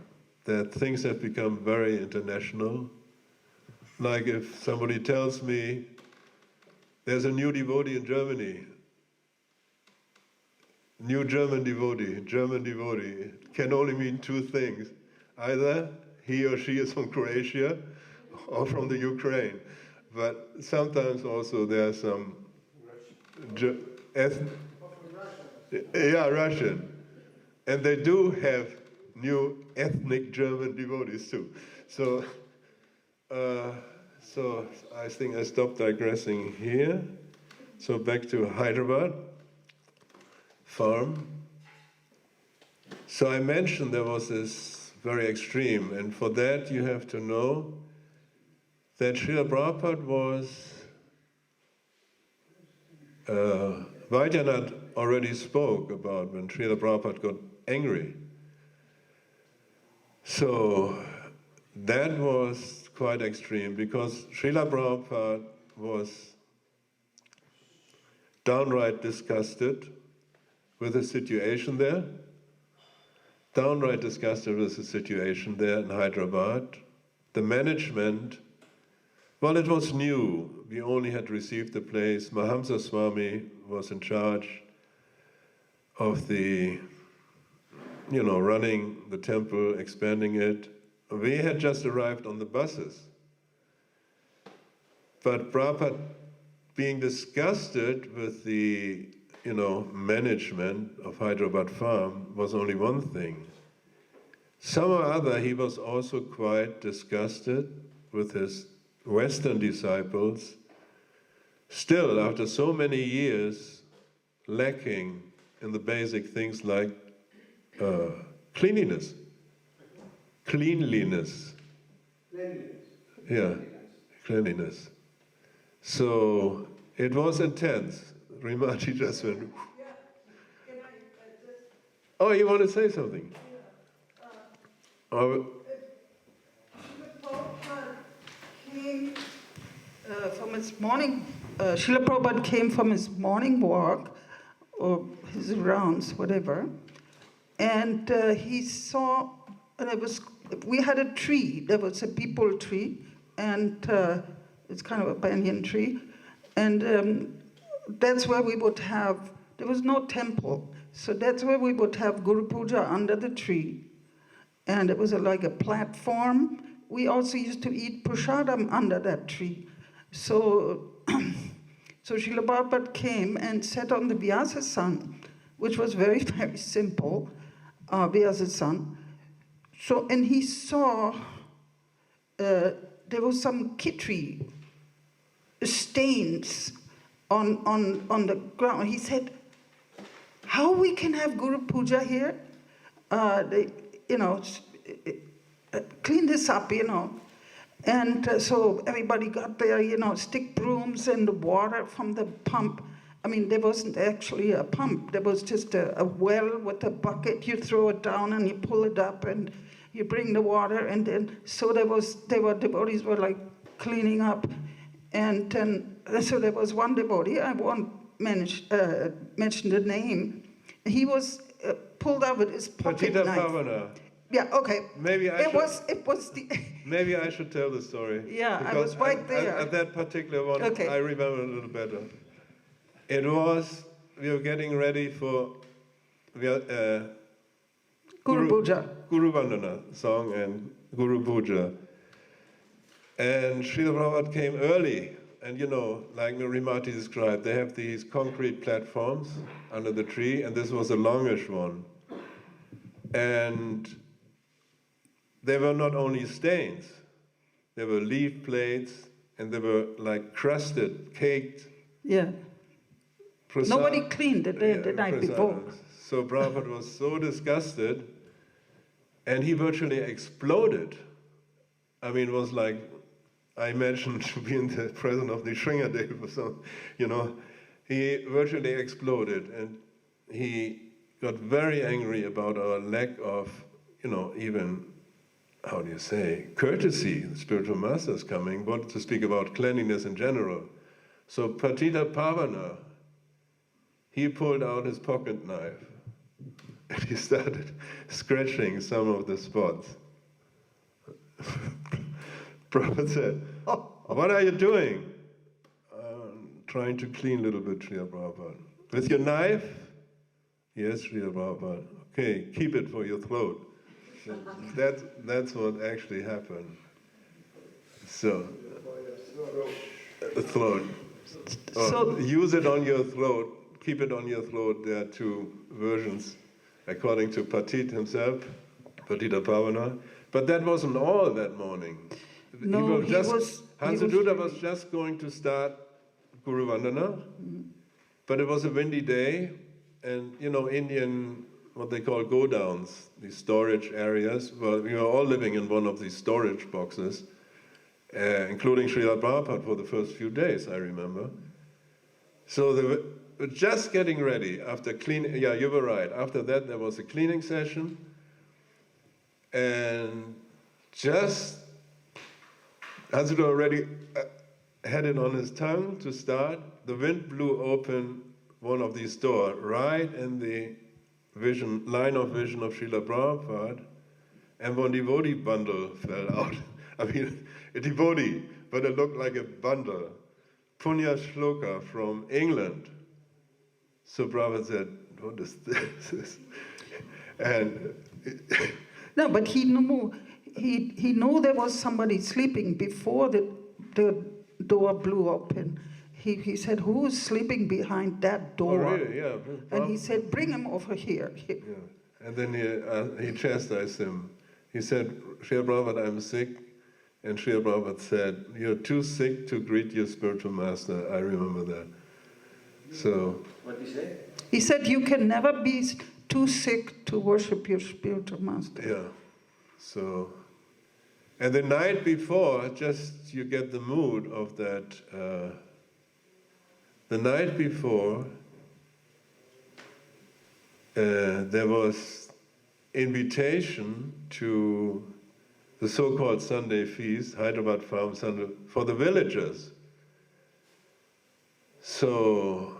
that things have become very international. Like if somebody tells me, there's a new devotee in Germany, new German devotee, it can only mean two things. Either he or she is from Croatia or from the Ukraine. But sometimes also there are some Russian. And they do have new ethnic German devotees too. So I think I stopped digressing here. So back to Hyderabad farm. So I mentioned there was this very extreme, and for that you have to know that Srila Prabhupada was, Vaidyanath already spoke about when Srila Prabhupada got angry. So that was quite extreme, because Srila Prabhupada was downright disgusted with the situation there, in Hyderabad. The management, well, it was new. We only had received the place. Mahamsa Swami was in charge of the, running the temple, expanding it. We had just arrived on the buses. But Prabhupada, being disgusted with the, management of Hyderabad farm, was only one thing. Somehow or other, he was also quite disgusted with his Western disciples, still, after so many years, lacking in the basic things like cleanliness. Yeah, cleanliness. So it was intense. Rimati just went. Yeah, can I just... Oh, you want to say something? Srila Prabhupada came from his morning. Srila Prabhupada came from his morning walk, or his rounds, whatever, and he saw, and we had a tree. There was a peepal tree, and it's kind of a banyan tree, and that's where we would have. There was no temple, so that's where we would have Guru Puja under the tree, and it was like a platform. We also used to eat prasadam under that tree, so. So Srila Prabhupada came and sat on the Vyasa-san, which was very, very simple, Vyasa-san. So, and he saw there was some kitri stains on the ground. He said, how we can have Guru Puja here? Clean this up, And so everybody got their, stick brooms and the water from the pump. I mean, there wasn't actually a pump. There was just a well with a bucket. You throw it down and you pull it up and you bring the water. And then, so devotees were like cleaning up. And so there was one devotee, I won't mention the name. He was pulled out with his pocket Patita knife. Pavana. Yeah, okay. Maybe I should tell the story. Yeah, I was right there. At that particular one, okay. I remember a little better. It was, we were getting ready for Guru Puja. Guru Vandana song and Guru Puja. And Srila Prabhupada came early. And like Narimati described, they have these concrete platforms under the tree, and this was a longish one. And there were not only stains, there were leaf plates, and they were like crusted, caked. Yeah. Nobody cleaned it the night before. So Prabhupada was so disgusted, and he virtually exploded. I mean, it was like, I imagined to be in the presence of the Shringadev or something, He virtually exploded, and he got very angry about our lack of, even, how do you say, courtesy. The spiritual masters coming, what to speak about cleanliness in general. So Patita Pavana, he pulled out his pocket knife and he started scratching some of the spots. Prabhupada said, what are you doing? Trying to clean a little bit, Srila Prabhupada. With your knife? Yes, Srila Prabhupada. Okay, keep it for your throat. That's what actually happened. So, throat. Use it on your throat. Keep it on your throat. There are two versions, according to Patit himself, Patita Pavana. But that wasn't all that morning. No, Hansaduta was just going to start Guru Vandana, but it was a windy day, and Indian, what they call go-downs, these storage areas. Well, we were all living in one of these storage boxes, including Srila Prabhupada for the first few days, I remember. So they were just getting ready after cleaning. Yeah, you were right. After that, there was a cleaning session, and just Hansuda already had it on his tongue to start. The wind blew open one of these doors right in the line of vision of Srila Prabhupada, and one devotee bundle fell out. I mean, a devotee, but it looked like a bundle. Punya Shloka from England. So Prabhupada said, what is this? And no, but he knew there was somebody sleeping before the door blew open. He said, who's sleeping behind that door? Oh, really? Yeah. And he said, bring him over here. Yeah. And then he chastised him. He said, Srila Prabhupada, I'm sick. And Srila Prabhupada said, you're too sick to greet your spiritual master. I remember that. So. What did he say? He said, you can never be too sick to worship your spiritual master. Yeah. So. And the night before, just you get the mood of that. The night before, there was invitation to the so-called Sunday feast, Hyderabad Farm Sunday, for the villagers. So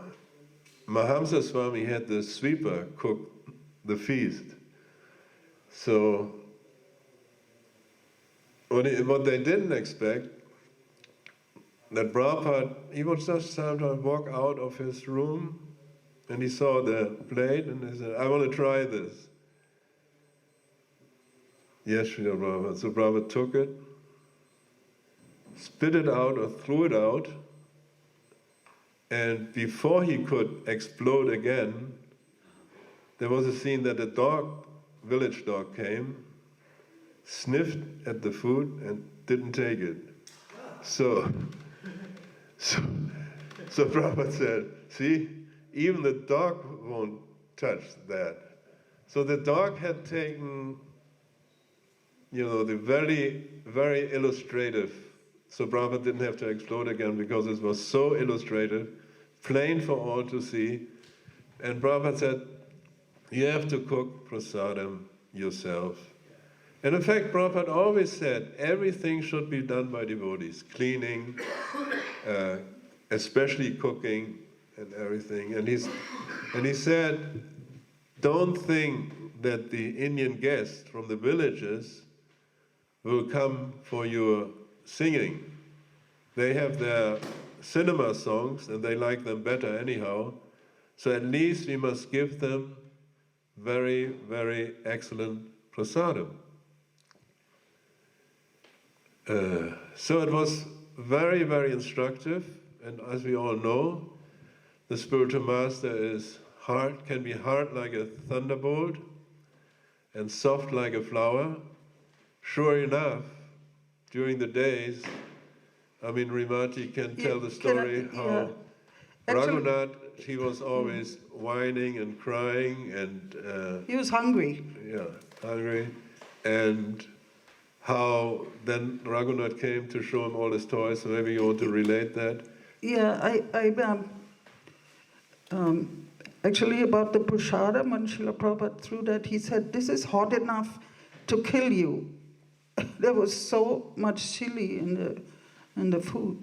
Mahamsa Swami had the sweeper cook the feast. So what they didn't expect, that Prabhupada, he was just sometimes walk out of his room and he saw the plate and he said, I want to try this. Yes, Srila Prabhupada. So Prabhupada took it, spit it out or threw it out, and before he could explode again, there was a scene that a dog, village dog came, sniffed at the food and didn't take it. So Prabhupada said, see, even the dog won't touch that. So the dog had taken, the very, very illustrative, so Prabhupada didn't have to explode again because it was so illustrative, plain for all to see. And Prabhupada said, you have to cook prasadam yourself. And in fact, Prabhupada always said, everything should be done by devotees, cleaning, especially cooking and everything. And he said, don't think that the Indian guests from the villages will come for your singing. They have their cinema songs and they like them better anyhow. So at least we must give them very, very excellent prasadam. So it was very, very instructive, and as we all know, the spiritual master is hard, can be hard like a thunderbolt and soft like a flower. Sure enough, during the days, Rimati can tell the story how Raghunath, he was always whining and crying and... he was hungry. Yeah, hungry. And how then Raghunath came to show him all his toys, so maybe you want to relate that? Yeah, actually about the prasadam, when Srila Prabhupada threw that, he said, this is hot enough to kill you. There was so much chili in the food.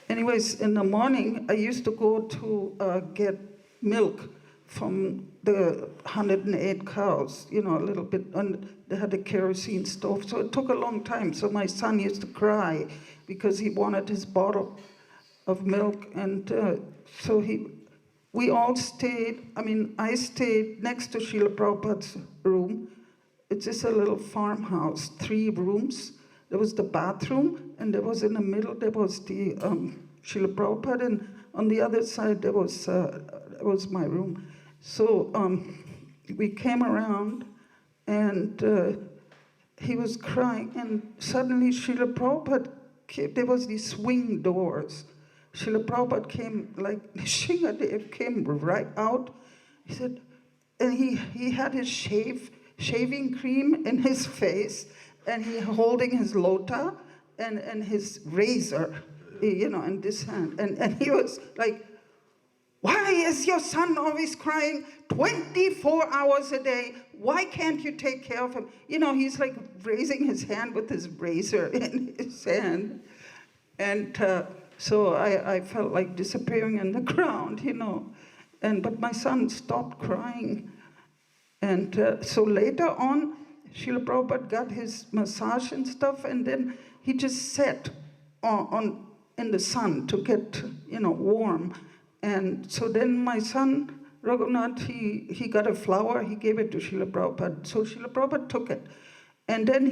Anyways, in the morning, I used to go to get milk from the 108 cows, a little bit, and they had a kerosene stove, so it took a long time. So my son used to cry because he wanted his bottle of milk, and so we all stayed, I stayed next to Srila Prabhupada's room. It's just a little farmhouse, 3 rooms. There was the bathroom, and there was in the middle, there was the Srila Prabhupada, and on the other side, there was my room. So we came around, and he was crying, and suddenly Srila Prabhupada came, there was these swing doors. Srila Prabhupada came, like Shingadev came right out. He said, and he had his shaving cream in his face, and he holding his lota and his razor, in this hand. And he was like, why is your son always crying 24 hours a day? Why can't you take care of him? He's like raising his hand with his razor in his hand. And so I felt like disappearing in the ground, but my son stopped crying. And so later on, Srila Prabhupada got his massage and stuff, and then he just sat in the sun to get, warm. And so then my son, Raghunath, he got a flower, he gave it to Srila Prabhupada. So Srila Prabhupada took it. And then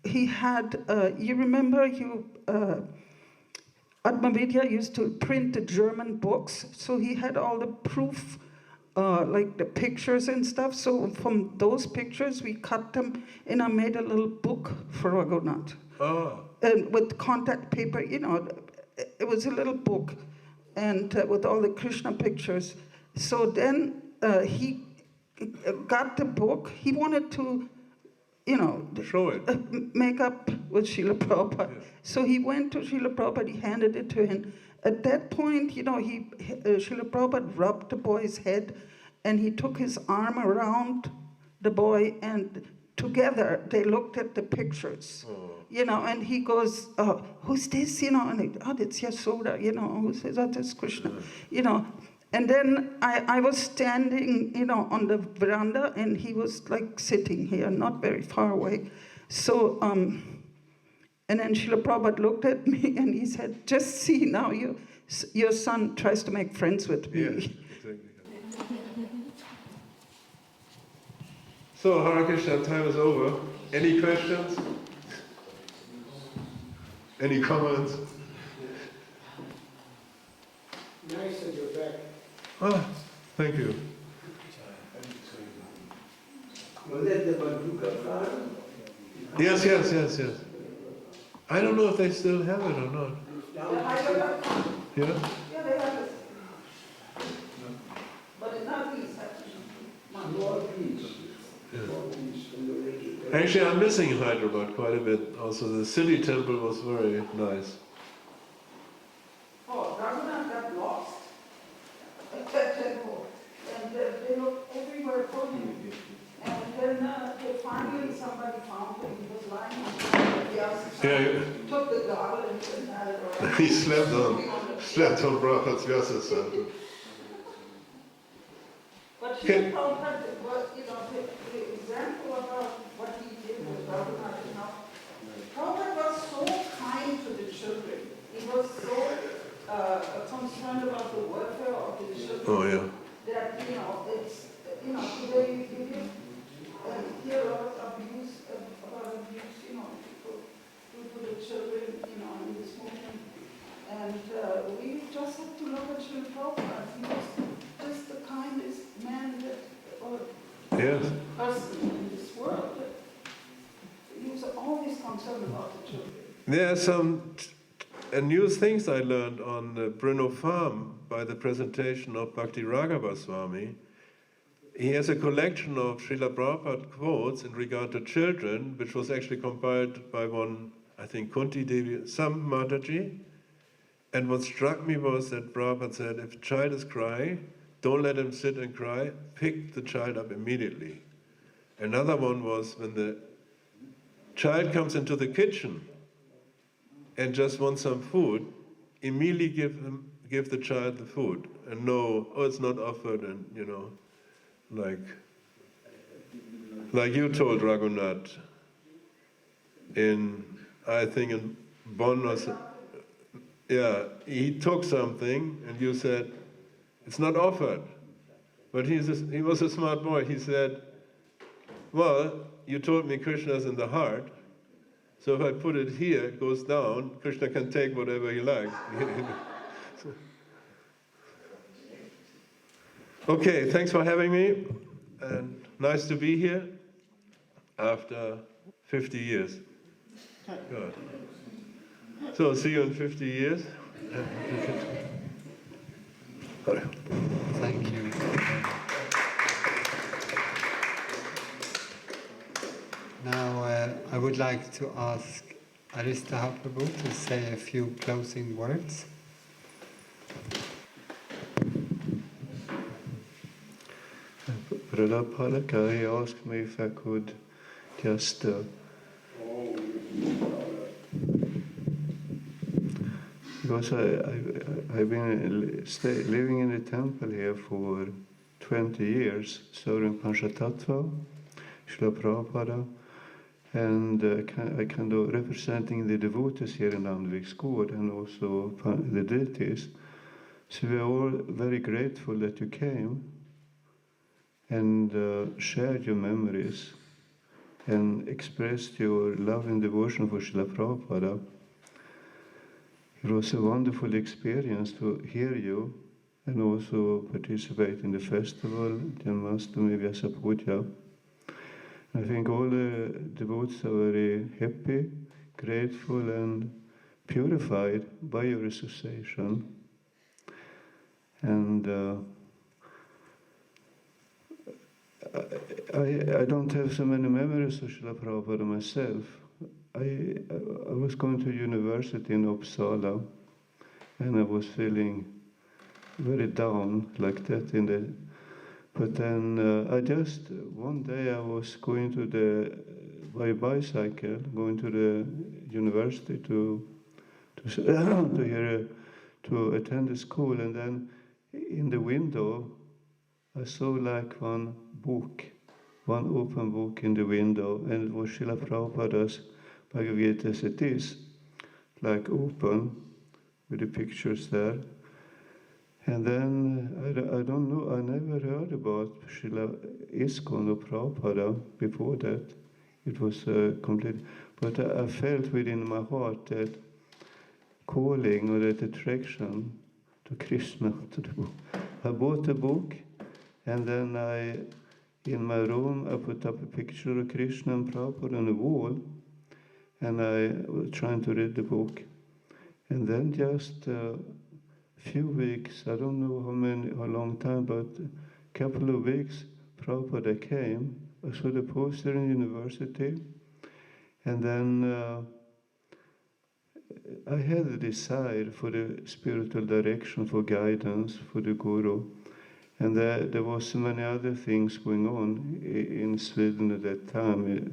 he had, you remember, Atmavidya used to print the German books, so he had all the proof, like the pictures and stuff. So from those pictures, we cut them, and I made a little book for Raghunath. Oh. And with contact paper, it was a little book, and with all the Krishna pictures. So then he got the book. He wanted to, show it. Make up with Srila Prabhupada. Yeah. So he went to Srila Prabhupada, he handed it to him. At that point, Srila Prabhupada rubbed the boy's head, and he took his arm around the boy, and together they looked at the pictures. Oh. And he goes, who's this? And that's Yasoda, who says, that's Krishna. And then I was standing, on the veranda, and he was like sitting here, not very far away. So, and then Srila Prabhupada looked at me and he said, just see now, your son tries to make friends with me. Yes, exactly. So, Hare Krishna, time is over. Any questions? Any comments? Nice that you're back. Ah, thank you. Was that the Banduka farm? Yes. I don't know if they still have it or not. Yeah? Yeah, they have it. But it's not these, Actually, I'm missing Hyderabad quite a bit. Also, the city temple was very nice. Oh, Raghunath got lost at that temple, and they looked everywhere for him. And then they finally somebody found him. He was lying on the outside. Yeah, Took the garland and had it around. he slept on Prabhupada's Vyasa. But he Okay. told her that, the example about what he did with Raghunath, Prabhupada was so kind to the children. He was so concerned about the welfare of the children. Oh, yeah. That, it's, today you hear a lot of abuse, people do to the children, in this movement. And we just have to look at Srila Prabhupada. He was just the kindest man or Yes. person in this world. He was always concerned about the children. There are some new things I learned on the Brno farm by the presentation of Bhakti Raghava Swami. He has a collection of Srila Prabhupada quotes in regard to children, which was actually compiled by one, I think, Kunti Devi, some Mataji. And what struck me was that Prabhupada said, if a child is crying, don't let him sit and cry, pick the child up immediately. Another one was when the child comes into the kitchen and just wants some food, immediately give the child the food. And no, it's not offered, and like you told Raghunath I think in Bonn was, he took something and you said, it's not offered. But he was a smart boy. He said, well, you told me Krishna is in the heart, so if I put it here, it goes down, Krishna can take whatever he likes. Okay, thanks for having me, and nice to be here after 50 years. Good. So, see you in 50 years. Thank you. Now, I would like to ask Aristaha Prabhu to say a few closing words. Brother Palaka, he asked me if I could just because I've been living in the temple here for 20 years, serving Panchatattva, Srila Prabhupada, and I can do representing the devotees here in Almviks Gård and also the deities. So we are all very grateful that you came and shared your memories and expressed your love and devotion for Srila Prabhupada. It was a wonderful experience to hear you and also participate in the festival, Janmashtami Vyasa Puja. I think all the devotees are very happy, grateful and purified by your association. And I don't have so many memories of Srila Prabhupada myself. I was going to university in Uppsala, and I was feeling very down like that but then one day I was going by bicycle, going to the university to attend the school, and then in the window, I saw like one book, one open book in the window, and it was Srila Prabhupada's Bhagavad Gita as it is, like open, with the pictures there. And then, I don't know, I never heard about Srila ISKCON or Prabhupada before that. It was complete, but I felt within my heart that calling or that attraction to Krishna, to the book. I bought a book, and then in my room, I put up a picture of Krishna and Prabhupada on the wall, and I was trying to read the book. And then just few weeks, I don't know how long time, but a couple of weeks, Prabhupada came. I saw the poster in university, and then I had a desire for the spiritual direction, for guidance, for the Guru. And there was so many other things going on in Sweden at that time,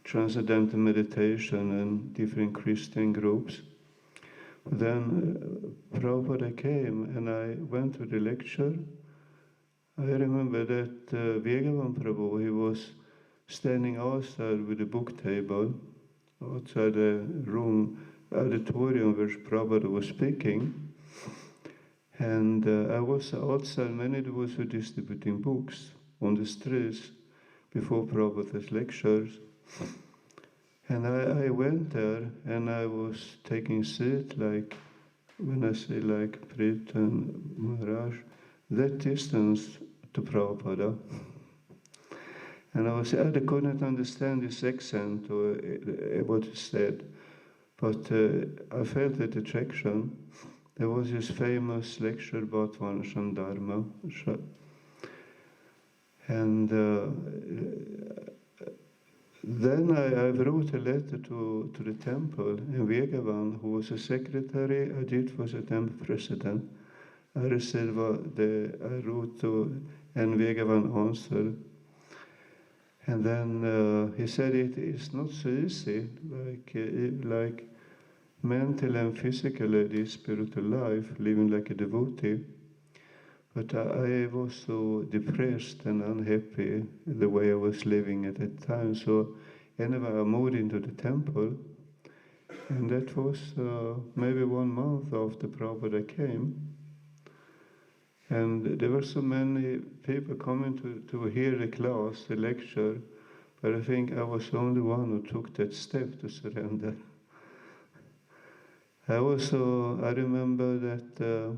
transcendental meditation and different Christian groups. Then Prabhupada came, and I went to the lecture. I remember that Vegavan Prabhu, he was standing outside with a book table, outside the room, auditorium where Prabhupada was speaking. And I was outside, many of us were distributing books on the streets before Prabhupada's lectures. And I went there, and I was taking seat, like, when I say like Prithu and Maharaj, that distance to Prabhupada. And I couldn't understand his accent or what he said, but I felt that attraction. There was this famous lecture about Varnasham Dharma. And then I wrote a letter to the temple, and Vegavan, who was a secretary, Ajit was a temple president. I wrote to, and Vegavan answered. And then he said it is not so easy, like mental and physically, this spiritual life, living like a devotee. But I was so depressed and unhappy the way I was living at that time. So anyway, I moved into the temple, and that was maybe 1 month after Prabhupada came. And there were so many people coming to hear the class, the lecture, but I think I was the only one who took that step to surrender. I remember that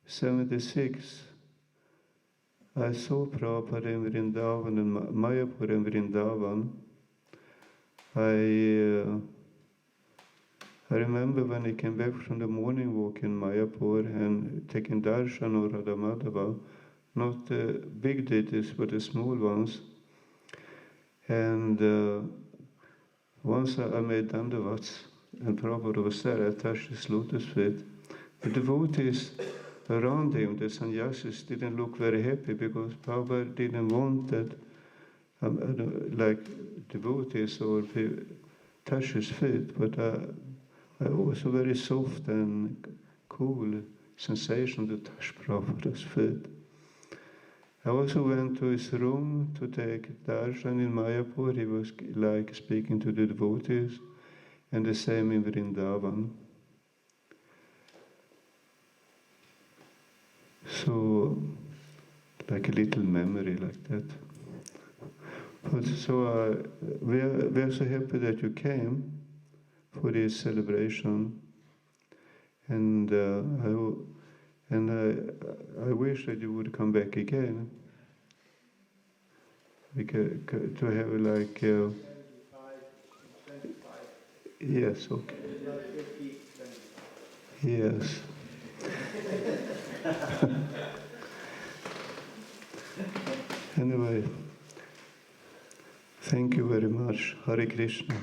76, I saw Prabhupada in Vrindavan and Mayapur in Vrindavan. I remember when I came back from the morning walk in Mayapur and taking darshan or Radha Madhava, not the big deities, but the small ones. And once I made dandavats, and Prabhupada was there, I touched his lotus feet. The devotees around him, the sannyasis, didn't look very happy because Prabhupada didn't want that, like devotees or touch his feet, but I was a very soft and cool sensation to touch Prabhupada's feet. I also went to his room to take darshan in Mayapur. He was like speaking to the devotees, and the same in Vrindavan. So, like a little memory like that. But so we are so happy that you came for this celebration, and I wish that you would come back again. To have like yes, okay. Yes. Anyway, thank you very much. Hare Krishna.